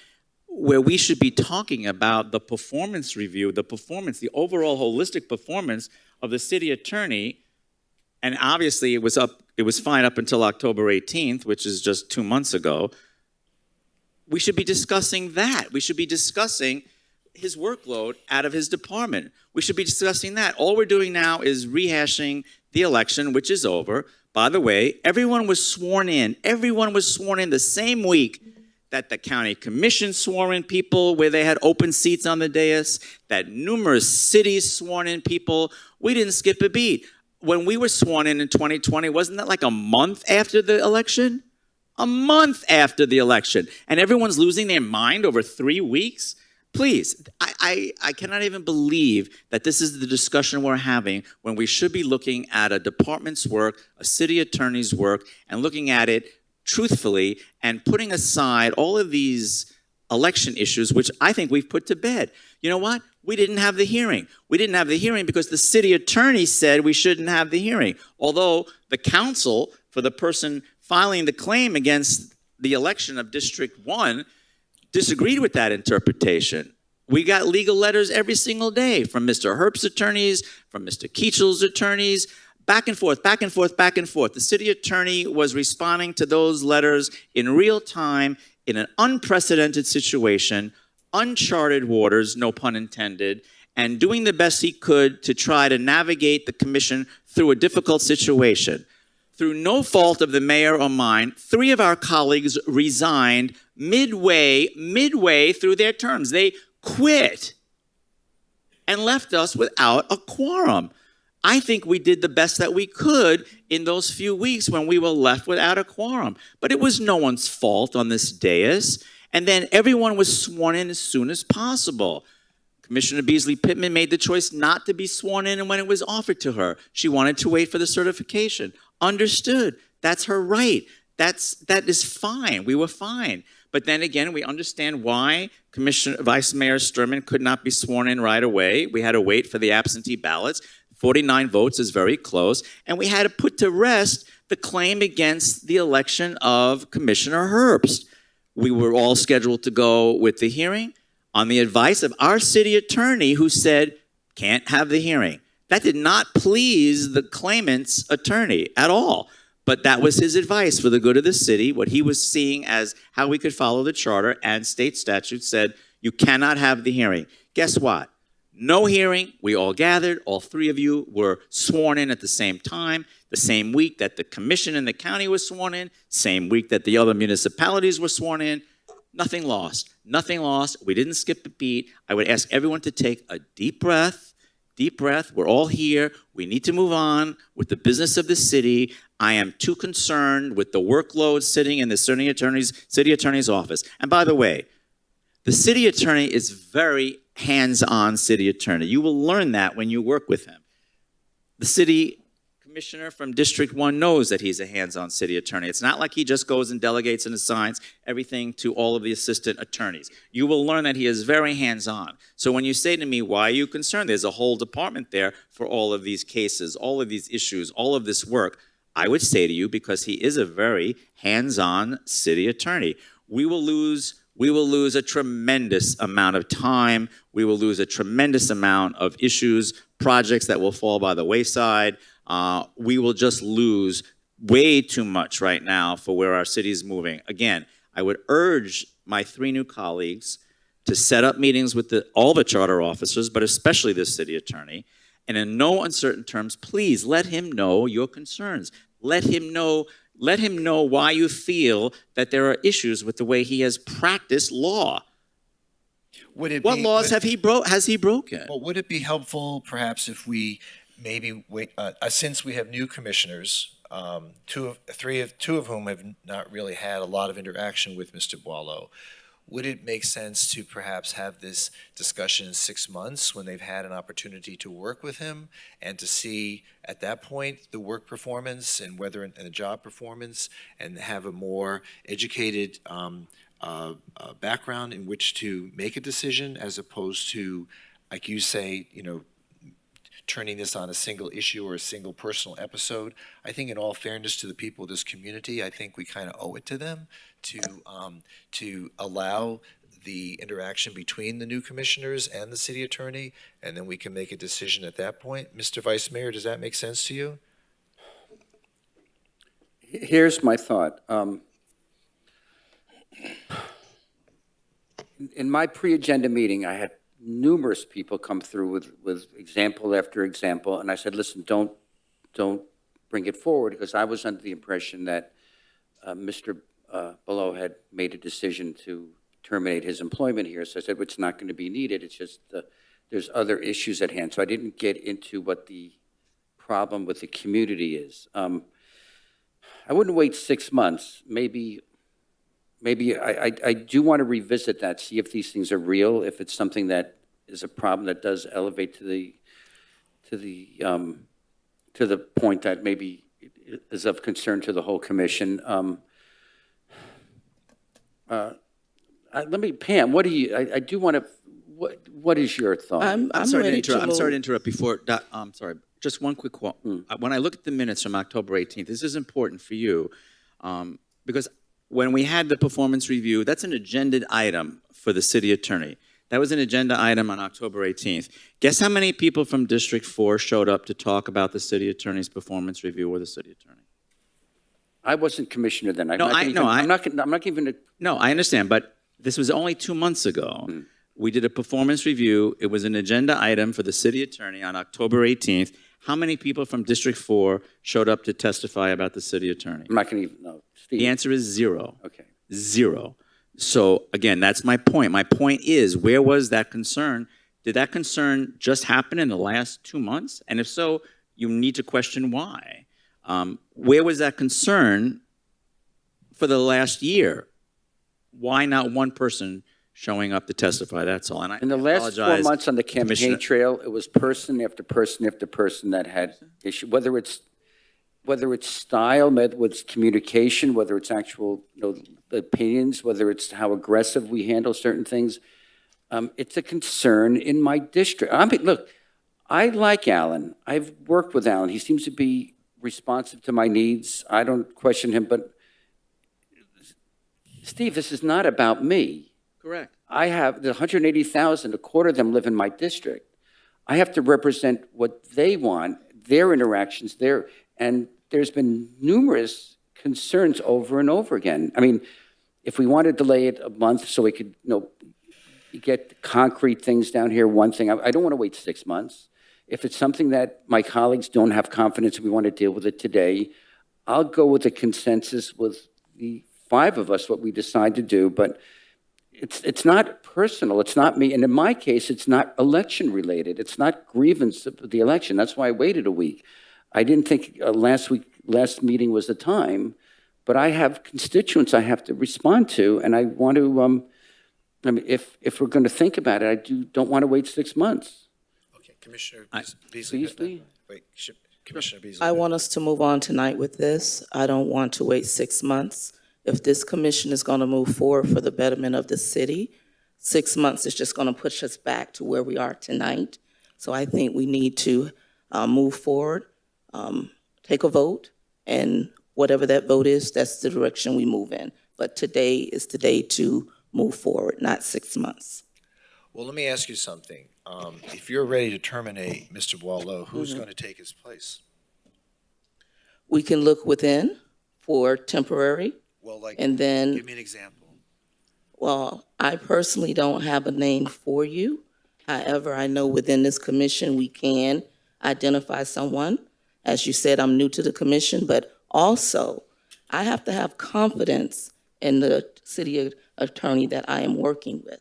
where we should be talking about the performance review, the performance, the overall holistic performance of the city attorney. And obviously it was fine up until October 18th, which is just 2 months ago. We should be discussing that. We should be discussing his workload out of his department. We should be discussing that. All we're doing now is rehashing the election, which is over. By the way, everyone was sworn in. Everyone was sworn in the same week that the county commission swore in people where they had open seats on the dais, that numerous cities sworn in people. We didn't skip a beat. When we were sworn in 2020, wasn't that like a month after the election? A month after the election. And everyone's losing their mind over 3 weeks? Please, I cannot even believe that this is the discussion we're having when we should be looking at a department's work, a city attorney's work, and looking at it truthfully and putting aside all of these election issues, which I think we've put to bed. You know what? We didn't have the hearing. We didn't have the hearing because the city attorney said we shouldn't have the hearing. Although the counsel for the person filing the claim against the election of District 1 disagreed with that interpretation. We got legal letters every single day from Mr. Herbst's attorneys, from Mr. Keachel's attorneys, back and forth, back and forth, back and forth. The city attorney was responding to those letters in real time in an unprecedented situation, uncharted waters, no pun intended, and doing the best he could to try to navigate the commission through a difficult situation. Through no fault of the mayor or mine, 3 of our colleagues resigned midway through their terms. They quit and left us without a quorum. I think we did the best that we could in those few weeks when we were left without a quorum. But it was no one's fault on this dais. And then everyone was sworn in as soon as possible. Commissioner Beasley Pittman made the choice not to be sworn in when it was offered to her. She wanted to wait for the certification. Understood. That's her right. That is fine. We were fine. But then again, we understand why Vice Mayor Sturman could not be sworn in right away. We had to wait for the absentee ballots. 49 votes is very close. And we had to put to rest the claim against the election of Commissioner Herbst. We were all scheduled to go with the hearing on the advice of our city attorney, who said, can't have the hearing. That did not please the claimant's attorney at all. But that was his advice for the good of the city. What he was seeing as how we could follow the charter and state statute said, you cannot have the hearing. Guess what? No hearing, we all gathered, all three of you were sworn in at the same time, the same week that the commission in the county was sworn in, same week that the other municipalities were sworn in. Nothing lost, nothing lost. We didn't skip a beat. I would ask everyone to take a deep breath. Deep breath. We're all here. We need to move on with the business of the city. I am too concerned with the workload sitting in the city attorney's office. And by the way, the city attorney is very hands-on city attorney. You will learn that when you work with him. The city commissioner from District 1 knows that he's a hands-on city attorney. It's not like he just goes and delegates and assigns everything to all of the assistant attorneys. You will learn that he is very hands-on. So when you say to me, why are you concerned? There's a whole department there for all of these cases, all of these issues, all of this work. I would say to you, because he is a very hands-on city attorney, we will lose a tremendous amount of time. We will lose a tremendous amount of issues, projects that will fall by the wayside. We will just lose way too much right now for where our city is moving. Again, I would urge my three new colleagues to set up meetings with all the charter officers, but especially the city attorney, and in no uncertain terms, please let him know your concerns. Let him know why you feel that there are issues with the way he has practiced law. What laws has he broken? Well, would it be helpful perhaps if we maybe wait, since we have new commissioners, two of whom have not really had a lot of interaction with Mr. Boileau, would it make sense to perhaps have this discussion in 6 months when they've had an opportunity to work with him and to see at that point the work performance and the job performance, and have a more educated background in which to make a decision, as opposed to, like you say, turning this on a single issue or a single personal episode? I think in all fairness to the people of this community, I think we kind of owe it to them to allow the interaction between the new commissioners and the city attorney, and then we can make a decision at that point. Mr. Vice Mayor, does that make sense to you? Here's my thought. In my pre-agenda meeting, I had numerous people come through with example after example, and I said, listen, don't bring it forward, because I was under the impression that Mr. Boileau had made a decision to terminate his employment here. So I said, well, it's not going to be needed. It's just there's other issues at hand. So I didn't get into what the problem with the community is. I wouldn't wait 6 months. Maybe I do want to revisit that, see if these things are real, if it's something that is a problem that does elevate to the point that maybe is of concern to the whole commission. Pam, what do you? I do want to. What is your thought? I'm sorry to interrupt before. I'm sorry. Just one quick quote. When I look at the minutes from October 18th, this is important for you, because when we had the performance review, that's an agenda item for the city attorney. That was an agenda item on October 18th. Guess how many people from District 4 showed up to talk about the city attorney's performance review or the city attorney? I wasn't commissioner then. No, I understand, but this was only 2 months ago. We did a performance review. It was an agenda item for the city attorney on October 18th. How many people from District 4 showed up to testify about the city attorney? I'm not going to even know. Steve. The answer is 0. Okay. 0. So again, that's my point. My point is, where was that concern? Did that concern just happen in the last 2 months? And if so, you need to question why. Where was that concern for the last year? Why not one person showing up to testify? That's all. And in the last 4 months on the campaign trail, it was person after person after person that had issue. Whether it's style, whether it's communication, whether it's actual opinions, whether it's how aggressive we handle certain things. It's a concern in my district. Look, I like Alan. I've worked with Alan. He seems to be responsive to my needs. I don't question him, but Steve, this is not about me. Correct. I have the 180,000, a quarter of them live in my district. I have to represent what they want, their interactions, and there's been numerous concerns over and over again. I mean, if we want to delay it a month so we could, get concrete things down here, one thing. I don't want to wait 6 months. If it's something that my colleagues don't have confidence, we want to deal with it today, I'll go with a consensus with the 5 of us, what we decide to do, but it's not personal, it's not me, and in my case, it's not election-related, it's not grievance of the election, that's why I waited a week. I didn't think last meeting was the time, but I have constituents I have to respond to, and I want to, I mean, if we're going to think about it, I don't want to wait 6 months. Okay, Commissioner Beasley. Beasley? Wait, Commissioner Beasley. I want us to move on tonight with this. I don't want to wait 6 months. If this commission is going to move forward for the betterment of the city, 6 months is just going to push us back to where we are tonight. So I think we need to move forward, take a vote, and whatever that vote is, that's the direction we move in. But today is the day to move forward, not 6 months. Well, let me ask you something. If you're ready to terminate Mr. Boileau, who's going to take his place? We can look within for temporary, Well, like, and then, give me an example. well, I personally don't have a name for you. However, I know within this commission, we can identify someone. As you said, I'm new to the commission, but also I have to have confidence in the city attorney that I am working with.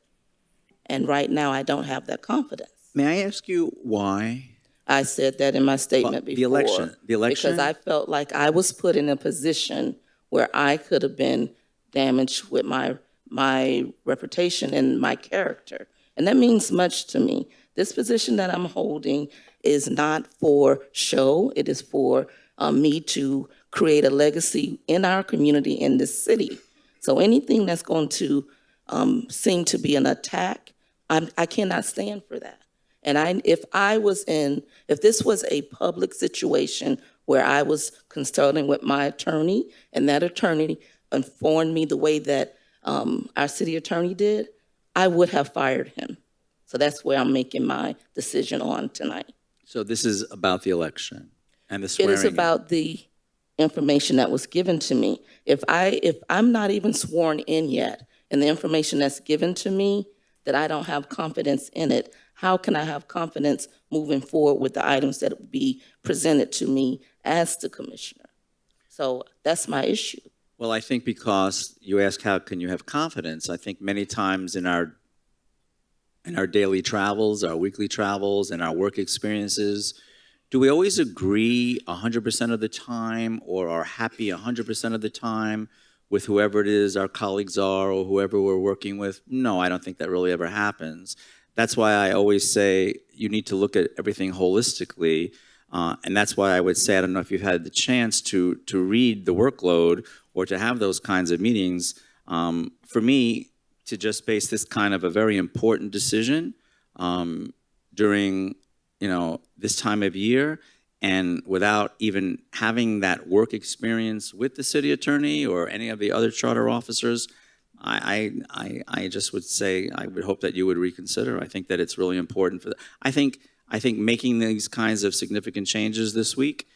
And right now, I don't have that confidence. May I ask you why? I said that in my statement The before. election. Because I felt like I was put in a position where I could have been damaged with my reputation and my character. And that means much to me. This position that I'm holding is not for show. It is for me to create a legacy in our community, in this city. So anything that's going to seem to be an attack, I cannot stand for that. And if this was a public situation where I was consulting with my attorney, and that attorney informed me the way that our city attorney did, I would have fired him. So that's where I'm making my decision on tonight. So this is about the election and the swearing. It is about the information that was given to me. If I'm not even sworn in yet, and the information that's given to me, that I don't have confidence in it, how can I have confidence moving forward with the items that will be presented to me as the commissioner? So that's my issue. Well, I think because you ask how can you have confidence, I think many times in our daily travels, our weekly travels, and our work experiences, do we always agree 100% of the time or are happy 100% of the time with whoever it is our colleagues are or whoever we're working with? No, I don't think that really ever happens. That's why I always say you need to look at everything holistically. And that's why I would say, I don't know if you've had the chance to read the workload or to have those kinds of meetings. For me, to just base this kind of a very important decision during this time of year, and without even having that work experience with the city attorney or any of the other charter officers, I just would say I would hope that you would reconsider. I think that it's really important for I think making these kinds of significant changes this week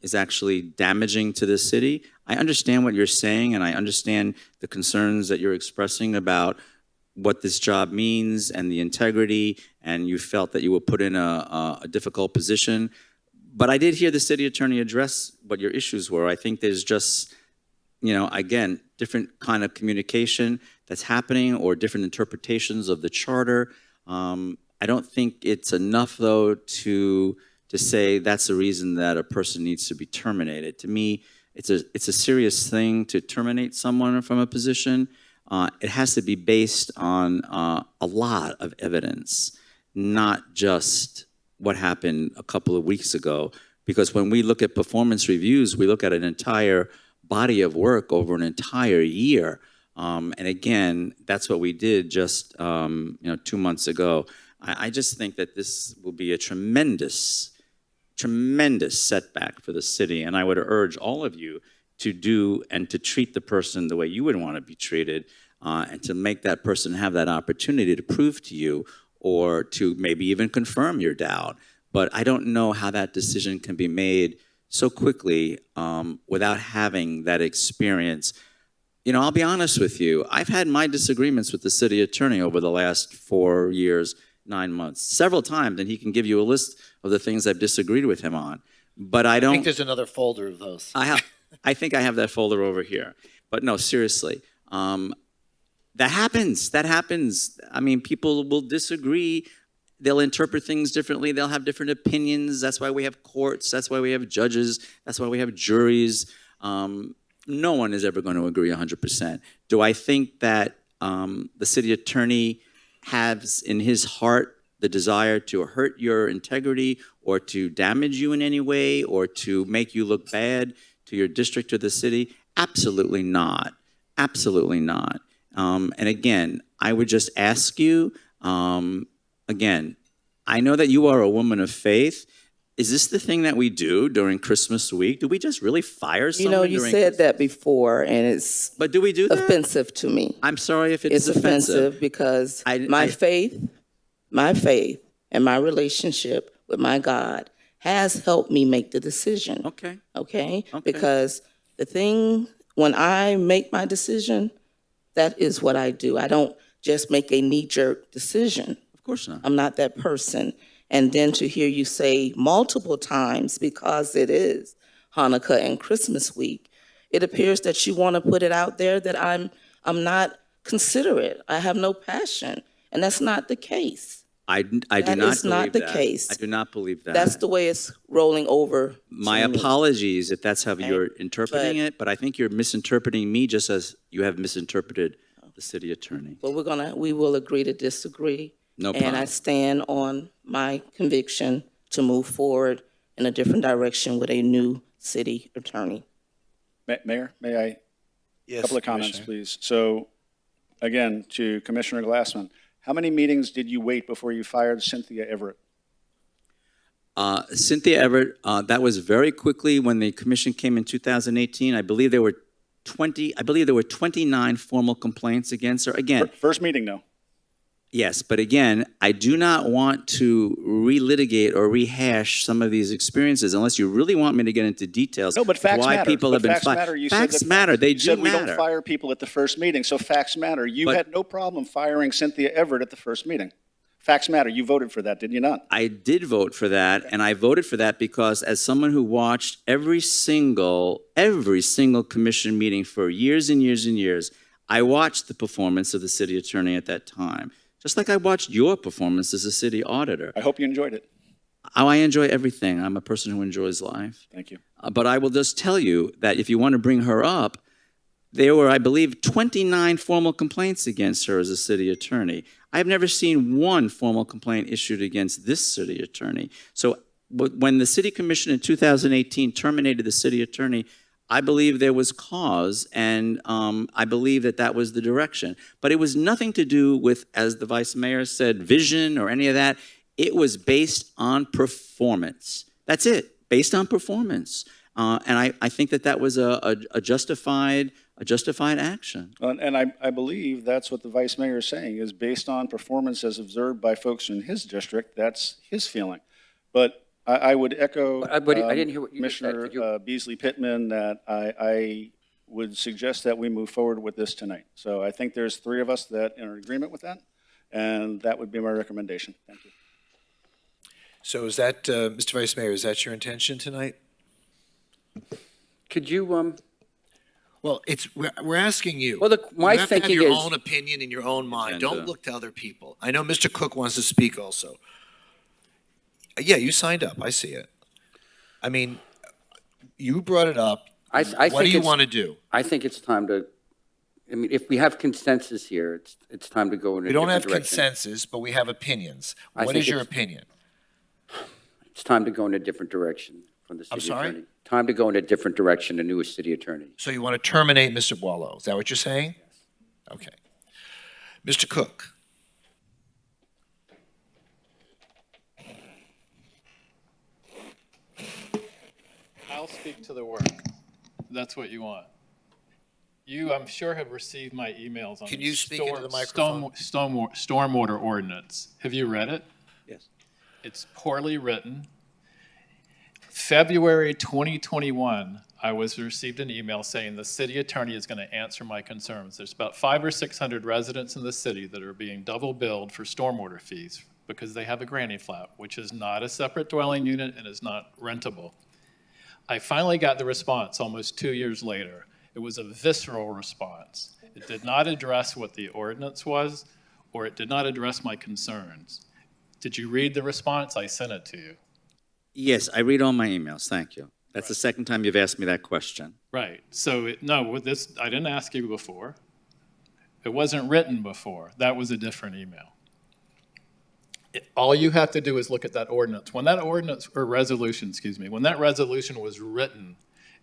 is actually damaging to the city. I understand what you're saying, and I understand the concerns that you're expressing about what this job means and the integrity, and you felt that you were put in a difficult position. But I did hear the city attorney address what your issues were. I think there's just, again, different kind of communication that's happening or different interpretations of the charter. I don't think it's enough, though, to say that's the reason that a person needs to be terminated. To me, it's a serious thing to terminate someone from a position. It has to be based on a lot of evidence, not just what happened a couple of weeks ago. Because when we look at performance reviews, we look at an entire body of work over an entire year. And again, that's what we did just 2 months ago. I just think that this will be a tremendous setback for the city. And I would urge all of you to do and to treat the person the way you would want to be treated, and to make that person have that opportunity to prove to you or to maybe even confirm your doubt. But I don't know how that decision can be made so quickly without having that experience. I'll be honest with you. I've had my disagreements with the city attorney over the last 4 years, 9 months, several times, and he can give you a list of the things I've disagreed with him on. But I I think don't, there's another folder of those. I think I have that folder over here. But no, seriously, that happens. That happens. I mean, people will disagree. They'll interpret things differently. They'll have different opinions. That's why we have courts. That's why we have judges. That's why we have juries. No one is ever going to agree 100%. Do I think that the city attorney has in his heart the desire to hurt your integrity or to damage you in any way or to make you look bad to your district or the city? Absolutely not. Absolutely not. And again, I would just ask you, again, I know that you are a woman of faith. Is this the thing that we do during Christmas week? Do we just really fire someone? You during said Christmas? that before, and it's But do we do that? offensive to me. I'm sorry if It's offensive because my faith, and my relationship with my God has helped me make the decision. Okay. Okay? Because when I make my decision, that is what I do. I don't just make a knee-jerk decision. Of course not. I'm not that person. And then to hear you say multiple times, because it is Hanukkah and Christmas week, it appears that you want to put it out there that I'm not considerate. I have no passion. And that's not the case. I do not That believe is not the that. case. I do not believe that. That's the way it's rolling over. My to me. apologies if that's how you're interpreting but- it, but I think you're misinterpreting me just as you have misinterpreted the city attorney. But we will agree to disagree. No And I problem. stand on my conviction to move forward in a different direction with a new city attorney. Mayor, may I? Yes, Couple of comments, Commissioner. please. So, again, to Commissioner Glassman, how many meetings did you wait before you fired Cynthia Everett? Cynthia Everett, that was very quickly when the commission came in 2018. I believe there were 29 formal complaints against her. Again, First meeting, though. yes, but again, I do not want to relitigate or rehash some of these experiences unless you really want me to get into details. No, but facts why matter. people But have been facts fired. matter. You said Facts that matter. They you do said we matter. don't fire people at the first meeting, so facts matter. You But- had no problem firing Cynthia Everett at the first meeting. Facts matter. You voted for that, did you not? I did vote for that, and I voted for that because as someone who watched every single commission meeting for years and years and years, I watched the performance of the city attorney at that time, just like I watched your performance as a city auditor. I hope you enjoyed it. Oh, I enjoy everything. I'm a person who enjoys life. Thank you. But I will just tell you that if you want to bring her up, there were, I believe, 29 formal complaints against her as a city attorney. I've never seen one formal complaint issued against this city attorney. So when the city commission in 2018 terminated the city attorney, I believe there was cause, and I believe that that was the direction. But it was nothing to do with, as the vice mayor said, vision or any of that. It was based on performance. That's it, based on performance. And I think that that was a justified action. And I believe that's what the vice mayor is saying, is based on performance as observed by folks in his district. That's his feeling. But I would echo I didn't hear what you just said. Commissioner Could you- Beasley Pittman that I would suggest that we move forward with this tonight. So I think there's three of us that are in agreement with that, and that would be my recommendation. Thank you. So is that, Mr. Vice Mayor, is that your intention tonight? Could you, Well, we're asking you. Well, my You have to have thinking your is- own opinion in your own mind. Agenda. Don't look to other people. I know Mr. Cook wants to speak also. Yeah, you signed up. I see it. I mean, you brought it up. I What think do you it's- want to do? I think it's time to, I mean, if we have consensus here, it's time to go in a We don't have different direction. consensus, but we have opinions. I What think is your it's- opinion? It's time to go in a different direction from the I'm city sorry? attorney. Time to go in a different direction, a new city attorney. So you want to terminate Mr. Boileau? Is that what you're saying? Okay. Mr. Cook? I'll speak to the work. That's what you want. You, I'm sure, have received my emails on Can the you speak into the microphone? stormwater ordinance. Have you read it? Yes. It's poorly written. February 2021, I received an email saying the city attorney is going to answer my concerns. There's about 500 or 600 residents in the city that are being double billed for stormwater fees because they have a granny flat, which is not a separate dwelling unit and is not rentable. I finally got the response almost 2 years later. It was a visceral response. It did not address what the ordinance was, or it did not address my concerns. Did you read the response? I sent it to you. Yes, I read all my emails, thank you. That's the second time you've asked me that question. Right. So, no, with this, I didn't ask you before. It wasn't written before. That was a different email. All you have to do is look at that ordinance. When that ordinance, or resolution, excuse me, when that resolution was written,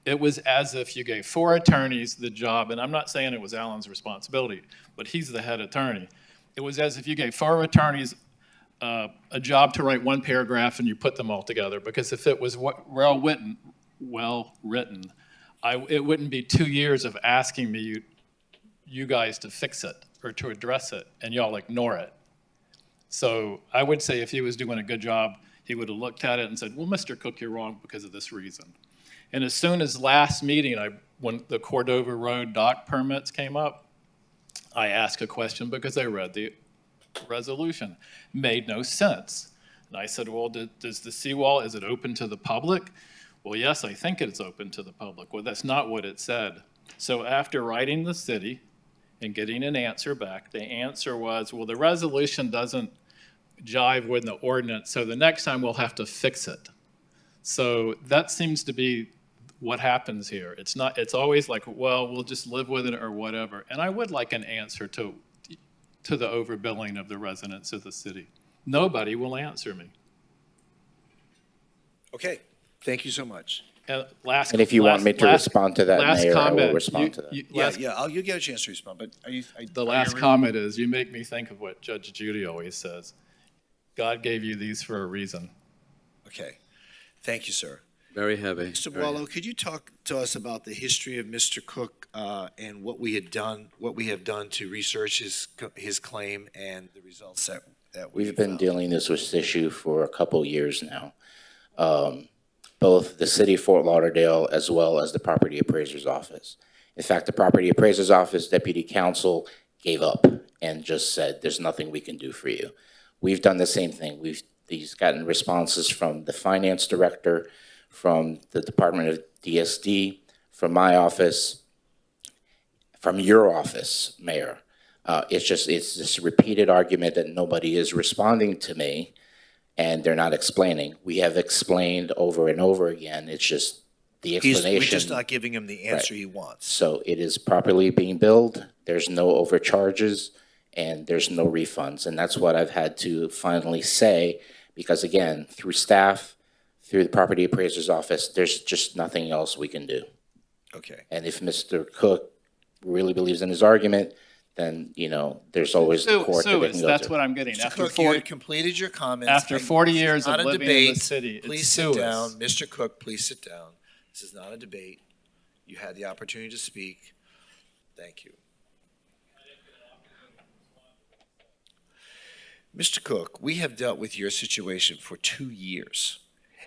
it was as if you gave 4 attorneys the job, and I'm not saying it was Alan's responsibility, but he's the head attorney. It was as if you gave 4 attorneys a job to write 1 paragraph and you put them all together, because if it was well written, it wouldn't be 2 years of asking me, you guys to fix it or to address it, and y'all ignore it. So I would say if he was doing a good job, he would have looked at it and said, well, Mr. Cook, you're wrong because of this reason. And as soon as last meeting, when the Cordova Road dock permits came up, I asked a question because I read the resolution. Made no sense. And I said, well, does the seawall, is it open to the public? Well, yes, I think it's open to the public. Well, that's not what it said. So after writing the city and getting an answer back, the answer was, well, the resolution doesn't jive with the ordinance, so the next time we'll have to fix it. So that seems to be what happens here. It's always like, well, we'll just live with it or whatever. And I would like an answer to the overbilling of the residents of the city. Nobody will answer me. Okay, thank you so much. And if you want me to respond to that, Mayor, I will respond to that. You'll get a chance to respond, but The last comment is, you make me think of what Judge Judy always says. God gave you these for a reason. Okay, thank you, sir. Very heavy. Mr. very Boileau, could you talk to us about the history of Mr. Cook and what we have done to research his claim and the results that We've been dealing with this issue for a couple years now. Both the city of Fort Lauderdale as well as the property appraiser's office. In fact, the property appraiser's office deputy counsel gave up and just said, there's nothing we can do for you. We've done the same thing. He's gotten responses from the finance director, from the Department of DSD, from my office, from your office, Mayor. It's this repeated argument that nobody is responding to me and they're not explaining. We have explained over and over again. It's just the explanation. We're just not giving him the answer he wants. So it is properly being billed. There's no overcharges and there's no refunds. And that's what I've had to finally say, because again, through staff, through the property appraiser's office, there's just nothing else we can do. Okay. And if Mr. Cook really believes in his argument, then, there's always the court that they can go That's to. what I'm getting. Mr. After Cook, 40, you completed your comments. after 40 years of This is not a living in the debate. city, Please it's sit suing. down. Mr. Cook, please sit down. This is not a debate. You had the opportunity to speak. Thank you. Mr. Cook, we have dealt with your situation for 2 years.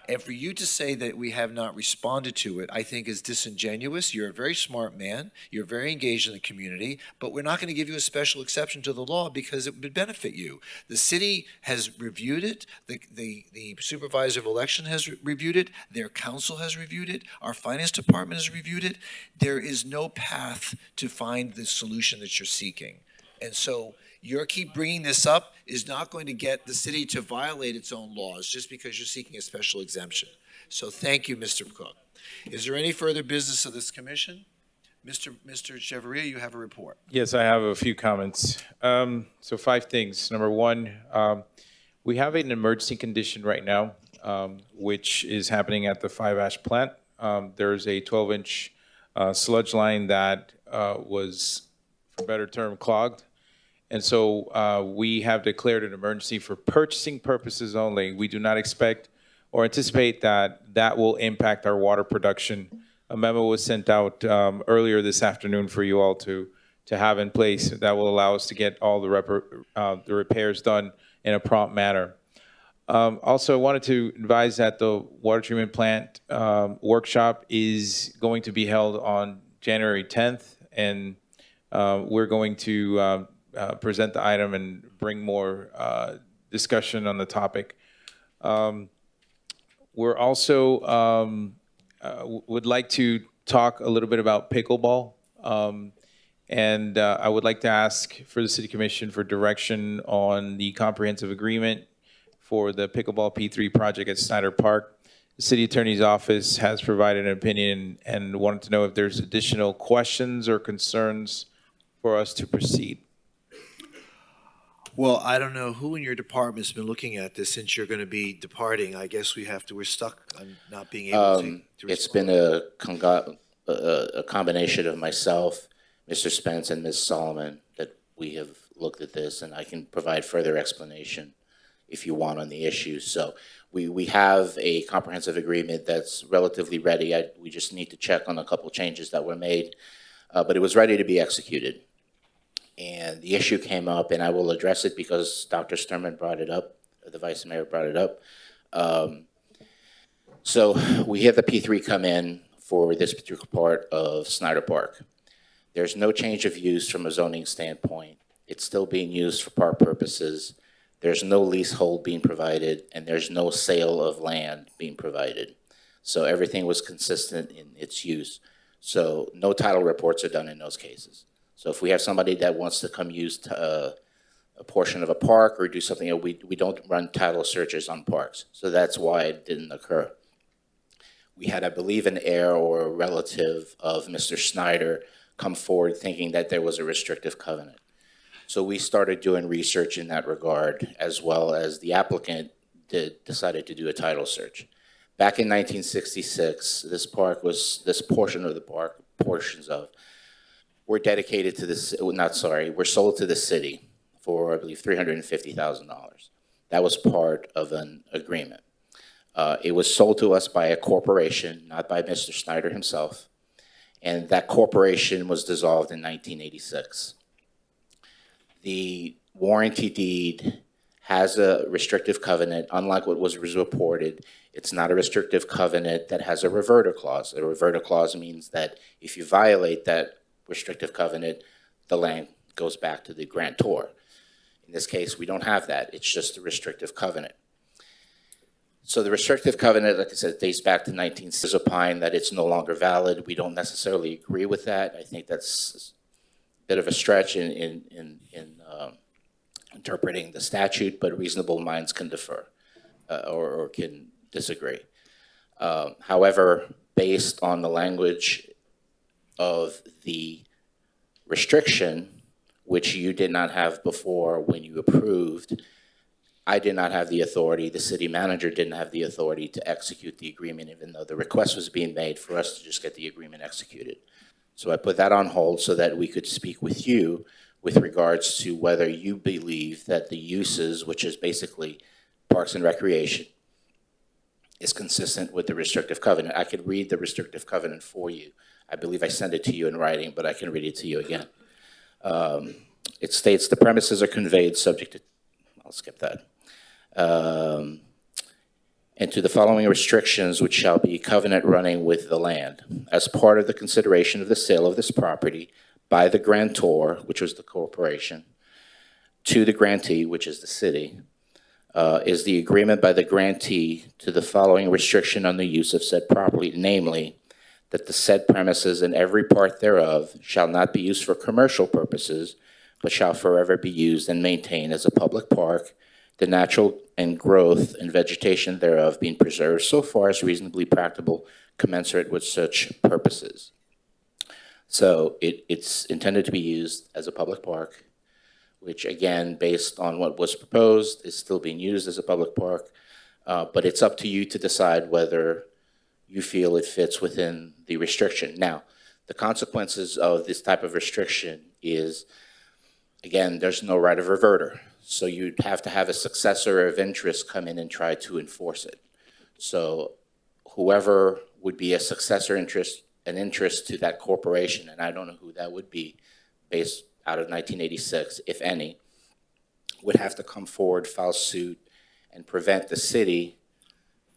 And for you to say that we have not responded to it, I think is disingenuous. You're a very smart man. You're very engaged in the community, but we're not going to give you a special exception to the law because it would benefit you. The city has reviewed it. The supervisor of election has reviewed it. Their council has reviewed it. Our finance department has reviewed it. There is no path to find the solution that you're seeking. And so your keep bringing this up is not going to get the city to violate its own laws just because you're seeking a special exemption. So thank you, Mr. Cook. Is there any further business of this commission? Mr. Chevalier, you have a report. Yes, I have a few comments. So 5 things. Number 1, we have an emergency condition right now, which is happening at the 5 Ash plant. There's a 12-inch sludge line that was, for a better term, clogged. And so we have declared an emergency for purchasing purposes only. We do not expect or anticipate that will impact our water production. A memo was sent out earlier this afternoon for you all to have in place that will allow us to get all the repairs done in a prompt manner. Also, I wanted to advise that the water treatment plant workshop is going to be held on January 10th, and we're going to present the item and bring more discussion on the topic. We're also would like to talk a little bit about pickleball. And I would like to ask for the City Commission for direction on the comprehensive agreement for the pickleball P3 project at Snyder Park. The City Attorney's Office has provided an opinion and wanted to know if there's additional questions or concerns for us to proceed. Well, I don't know who in your department's been looking at this since you're going to be departing. I guess we're stuck on not being able to It's respond. been a combination of myself, Mr. Spence, and Ms. Solomon that we have looked at this, and I can provide further explanation if you want on the issue. So we have a comprehensive agreement that's relatively ready. We just need to check on a couple changes that were made, but it was ready to be executed. And the issue came up, and I will address it because Dr. Sturman brought it up, the Vice Mayor brought it up. So we had the P3 come in for this particular part of Snyder Park. There's no change of use from a zoning standpoint. It's still being used for park purposes. There's no leasehold being provided, and there's no sale of land being provided. So everything was consistent in its use. So no title reports are done in those cases. So if we have somebody that wants to come use a portion of a park or do something, we don't run title searches on parks. So that's why it didn't occur. We had, I believe, an heir or a relative of Mr. Snyder come forward thinking that there was a restrictive covenant. So we started doing research in that regard, as well as the applicant decided to do a title search. Back in 1966, this portion of the park, were dedicated to this, were sold to the city for, I believe, $350,000. That was part of an agreement. It was sold to us by a corporation, not by Mr. Snyder himself, and that corporation was dissolved in 1986. The warranty deed has a restrictive covenant, unlike what was reported. It's not a restrictive covenant that has a reverter clause. A reverter clause means that if you violate that restrictive covenant, the land goes back to the grantor. In this case, we don't have that. It's just a restrictive covenant. So the restrictive covenant, like I said, dates back to 1960. Opine that it's no longer valid. We don't necessarily agree with that. I think that's a bit of a stretch in interpreting the statute, but reasonable minds can differ or can disagree. However, based on the language of the restriction, which you did not have before when you approved, I did not have the authority, the city manager didn't have the authority to execute the agreement, even though the request was being made for us to just get the agreement executed. So I put that on hold so that we could speak with you with regards to whether you believe that the uses, which is basically parks and recreation, is consistent with the restrictive covenant. I could read the restrictive covenant for you. I believe I sent it to you in writing, but I can read it to you again. It states the premises are conveyed subject to, I'll skip that. And to the following restrictions, which shall be covenant running with the land. As part of the consideration of the sale of this property by the grantor, which was the corporation, to the grantee, which is the city, is the agreement by the grantee to the following restriction on the use of said property, namely, that the said premises and every part thereof shall not be used for commercial purposes, but shall forever be used and maintained as a public park, the natural and growth and vegetation thereof being preserved so far as reasonably practicable, commensurate with such purposes. So it's intended to be used as a public park, which again, based on what was proposed, is still being used as a public park, but it's up to you to decide whether you feel it fits within the restriction. Now, the consequences of this type of restriction is, again, there's no right of reverter. So you'd have to have a successor of interest come in and try to enforce it. So whoever would be a successor interest, an interest to that corporation, and I don't know who that would be based out of 1986, if any, would have to come forward, file suit, and prevent the city,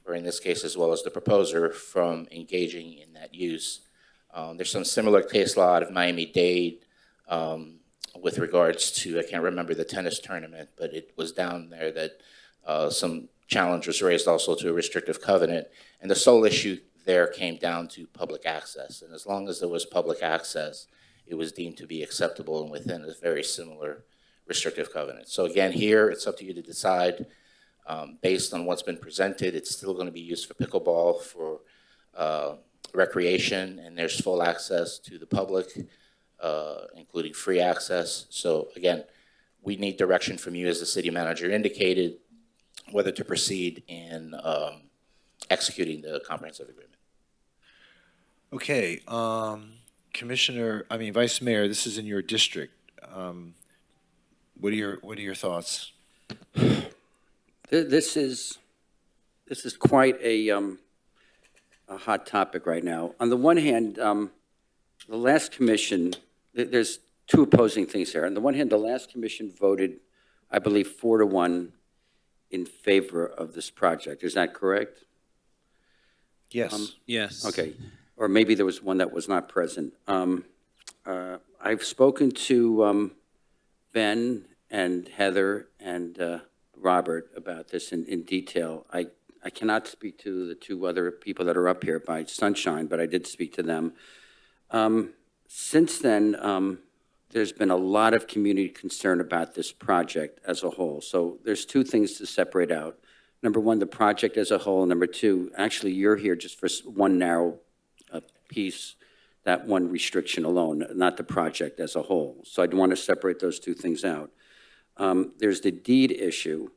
or in this case as well as the proposer, from engaging in that use. There's some similar case law out of Miami-Dade with regards to, I can't remember the tennis tournament, but it was down there that some challenge was raised also to a restrictive covenant. And the sole issue there came down to public access. And as long as there was public access, it was deemed to be acceptable and within a very similar restrictive covenant. So again, here, it's up to you to decide. Based on what's been presented, it's still going to be used for pickleball, for recreation, and there's full access to the public, including free access. So again, we need direction from you, as the city manager indicated, whether to proceed in executing the comprehensive agreement. Okay, Vice Mayor, this is in your district. What are your thoughts? This is quite a hot topic right now. On the one hand, the last commission, there's two opposing things here. On the one hand, the last commission voted, I believe, 4-1 in favor of this project. Is that correct? Yes. Yes. Okay, or maybe there was one that was not present. I've spoken to Ben and Heather and Robert about this in detail. I cannot speak to the two other people that are up here by sunshine, but I did speak to them. Since then, there's been a lot of community concern about this project as a whole. So there's two things to separate out. Number one, the project as a whole. Number two, actually, you're here just for one narrow piece, that one restriction alone, not the project as a whole. So I'd want to separate those two things out. There's the deed issue.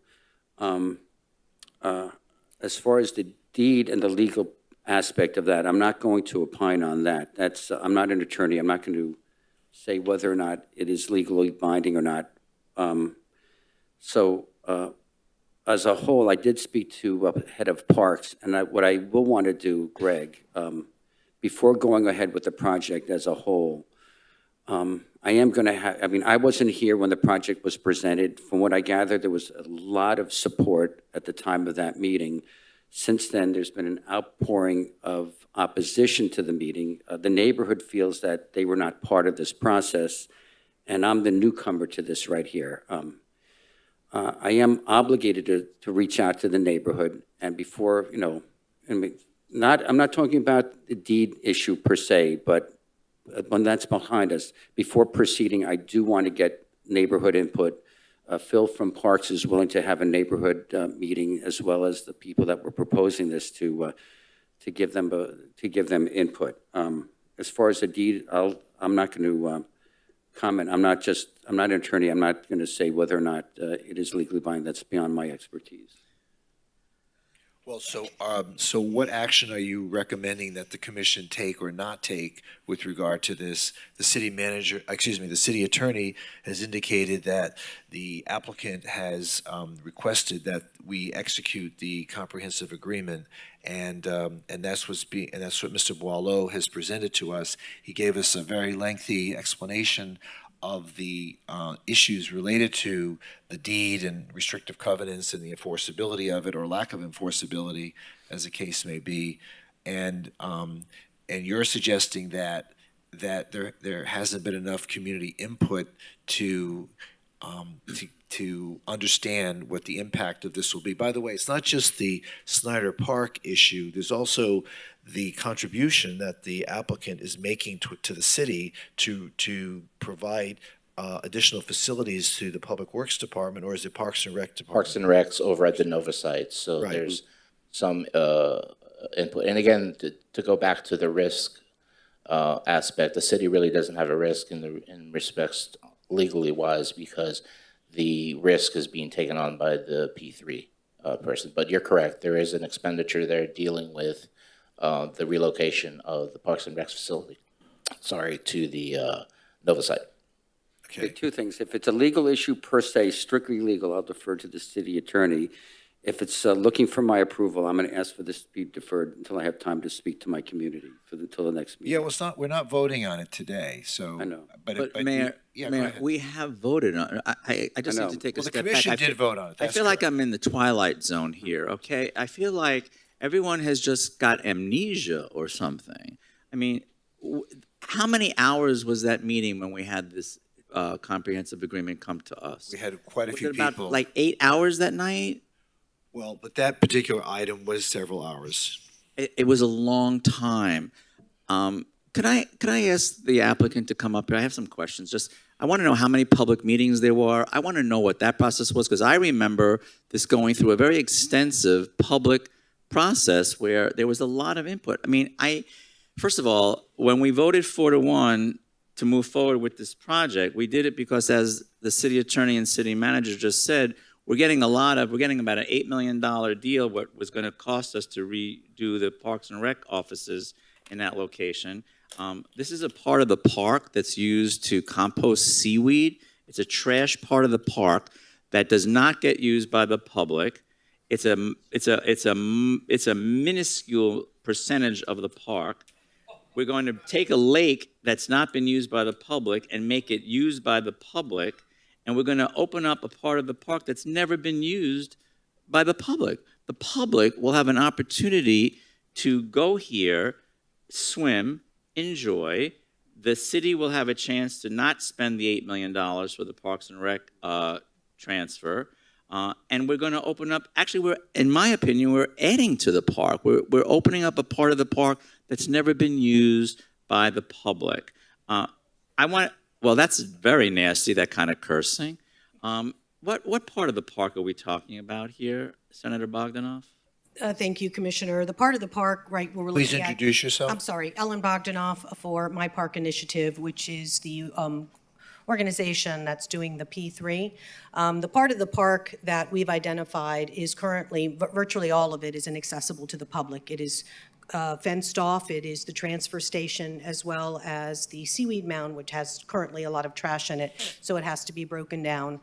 As far as the deed and the legal aspect of that, I'm not going to opine on that. I'm not an attorney. I'm not going to say whether or not it is legally binding or not. As a whole, I did speak to head of parks, and what I will want to do, Greg, before going ahead with the project as a whole, I am going to have, I wasn't here when the project was presented. From what I gathered, there was a lot of support at the time of that meeting. Since then, there's been an outpouring of opposition to the meeting. The neighborhood feels that they were not part of this process, and I'm the newcomer to this right here. I am obligated to reach out to the neighborhood, and before, I'm not talking about the deed issue per se, but when that's behind us, before proceeding, I do want to get neighborhood input. Phil from Parks is willing to have a neighborhood meeting, as well as the people that were proposing this to give them input. As far as the deed, I'm not going to comment. I'm not an attorney. I'm not going to say whether or not it is legally binding. That's beyond my expertise. Well, so what action are you recommending that the commission take or not take with regard to this? The city attorney has indicated that the applicant has requested that we execute the comprehensive agreement, and that's what Mr. Boileau has presented to us. He gave us a very lengthy explanation of the issues related to the deed and restrictive covenants and the enforceability of it, or lack of enforceability, as the case may be, and you're suggesting that there hasn't been enough community input to understand what the impact of this will be. By the way, it's not just the Snyder Park issue. There's also the contribution that the applicant is making to the city to provide additional facilities to the Public Works Department, or is it Parks and Rec Department? Parks and Recs over at the Nova site. So Right. There's some input. And again, to go back to the risk aspect, the city really doesn't have a risk in respects legally wise, because the risk is being taken on by the P3 person. But you're correct. There is an expenditure there dealing with the relocation of the Parks and Rec facility, to the Nova site. Okay. Two things. If it's a legal issue per se, strictly legal, I'll defer to the city attorney. If it's looking for my approval, I'm going to ask for this to be deferred until I have time to speak to my community until the next meeting. Yeah, well, we're not voting on it today, so. I know. But Mayor, yeah, go Mayor, ahead. we have voted on, I just I need know. to take a Well, the step back. commission I did feel- vote on it. I That's feel like correct. I'm in the twilight zone here, okay? I feel like everyone has just got amnesia or something. I mean, how many hours was that meeting when we had this comprehensive agreement come to us? We had quite a Was few it about people. like 8 hours that night? Well, but that particular item was several hours. It was a long time. Could I ask the applicant to come up here? I have some questions. I want to know how many public meetings there were. I want to know what that process was, because I remember this going through a very extensive public process where there was a lot of input. I mean, first of all, when we voted 4-1 to move forward with this project, we did it because, as the city attorney and city manager just said, we're getting about an $8 million deal, what was going to cost us to redo the Parks and Rec offices in that location. This is a part of the park that's used to compost seaweed. It's a trash part of the park that does not get used by the public. It's a minuscule percentage of the park. We're going to take a lake that's not been used by the public and make it used by the public, and we're going to open up a part of the park that's never been used by the public. The public will have an opportunity to go here, swim, enjoy. The city will have a chance to not spend the $8 million for the Parks and Rec transfer. And we're going to open up, actually, in my opinion, we're adding to the park. We're opening up a part of the park that's never been used by the public. Well, that's very nasty, that kind of cursing. What part of the park are we talking about here, Senator Bogdanoff? Thank you, Commissioner. The part of the park, right, where we're Please looking at. introduce yourself. I'm sorry, Ellen Bogdanoff for My Park Initiative, which is the organization that's doing the P3. The part of the park that we've identified is currently, virtually all of it is inaccessible to the public. It is fenced off. It is the transfer station as well as the seaweed mound, which has currently a lot of trash in it, so it has to be broken down.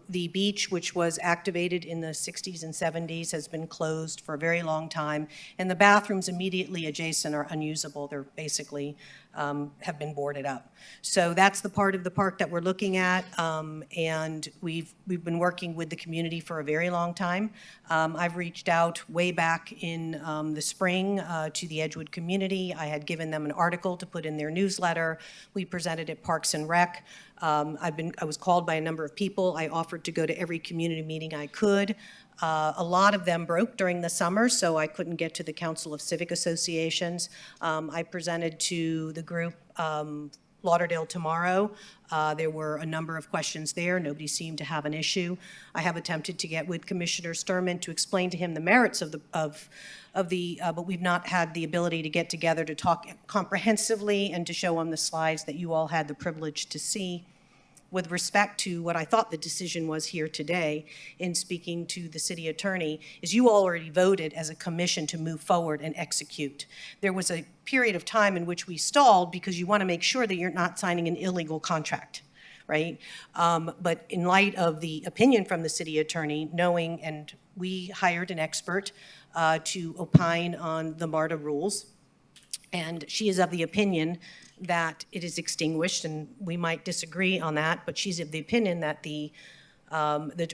The beach, which was activated in the 60s and 70s, has been closed for a very long time, and the bathrooms immediately adjacent are unusable. They're basically have been boarded up. So that's the part of the park that we're looking at, and we've been working with the community for a very long time. I've reached out way back in the spring to the Edgewood community. I had given them an article to put in their newsletter. We presented at Parks and Rec. I was called by a number of people. I offered to go to every community meeting I could. A lot of them broke during the summer, so I couldn't get to the Council of Civic Associations. I presented to the group Lauderdale tomorrow. There were a number of questions there. Nobody seemed to have an issue. I have attempted to get with Commissioner Sturman to explain to him the merits of but we've not had the ability to get together to talk comprehensively and to show him the slides that you all had the privilege to see. With respect to what I thought the decision was here today in speaking to the city attorney, is you already voted as a commission to move forward and execute. There was a period of time in which we stalled because you want to make sure that you're not signing an illegal contract, right? But in light of the opinion from the city attorney, knowing, and we hired an expert to opine on the MARTA rules, and she is of the opinion that it is extinguished, and we might disagree on that, but she's of the opinion that the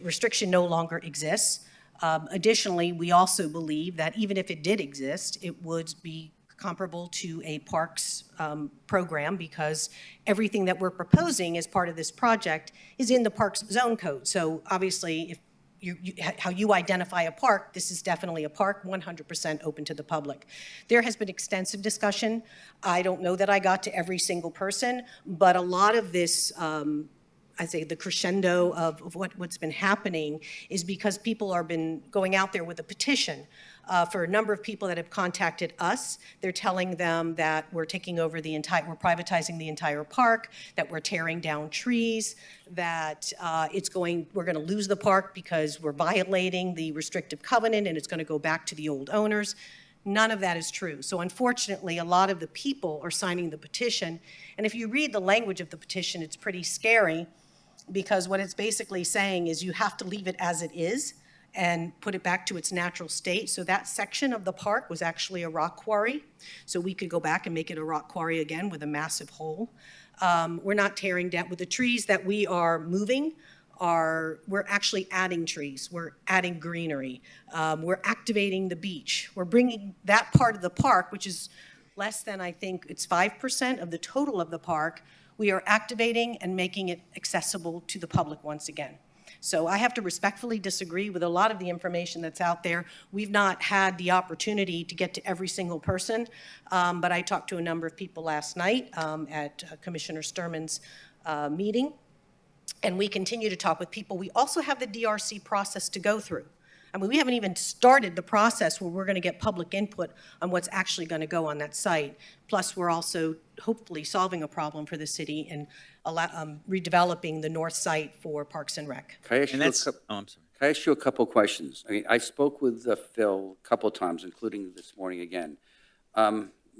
restriction no longer exists. Additionally, we also believe that even if it did exist, it would be comparable to a parks program, because everything that we're proposing as part of this project is in the parks zone code. So obviously, if how you identify a park, this is definitely a park, 100% open to the public. There has been extensive discussion. I don't know that I got to every single person, but a lot of this, I say the crescendo of what's been happening is because people have been going out there with a petition. For a number of people that have contacted us, they're telling them that we're taking over we're privatizing the entire park, that we're tearing down trees, that we're going to lose the park because we're violating the restrictive covenant and it's going to go back to the old owners. None of that is true. So unfortunately, a lot of the people are signing the petition. And if you read the language of the petition, it's pretty scary, because what it's basically saying is you have to leave it as it is. and put it back to its natural state. So that section of the park was actually a rock quarry. So we could go back and make it a rock quarry again with a massive hole. We're not tearing down, with the trees that we are moving, we're actually adding trees, we're adding greenery, we're activating the beach. We're bringing that part of the park, which is less than, I think, it's 5% of the total of the park, we are activating and making it accessible to the public once again. So I have to respectfully disagree with a lot of the information that's out there. We've not had the opportunity to get to every single person, but I talked to a number of people last night at Commissioner Sturman's meeting, and we continue to talk with people. We also have the DRC process to go through. I mean, we haven't even started the process where we're going to get public input on what's actually going to go on that site. Plus, we're also hopefully solving a problem for the city and redeveloping the north site for Parks and Rec. Can I ask And you that's, oh, I'm sorry. Can I ask you a couple questions? I mean, I spoke with Phil a couple times, including this morning again.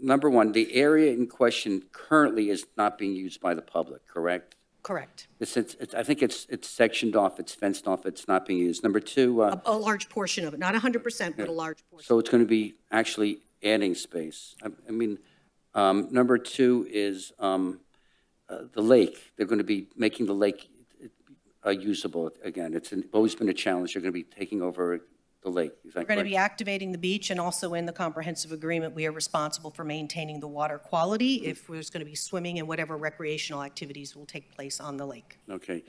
Number one, the area in question currently is not being used by the public, correct? Correct. I think it's sectioned off, it's fenced off, it's not being used. Number two. A large portion of it, not 100%, but a large portion. So it's going to be actually adding space. I mean, number two is the lake. They're going to be making the lake usable again. It's always been a challenge. They're going to be taking over the lake. Is that We're going to correct? be activating the beach, and also in the comprehensive agreement, we are responsible for maintaining the water quality if there's going to be swimming and whatever recreational activities will take place on the lake. Okay.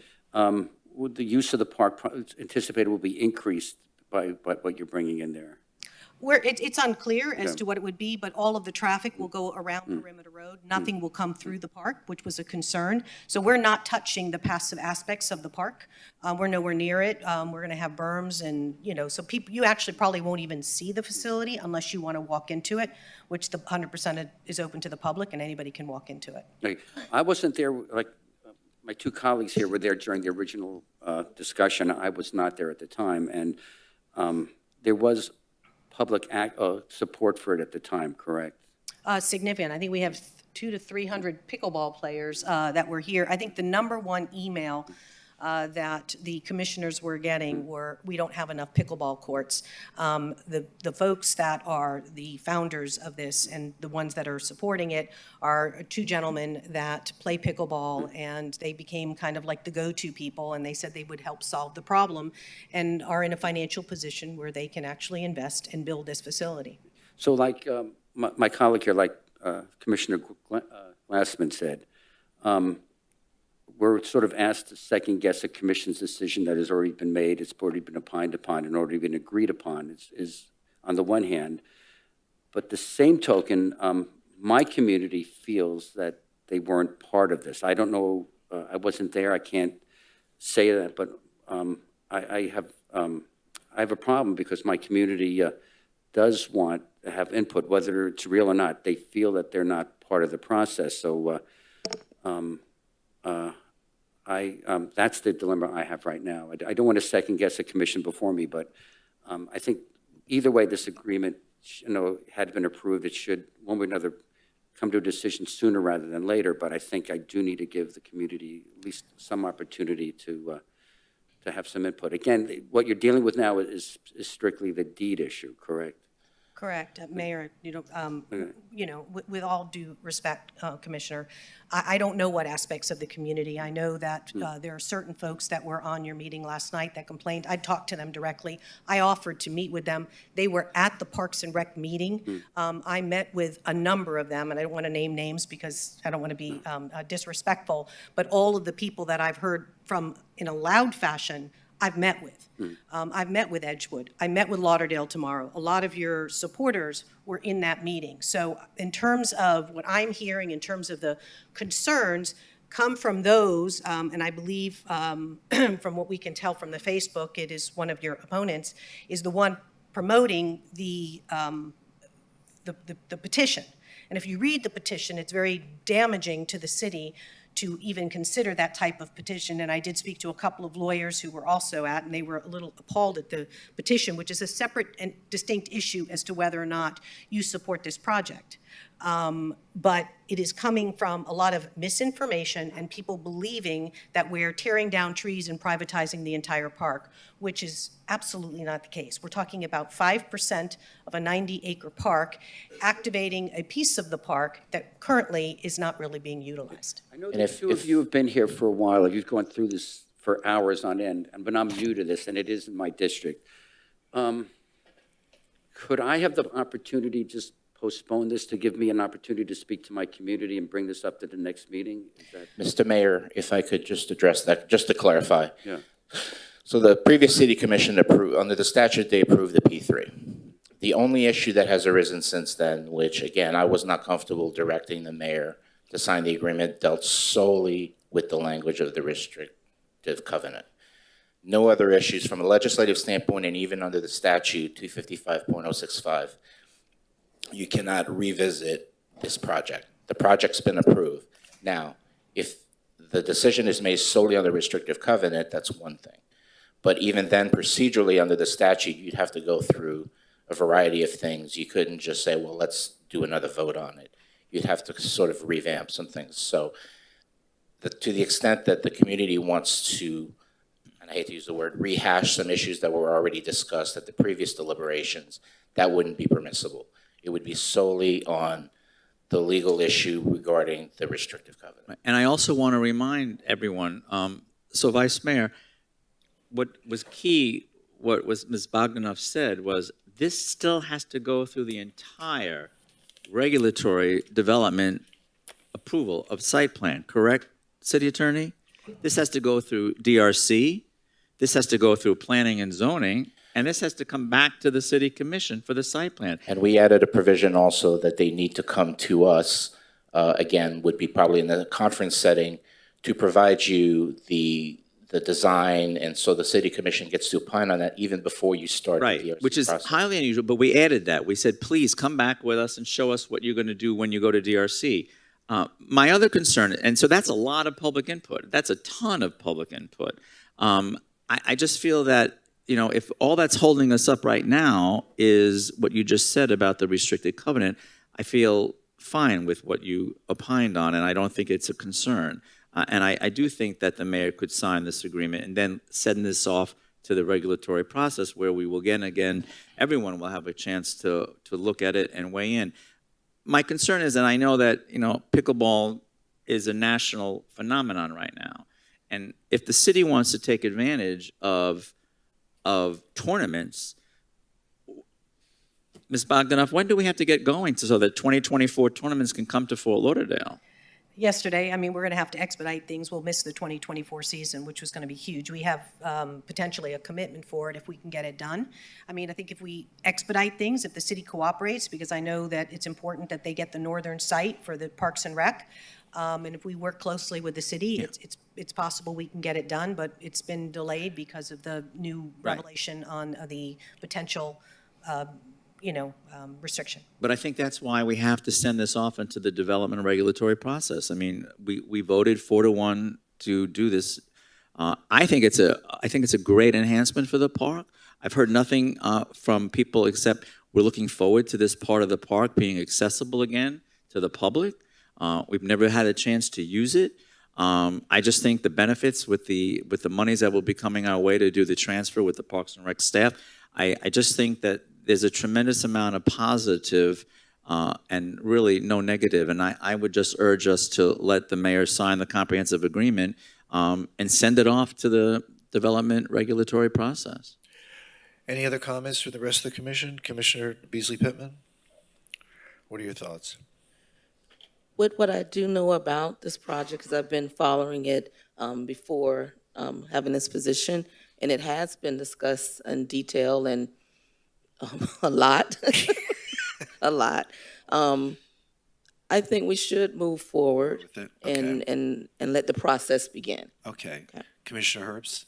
Would the use of the park anticipated will be increased by what you're bringing in there? It's unclear as Okay. to what it would be, but all of the traffic will go around Perimeter Road. Nothing will come through the park, which was a concern. So we're not touching the passive aspects of the park. We're nowhere near it. We're going to have berms and, so people, you actually probably won't even see the facility unless you want to walk into it, which the 100% is open to the public and anybody can walk into it. Okay. I wasn't there, my two colleagues here were there during the original discussion. I was not there at the time, and there was public support for it at the time, correct? Significant. I think we have 200 to 300 pickleball players that were here. I think the number one email that the commissioners were getting were, we don't have enough pickleball courts. The folks that are the founders of this and the ones that are supporting it are two gentlemen that play pickleball, and they became kind of like the go-to people, and they said they would help solve the problem and are in a financial position where they can actually invest and build this facility. So like my colleague here, like Commissioner Glassman said, we're sort of asked to second-guess a commission's decision that has already been made, it's already been opined upon, and already been agreed upon, is on the one hand. But the same token, my community feels that they weren't part of this. I don't know, I wasn't there, I can't say that, but I have a problem because my community does want to have input, whether it's real or not. They feel that they're not part of the process, so that's the dilemma I have right now. I don't want to second-guess a commission before me, but I think either way this agreement, had been approved, it should, one way or another, come to a decision sooner rather than later, but I think I do need to give the community at least some opportunity to have some input. Again, what you're dealing with now is strictly the deed issue, correct? Correct, Mayor. With all due respect, Commissioner, I don't know what aspects of the community. I know that there are certain folks that were on your meeting last night that complained. I talked to them directly. I offered to meet with them. They were at the Parks and Rec meeting. I met with a number of them, and I don't want to name names because I don't want to be disrespectful, but all of the people that I've heard from in a loud fashion, I've met with. I've met with Edgewood. I met with Lauderdale tomorrow. A lot of your supporters were in that meeting. So in terms of what I'm hearing, in terms of the concerns, come from those, and I believe from what we can tell from the Facebook, it is one of your opponents, is the one promoting the petition. And if you read the petition, it's very damaging to the city to even consider that type of petition. And I did speak to a couple of lawyers who were also at, and they were a little appalled at the petition, which is a separate and distinct issue as to whether or not you support this project. But it is coming from a lot of misinformation and people believing that we're tearing down trees and privatizing the entire park, which is absolutely not the case. We're talking about 5% of a 90-acre park, activating a piece of the park that currently is not really being utilized. I know the two of you have been here for a while, you've gone through this for hours on end, but I'm new to this, and it is in my district. Could I have the opportunity just postpone this to give me an opportunity to speak to my community and bring this up to the next meeting? Mr. Mayor, if I could just address that, just to clarify. Yeah. So the previous city commission approved, under the statute, they approved the P3. The only issue that has arisen since then, which again, I was not comfortable directing the mayor to sign the agreement, dealt solely with the language of the restrictive covenant. No other issues from a legislative standpoint, and even under the statute 255.065, you cannot revisit this project. The project's been approved. Now, if the decision is made solely on the restrictive covenant, that's one thing. But even then, procedurally under the statute, you'd have to go through a variety of things. You couldn't just say, well, let's do another vote on it. You'd have to sort of revamp some things. So to the extent that the community wants to, and I hate to use the word, rehash some issues that were already discussed at the previous deliberations, that wouldn't be permissible. It would be solely on the legal issue regarding the restrictive covenant. And I also want to remind everyone, so Vice Mayor, what was key, what was Ms. Bogdanoff said was this still has to go through the entire regulatory development approval of site plan, correct, City Attorney? This has to go through DRC, this has to go through planning and zoning, and this has to come back to the City Commission for the site plan. And we added a provision also that they need to come to us, again, would be probably in the conference setting, to provide you the design, and so the City Commission gets to opine on that even before you start the DRC Right, which is process. highly unusual, but we added that. We said, please come back with us and show us what you're going to do when you go to DRC. My other concern, and so that's a lot of public input. That's a ton of public input. I just feel that, you know, if all that's holding us up right now is what you just said about the restricted covenant, I feel fine with what you opined on, and I don't think it's a concern. And I do think that the mayor could sign this agreement and then send this off to the regulatory process where we will again, everyone will have a chance to look at it and weigh in. My concern is, and I know that, you know, pickleball is a national phenomenon right now. And if the city wants to take advantage of tournaments, Ms. Bogdanoff, when do we have to get going so that 2024 tournaments can come to Fort Lauderdale? Yesterday, I mean, we're going to have to expedite things. We'll miss the 2024 season, which was going to be huge. We have potentially a commitment for it if we can get it done. I mean, I think if we expedite things, if the city cooperates, because I know that it's important that they get the northern site for the Parks and Rec, and if we work closely with the city, it's possible we can get it done, but it's been delayed because of the new revelation on the potential restriction. But I think that's why we have to send this off into the development and regulatory process. I mean, we voted 4-1 to do this. I think it's a great enhancement for the park. I've heard nothing from people except we're looking forward to this part of the park being accessible again to the public. We've never had a chance to use it. I just think the benefits with the monies that will be coming our way to do the transfer with the Parks and Rec staff, I just think that there's a tremendous amount of positive and really no negative. And I would just urge us to let the mayor sign the comprehensive agreement and send it off to the development regulatory process. Any other comments from the rest of the commission? Commissioner Beasley Pittman? What are your thoughts? With what I do know about this project, because I've been following it before having this position, and it has been discussed in detail and a lot, a lot. I think we should move forward and let the process begin. Okay. Commissioner Herbst?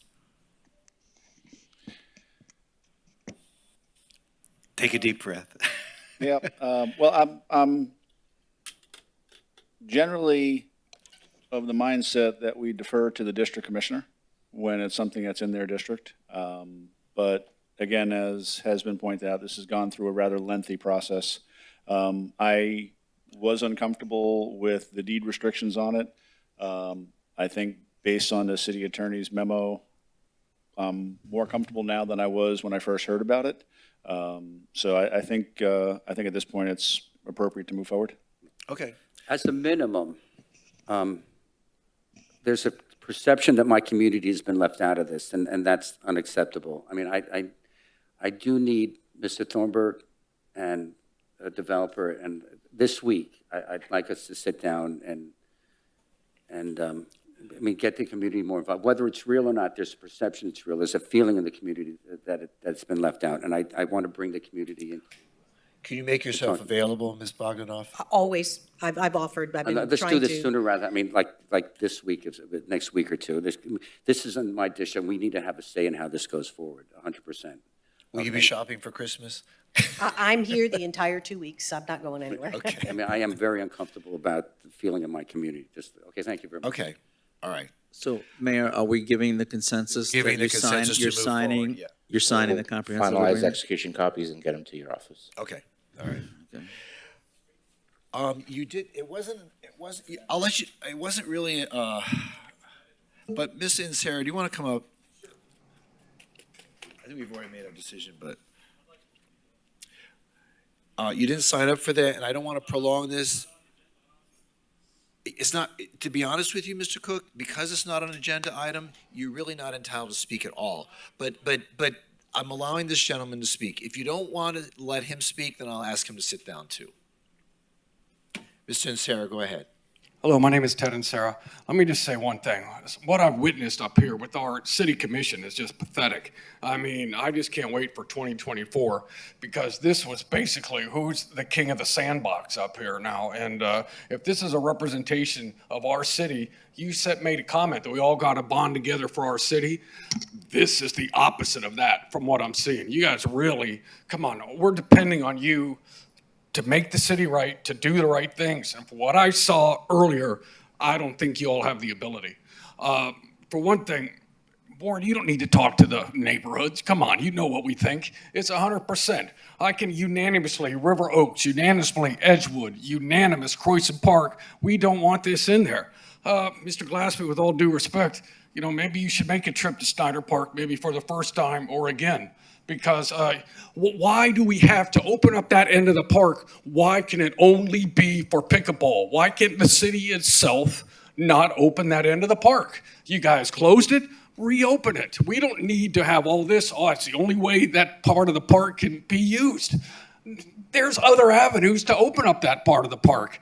Take a deep breath. Yeah. Well, I'm generally of the mindset that we defer to the district commissioner when it's something that's in their district. But again, as has been pointed out, this has gone through a rather lengthy process. I was uncomfortable with the deed restrictions on it. I think based on the city attorney's memo, I'm more comfortable now than I was when I first heard about it. So I think at this point it's appropriate to move forward. Okay. As a minimum, there's a perception that my community has been left out of this, and that's unacceptable. I mean, I do need Mr. Thornburg and a developer, and this week, I'd like us to sit down and I mean, get the community more involved. Whether it's real or not, there's a perception it's real. There's a feeling in the community that's been left out, and I want to bring the community in. Can you make yourself available, Ms. Bogdanoff? Always, I've offered, I've been Let's trying do to. this sooner rather, I mean, like this week, next week or two. This is in my dish, and we need to have a say in how this goes forward, 100%. Will you be shopping for Christmas? I'm here the entire 2 weeks. I'm not going anywhere. Okay. I mean, I am very uncomfortable about the feeling in my community. Okay, thank you very much. Okay, all right. So, Mayor, are we giving the consensus? Giving that the consensus to you're move signing, forward, yeah. You're signing the comprehensive Finalize agreement? execution copies and get them to your office. Okay, all right. Okay. You did, it wasn't, I'll let you, it wasn't really, but Ms. Insera, do you want to come up? I think we've already made our decision, but you didn't sign up for that, and I don't want to prolong this. It's not, to be honest with you, Mr. Cook, because it's not an agenda item, you're really not entitled to speak at all. But I'm allowing this gentleman to speak. If you don't want to let him speak, then I'll ask him to sit down too. Mr. Insera, go ahead. Hello, my name is Ted and Sarah. Let me just say one thing. What I've witnessed up here with our city commission is just pathetic. I mean, I just can't wait for 2024 because this was basically who's the king of the sandbox up here now. And if this is a representation of our city, you made a comment that we all got to bond together for our city. This is the opposite of that from what I'm seeing. You guys really, come on, we're depending on you to make the city right, to do the right things. And for what I saw earlier, I don't think you all have the ability. For one thing, Warren, you don't need to talk to the neighborhoods. Come on, you know what we think. It's 100%. I can unanimously, River Oaks, unanimously Edgewood, unanimous Croissant Park. We don't want this in there. Mr. Glassby, with all due respect, you know, maybe you should make a trip to Snyder Park, maybe for the first time or again. Because why do we have to open up that end of the park? Why can it only be for pickleball? Why can't the city itself not open that end of the park? You guys closed it, reopen it. We don't need to have all this. Oh, it's the only way that part of the park can be used. There's other avenues to open up that part of the park.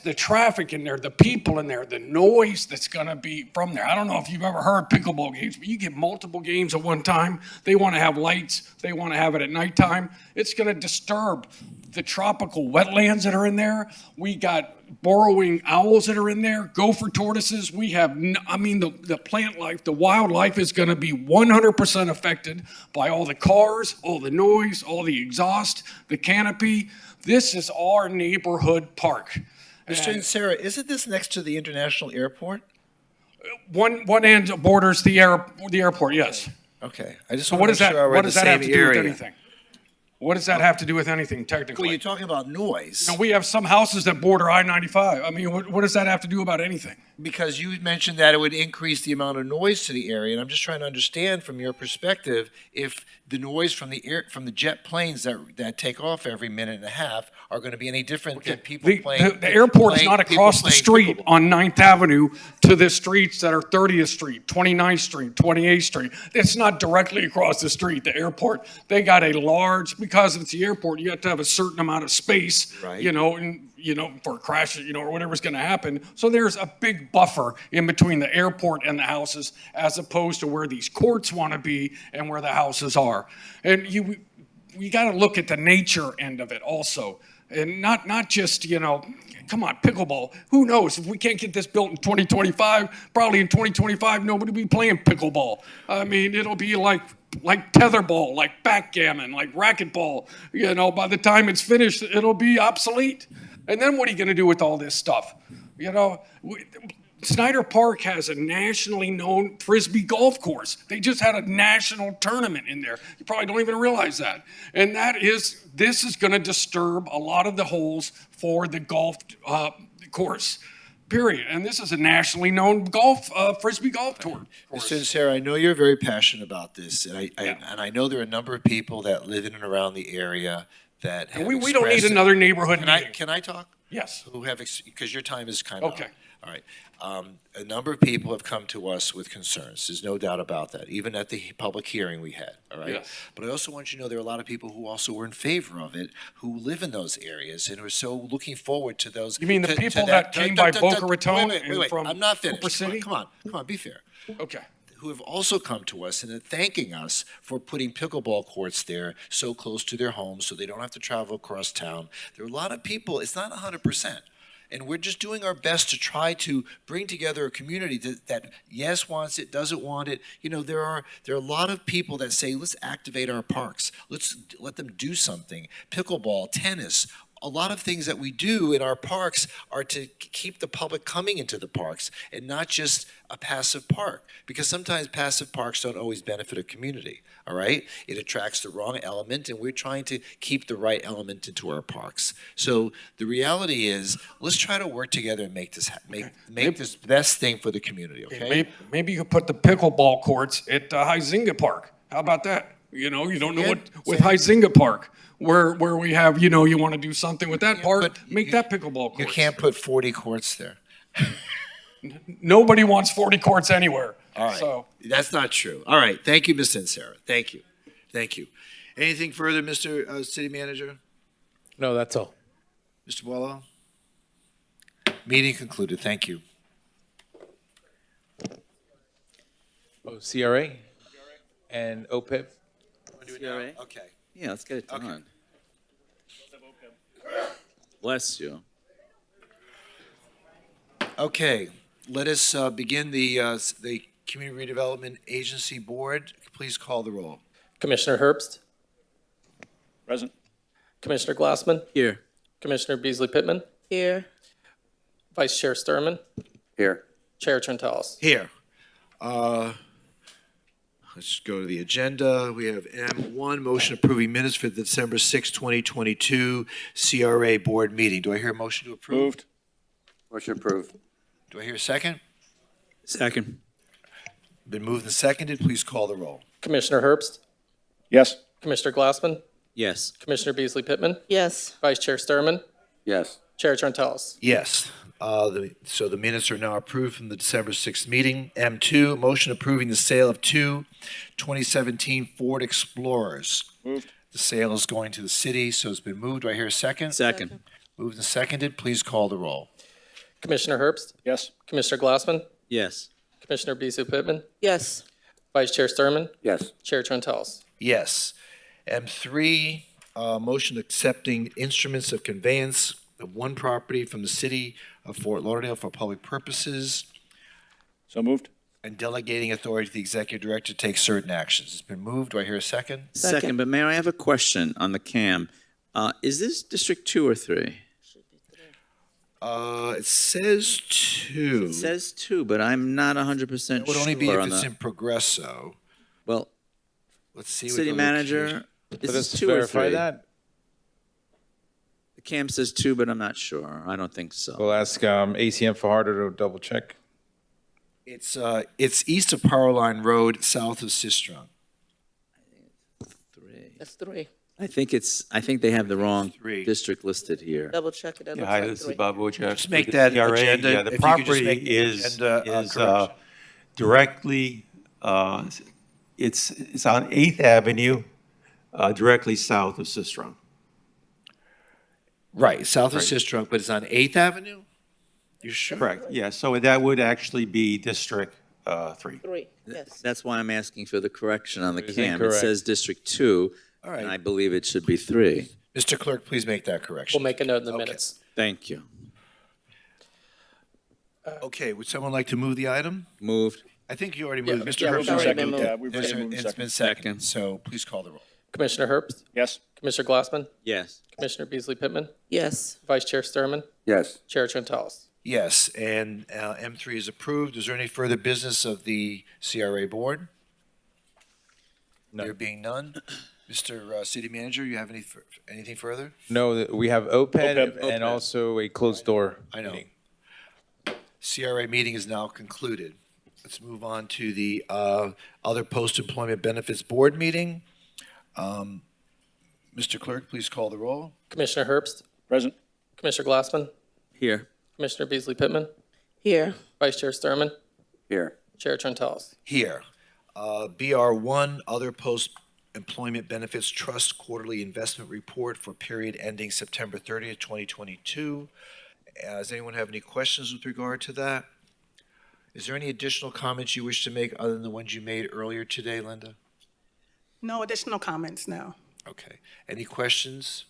The traffic in there, the people in there, the noise that's going to be from there. I don't know if you've ever heard pickleball games, but you get multiple games at one time. They want to have lights. They want to have it at nighttime. It's going to disturb the tropical wetlands that are in there. We got burrowing owls that are in there, gopher tortoises. We have, the plant life, the wildlife is going to be 100% affected by all the cars, all the noise, all the exhaust, the canopy. This is our neighborhood park. Mr. Insera, isn't this next to the international airport? One end borders the airport, yes. Okay, I just So want to make sure we're what in the does that have same to do with area. anything? What does that have to do with anything technically? Well, you're talking about noise. You know, we have some houses that border I-95. I mean, what does that have to do about anything? Because you mentioned that it would increase the amount of noise to the area, and I'm just trying to understand from your perspective if the noise from the jet planes that take off every minute and a half are going to be any different than people playing. The airport is not people across the playing street pickleball. on 9th Avenue to the streets that are 30th Street, 29th Street, 28th Street. It's not directly across the street. The airport, they got a large, because it's the airport, you have to have a certain amount of space, Right. For crashes, or whatever's going to happen. So there's a big buffer in between the airport and the houses, as opposed to where these courts want to be and where the houses are. And we got to look at the nature end of it also, and not just come on, pickleball. Who knows if we can't get this built in 2025? Probably in 2025 nobody will be playing pickleball. I mean, it'll be like tetherball, like backgammon, like racquetball. By the time it's finished, it'll be obsolete. And then what are you going to do with all this stuff? Snyder Park has a nationally known Frisbee golf course. They just had a national tournament in there. You probably don't even realize that. And this is going to disturb a lot of the holes for the golf course, period. And this is a nationally known Frisbee golf tour course. Mr. Sarah, I know you're very passionate about this, and I know there are a number of people that live in and around the area that have And we don't need expressed- another neighborhood meeting. Can I talk? Yes. Who have, because your time is kind of Okay. up. All right. A number of people have come to us with concerns. There's no doubt about that, even at the public hearing we had, all right? Yes. But I also want you to know there are a lot of people who also were in favor of it, who live in those areas and are so looking forward to those. You mean the to people that came by Boca Raton and from I'm not finished. Cooper City? Come on, be fair. Okay. Who have also come to us and are thanking us for putting pickleball courts there so close to their homes so they don't have to travel across town. There are a lot of people, it's not 100%. And we're just doing our best to try to bring together a community that yes wants it, doesn't want it. You know, there are a lot of people that say, let's activate our parks. Let's let them do something. Pickleball, tennis, a lot of things that we do in our parks are to keep the public coming into the parks and not just a passive park, because sometimes passive parks don't always benefit a community, all right? It attracts the wrong element, and we're trying to keep the right element into our parks. So the reality is, let's try to work together and make this make this best thing for the community, okay? Maybe you could put the pickleball courts at Huizinga Park. How about that? You know, you don't know what, with Huizinga Park, where we have, you know, you want to do something with that park, make that pickleball court. You can't put 40 courts there. Nobody wants 40 courts anywhere. All right, So, that's not true. All right, thank you, Ms. Sarah. Thank you. Anything further, Mr. City Manager? No, that's all. Mr. Boileau? Meeting concluded. Thank you. Oh, CRA and OPEB. CRA? Okay. Yeah, let's get it done. Bless you. Okay, let us begin the Community Redevelopment Agency Board. Please call the roll. Commissioner Herbst, Present. Commissioner Glassman, Here. Commissioner Beasley Pittman, Here. Vice Chair Sturman, Here. Chair Trentalis. Here. Let's go to the agenda. We have M1, motion approving minutes for the December 6, 2022 CRA Board meeting. Do I hear a motion to approve? Moved. Motion approved. Do I hear a second? Second. Been moved and seconded. Please call the roll. Commissioner Herbst, Yes. Commissioner Glassman, Yes. Commissioner Beasley Pittman, Yes. Vice Chair Sturman, Yes. Chair Trentalis. Yes. So the minutes are now approved from the December 6th meeting. M2, motion approving the sale of two 2017 Ford Explorers. Moved. The sale is going to the city, so it's been moved. Do I hear a second? Second. Moved and seconded. Please call the roll. Commissioner Herbst, Yes. Commissioner Glassman, Yes. Commissioner Beasley Pittman, Yes. Vice Chair Sturman, Yes. Chair Trentalis. Yes. M3, motion accepting instruments of conveyance of one property from the city of Fort Lauderdale for public purposes So moved. and delegating authority to the executive director to take certain actions. It's been moved. Do I hear a second? Second, but Mayor, I have a question on the CAM. Is this District 2 or 3? It says two. It says 2, but I'm not 100% It would sure only be if on it's the- in Progresso. Well, Let's see. what City the Manager, location- is Let this us 2 or verify 3? that. The CAM says 2, but I'm not sure. I don't think so. We'll ask ACM Fajardo to double check. It's east of Power Line Road, south of Sistrunk. 3. That's 3. I think they have the wrong 3. district listed here. Double check it. That Yeah, looks hi, like this is 3. Bob Wojcik. Just make with that the CRA. agenda- Yeah, if the you could just property make the is agenda, correction. directly, it's on 8th Avenue, directly south of Sistrunk. Right, south of Right. Sistrunk, but it's on 8th Avenue? You sure? Correct, yeah, so that would actually be District 3. 3. Yes. That's why I'm asking for the correction on the It is CAM. It incorrect. says District 2, All and I right. believe it should be 3. Mr. Clerk, please make that correction. We'll make a note in the Okay. minutes. Thank you. Okay, would someone like to move the item? Moved. I think you already Yeah, moved. Mr. yeah, Herbst, we've you already seconded moved. that. Yeah, we've already moved It's second. been seconded, so please call the roll. Commissioner Herbst, Yes. Commissioner Glassman, Yes. Commissioner Beasley Pittman, Yes. Vice Chair Sturman, Yes. Chair Trentalis. Yes, and M3 is approved. Is there any further business of the CRA board? No. There being none. Mr. City Manager, you have anything further? No, we have OPEB OPEB. and also a closed door I know. meeting. CRA meeting is now concluded. Let's move on to the other post-employment benefits board meeting. Mr. Clerk, please call the roll. Commissioner Herbst, Present. Commissioner Glassman, Here. Commissioner Beasley Pittman, Here. Vice Chair Sturman, Here. Chair Trentalis. Here. BR1, other post-employment benefits trust quarterly investment report for period ending September 30th, 2022. Does anyone have any questions with regard to that? Is there any additional comments you wish to make other than the ones you made earlier today, Linda? No additional comments, no. Okay. Any questions?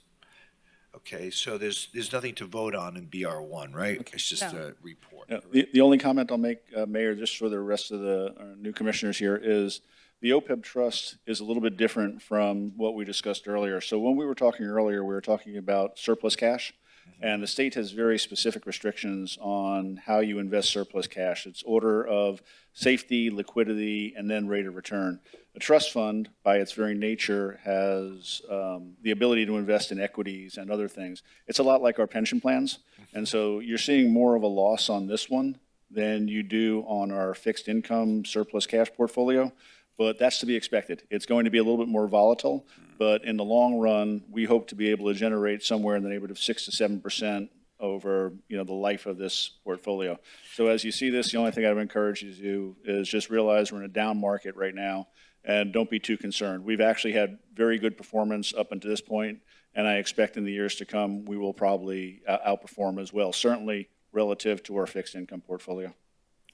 Okay, so there's nothing to vote on in BR1, right? It's just No. a report. Yeah, the only comment I'll make, Mayor, just for the rest of the new commissioners here, is the OPEB trust is a little bit different from what we discussed earlier. So when we were talking earlier, we were talking about surplus cash, and the state has very specific restrictions on how you invest surplus cash. It's order of safety, liquidity, and then rate of return. A trust fund, by its very nature, has the ability to invest in equities and other things. It's a lot like our pension plans. And so you're seeing more of a loss on this one than you do on our fixed income surplus cash portfolio. But that's to be expected. It's going to be a little bit more volatile, but in the long run, we hope to be able to generate somewhere in the neighborhood of 6 to 7% over, the life of this portfolio. So as you see this, the only thing I would encourage you to do is just realize we're in a down market right now, and don't be too concerned. We've actually had very good performance up until this point, and I expect in the years to come, we will probably outperform as well, certainly relative to our fixed income portfolio.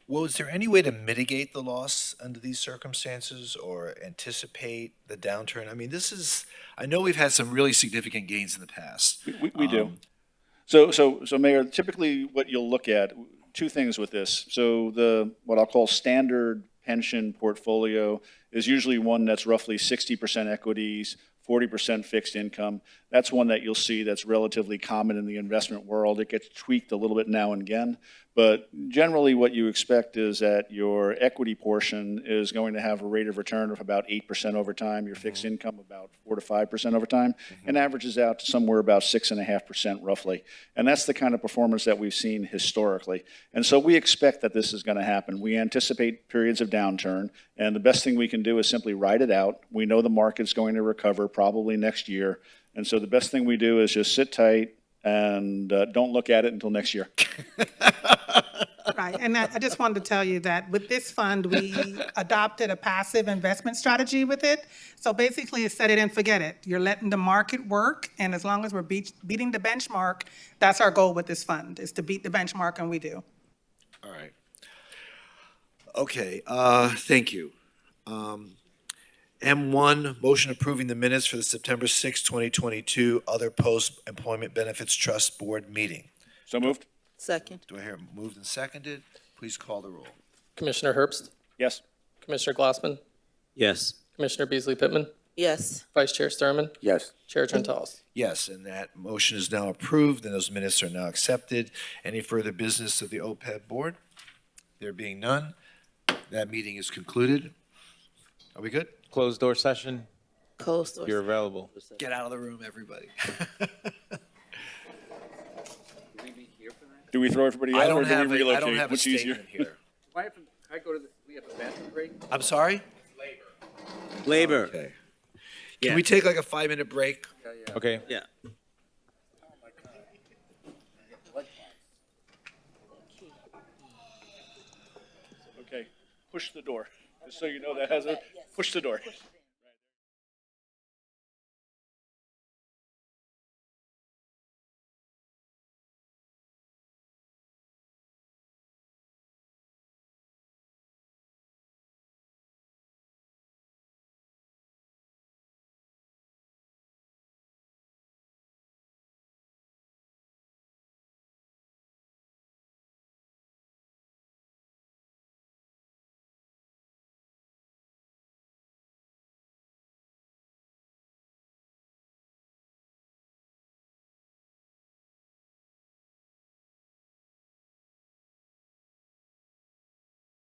Well, is there any way to mitigate the loss under these circumstances or anticipate the downturn? I mean, I know we've had some really significant gains in the past. We do. So Mayor, typically what you'll look at, two things with this. So what I'll call standard pension portfolio is usually one that's roughly 60% equities, 40% fixed income. That's one that you'll see that's relatively common in the investment world. It gets tweaked a little bit now and again. But generally what you expect is that your equity portion is going to have a rate of return of about 8% over time, your fixed income about 4 to 5% over time, and averages out to somewhere about 6.5% roughly. And that's the kind of performance that we've seen historically. And so we expect that this is going to happen. We anticipate periods of downturn, and the best thing we can do is simply ride it out. We know the market's going to recover probably next year. And so the best thing we do is just sit tight and don't look at it until next year. Right, and I just wanted to tell you that with this fund, we adopted a passive investment strategy with it. So basically, it's set it and forget it. You're letting the market work, and as long as we're beating the benchmark, that's our goal with this fund, is to beat the benchmark, and we do. All right. Okay, thank you. M1, motion approving the minutes for the September 6, 2022 other post-employment benefits trust board meeting. So moved? Second. Do I hear moved and seconded? Please call the roll. Commissioner Herbst, Yes. Commissioner Glassman, Yes. Commissioner Beasley Pittman, Yes. Vice Chair Sturman, Yes. Chair Trentalis. Yes, and that motion is now approved, and those minutes are now accepted. Any further business of the OPEB board? There being none, that meeting is concluded. Are we good? Closed door session, Cold stores. you're available. Get out of the room, everybody. Do we throw everybody I out or don't do have we a, I relocate? don't have a What's easier? statement here. I go to we have a bathroom break? I'm sorry? Labor. Okay. Yeah. Can we take like a 5-minute break? Okay. Yeah. Okay, push the door. Just so you know that has a, push the door.